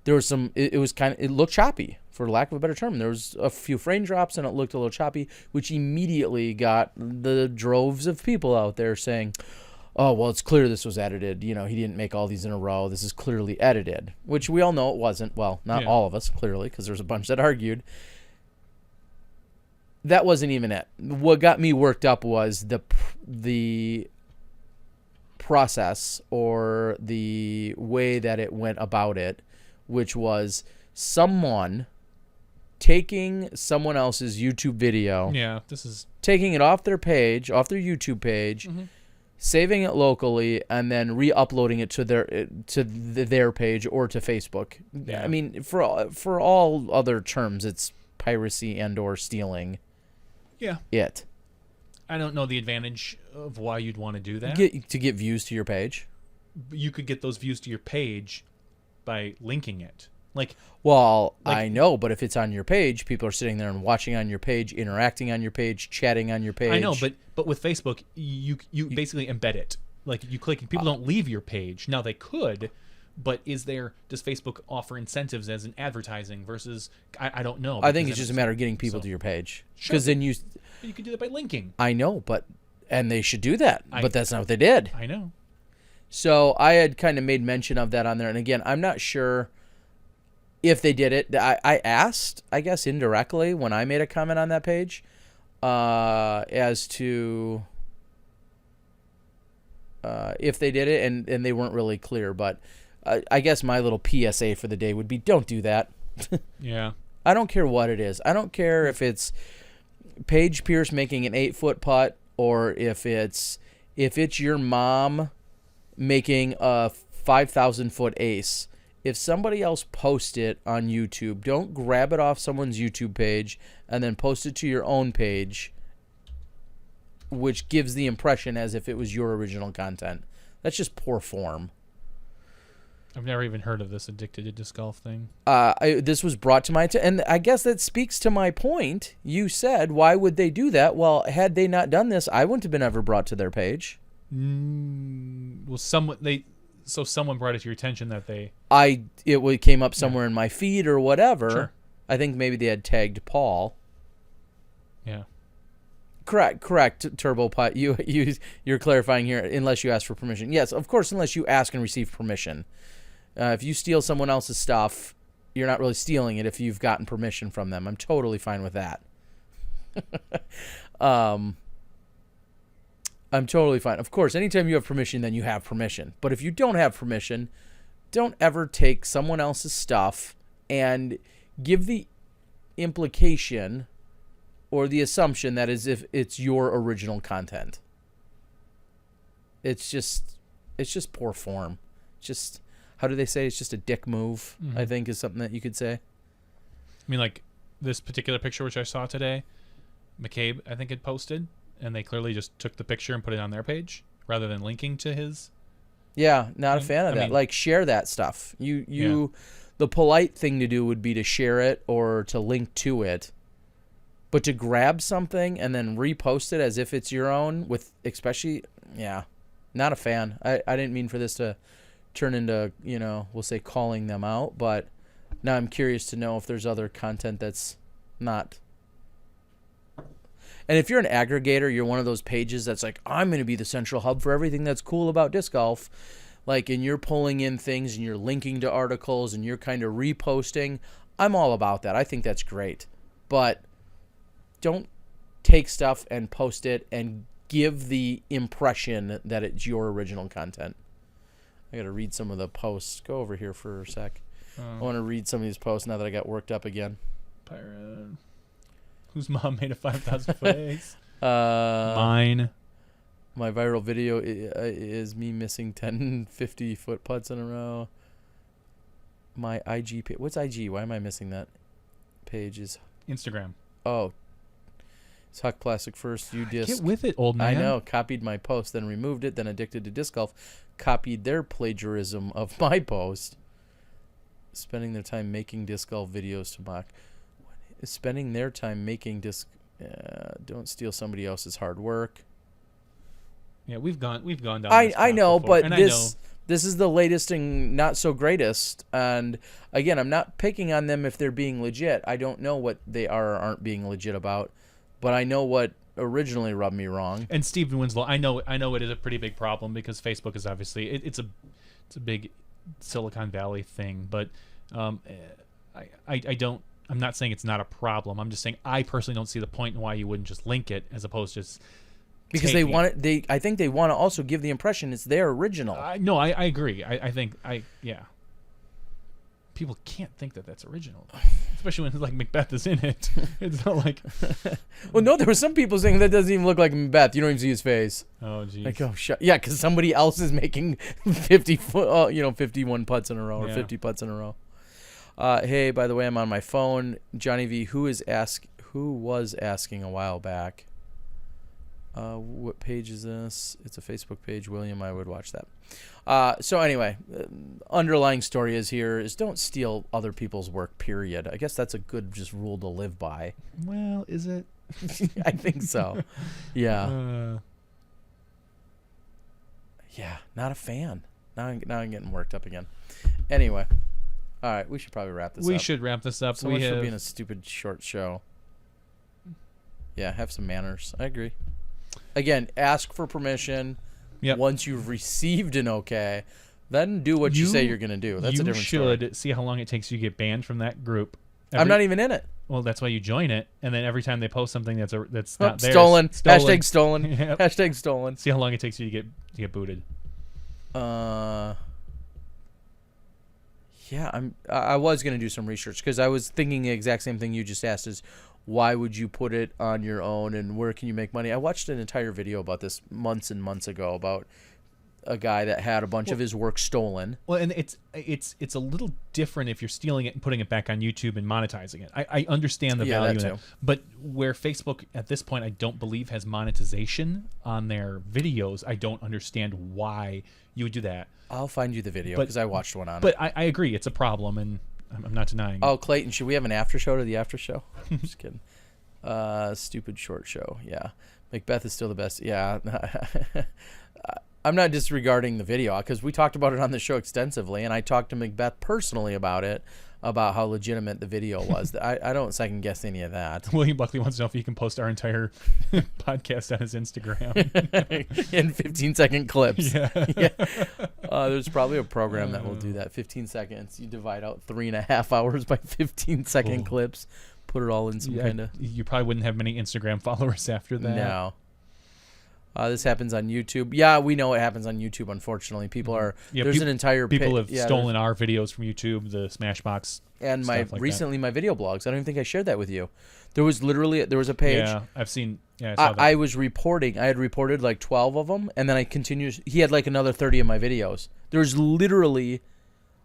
Speaker 3: there was some. It looked choppy, for lack of a better term. There was a few frame drops, and it looked a little choppy, which immediately got the droves of people out there saying, "Oh, well, it's clear this was edited. He didn't make all these in a row. This is clearly edited," which we all know it wasn't. Well, not all of us clearly, because there's a bunch that argued. That wasn't even it. What got me worked up was the process or the way that it went about it, which was someone taking someone else's YouTube video, taking it off their page, off their YouTube page, saving it locally, and then re-uploading it to their page or to Facebook.
Speaker 4: Yeah.
Speaker 3: I mean, for all other terms, it's piracy and or stealing.
Speaker 4: Yeah. I don't know the advantage of why you'd want to do that.
Speaker 3: To get views to your page.
Speaker 4: You could get those views to your page by linking it.
Speaker 3: I know, but if it's on your page, people are sitting there and watching on your page, interacting on your page, chatting on your page.
Speaker 4: I know, but with Facebook, you basically embed it. Like you click, and people don't leave your page. Now they could, but does Facebook offer incentives as an advertising versus I don't know.
Speaker 3: I think it's just a matter of getting people to your page. Because then you
Speaker 4: could do that by linking.
Speaker 3: I know, and they should do that, but that's not what they did.
Speaker 4: I know.
Speaker 3: So I had kind of made mention of that on there, and again, I'm not sure if they did it. I asked, I guess indirectly, when I made a comment on that page, as to if they did it, and they weren't really clear, but I guess my little PSA for the day would be, don't do that.
Speaker 4: Yeah.
Speaker 3: I don't care what it is. I don't care if it's Paige Pierce making an 8-foot putt, or if it's your mom making a 5,000-foot ace. If somebody else posts it on YouTube, don't grab it off someone's YouTube page and then post it to your own page, which gives the impression as if it was your original content. That's just poor form.
Speaker 4: I've never even heard of this addicted to disc golf thing.
Speaker 3: This was brought to my attention, and I guess that speaks to my point. You said, why would they do that? Well, had they not done this, I wouldn't have been ever brought to their page.
Speaker 4: Well, someone brought it to your attention that they...
Speaker 3: Came up somewhere in my feed or whatever.
Speaker 4: Sure.
Speaker 3: I think maybe they had tagged Paul.
Speaker 4: Yeah.
Speaker 3: Correct, Turbo Pot. You're clarifying here, unless you ask for permission. Yes, of course, unless you ask and receive permission. If you steal someone else's stuff, you're not really stealing it if you've gotten permission from them. I'm totally fine with that. I'm totally fine. Of course, anytime you have permission, then you have permission. But if you don't have permission, don't ever take someone else's stuff and give the implication or the assumption that as if it's your original content. It's just poor form. Just, how do they say? It's just a dick move, I think, is something that you could say.
Speaker 4: I mean, like, this particular picture which I saw today, McCabe, I think, had posted, and they clearly just took the picture and put it on their page rather than linking to his.
Speaker 3: Yeah, not a fan of that.
Speaker 4: mean,
Speaker 3: like, share that stuff. The polite thing to do would be to share it or to link to it. But to grab something and then repost it as if it's your own, not a fan. I didn't mean for this to turn into, we'll say calling them out, but now I'm curious to know if there's other content that's not. And if you're an aggregator, you're one of those pages that's like, I'm going to be the central hub for everything that's cool about disc golf. Like, and you're pulling in things and you're linking to articles and you're kind of reposting. I'm all about that. I think that's great. But don't take stuff and post it and give the impression that it's your original content. I got to read some of the posts. Go over here for a sec. I want to read some of these posts now that I got worked up again.
Speaker 4: Pirate. Whose mom made a 5,000 foot ace?
Speaker 3: Mine. My viral video is me missing 10 50-foot putts in a row. My IG page. What's IG? Why am I missing that? Page is
Speaker 4: Instagram.
Speaker 3: Oh. It's Huck Plastic first. You disc.
Speaker 4: Get with it, old man.
Speaker 3: I know. Copied my post, then removed it, then addicted to disc golf. Copied their plagiarism of my post. Spending their time making disc golf videos to mock. Spending their time making disc. Don't steal somebody else's hard work.
Speaker 4: Yeah, we've gone down.
Speaker 3: I know,
Speaker 4: before,
Speaker 3: but this is the latest and not so greatest. And again, I'm not picking on them if they're being legit. I don't know what they are or aren't being legit about, but I know what originally rubbed me wrong.
Speaker 4: And Steven Winslow, I know it is a pretty big problem because Facebook is obviously it's a big Silicon Valley thing. But I'm not saying it's not a problem. I'm just saying I personally don't see the point in why you wouldn't just link it as opposed to just.
Speaker 3: Because they want it. I think they want to also give the impression it's their original.
Speaker 4: No, I agree. I think people can't think that that's original, especially when like Macbeth is in it. It's not like.
Speaker 3: Well, no, there were some people saying that doesn't even look like Macbeth. You don't even see his face.
Speaker 4: Oh, geez.
Speaker 3: Like, oh, yeah, because somebody else is making 51 putts in a row or 50 putts in a row. Hey, by the way, I'm on my phone. Jonny V, who was asking a while back. What page is this? It's a Facebook page. William, I would watch that. So anyway, underlying story is don't steal other people's work, period. I guess that's a good just rule to live by.
Speaker 4: Well, is it?
Speaker 3: I think so. Yeah. Yeah, not a fan. Now I'm getting worked up again. Anyway. All right, we should probably wrap this up.
Speaker 4: We should wrap this up.
Speaker 3: So much for being a stupid short show. Yeah, have some manners. I agree. Again, ask for permission.
Speaker 4: Yep.
Speaker 3: Once you've received an okay, then do what you say you're going to do. That's a different story.
Speaker 4: You should see how long it takes you to get banned from that group.
Speaker 3: I'm not even in it.
Speaker 4: Well, that's why you join it, and then every time they post something that's not theirs,
Speaker 3: stolen. Hashtag stolen.
Speaker 4: Yep.
Speaker 3: Hashtag stolen.
Speaker 4: See how long it takes you to get booted.
Speaker 3: Yeah, I was going to do some research because I was thinking the exact same thing you just asked is why would you put it on your own and where can you make money? I watched an entire video about this months and months ago about a guy that had a bunch of his work stolen.
Speaker 4: Well, and it's a little different if you're stealing it and putting it back on YouTube and monetizing it. I understand the value in
Speaker 3: that
Speaker 4: it,
Speaker 3: too.
Speaker 4: but where Facebook at this point I don't believe has monetization on their videos, I don't understand why you would do that.
Speaker 3: I'll find you the video
Speaker 4: But-
Speaker 3: because I watched one on it.
Speaker 4: But I agree, it's a problem, and I'm not denying it.
Speaker 3: Oh, Clayton, should we have an after show to the after show? Just kidding. Stupid short show. Yeah. Macbeth is still the best. Yeah. I'm not disregarding the video because we talked about it on the show extensively, and I talked to Macbeth personally about it, about how legitimate the video was. I don't second guess any of that.
Speaker 4: William Buckley wants to know if he can post our entire podcast on his Instagram.
Speaker 3: In 15-second clips.
Speaker 4: Yeah.
Speaker 3: There's probably a program that will do that. 15 seconds. You divide out 3.5 hours by 15-second clips. Put it all in some kind of...
Speaker 4: You probably wouldn't have many Instagram followers after that.
Speaker 3: No. This happens on YouTube. Yeah, we know it happens on YouTube, unfortunately. People are... there's an entire...
Speaker 4: People have
Speaker 3: yeah,
Speaker 4: stolen our videos from YouTube, the Smashbox
Speaker 3: and
Speaker 4: stuff like
Speaker 3: recently my video blogs. I don't even think I shared that with you. There was a page.
Speaker 4: Yeah, I've seen... Yeah, I saw that.
Speaker 3: I was reporting. I had reported like 12 of them, and then I continued. He had like another 30 of my videos. There's literally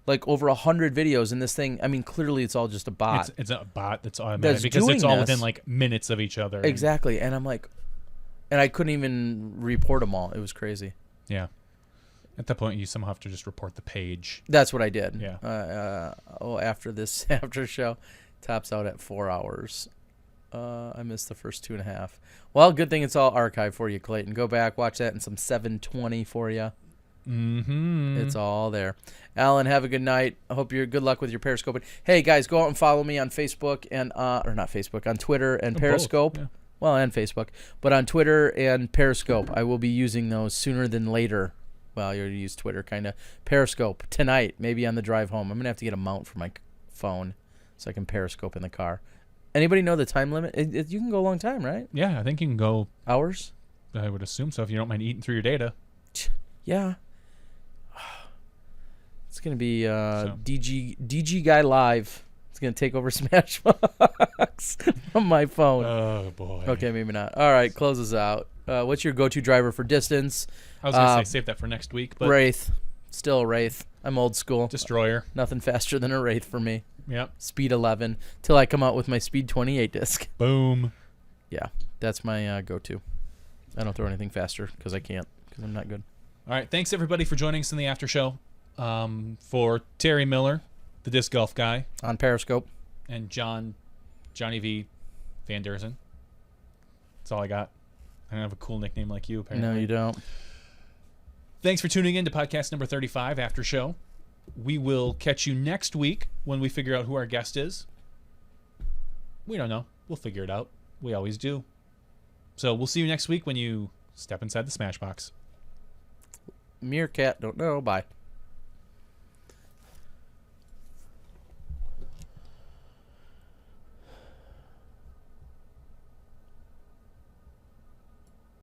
Speaker 3: like over 100 videos in this thing. I mean, clearly it's all just a bot.
Speaker 4: It's a bot that's automatic
Speaker 3: That's
Speaker 4: because it's
Speaker 3: doing
Speaker 4: all
Speaker 3: this.
Speaker 4: within like minutes of each other.
Speaker 3: Exactly. And I'm like... And I couldn't even report them all. It was crazy.
Speaker 4: Yeah. At that point, you somehow have to just report the page.
Speaker 3: That's what I did.
Speaker 4: Yeah.
Speaker 3: After this after show, tops out at 4 hours. I missed the first 2.5. Well, good thing it's all archived for you, Clayton. Go back, watch that in some 720 for you.
Speaker 4: Mm-hmm.
Speaker 3: It's all there. Alan, have a good night. I hope you're good luck with your Periscope. Hey guys, go out and follow me on Facebook and or not Facebook, on Twitter and Periscope.
Speaker 4: Both, yeah.
Speaker 3: Well, and Facebook, but on Twitter and Periscope. I will be using those sooner than later. Well, you already use Twitter, kind of. Periscope tonight, maybe on the drive home. I'm gonna have to get a mount for my phone so I can Periscope in the car. Anybody know the time limit? You can go a long time, right?
Speaker 4: Yeah, I think you can go...
Speaker 3: Hours?
Speaker 4: I would assume so if you don't mind eating through your data.
Speaker 3: Yeah. It's gonna be DG Guy Live. It's gonna take over Smashbox from my phone.
Speaker 4: Oh, boy.
Speaker 3: Okay, maybe not. All right, close us out. What's your go-to driver for distance?
Speaker 4: I was going to say save that for next week, but...
Speaker 3: Wraith. Still a Wraith. I'm old school.
Speaker 4: Destroyer.
Speaker 3: Nothing faster than a Wraith for me.
Speaker 4: Yep.
Speaker 3: Speed 11 till I come out with my Speed 28 disc.
Speaker 4: Boom.
Speaker 3: Yeah, that's my go-to. I don't throw anything faster because I can't, because I'm not good.
Speaker 4: All right, thanks everybody for joining us in the after show. For Terry Miller, the disc golf guy,
Speaker 3: On Periscope.
Speaker 4: and Johnny V. Van Derzen. That's all I got. I don't have a cool nickname like you, apparently.
Speaker 3: No, you don't.
Speaker 4: Thanks for tuning in to podcast number 35, After Show. We will catch you next week when we figure out who our guest is. We don't know. We'll figure it out. We always do. So we'll see you next week when you step inside the Smashbox.
Speaker 3: Meerkat, don't know. Bye.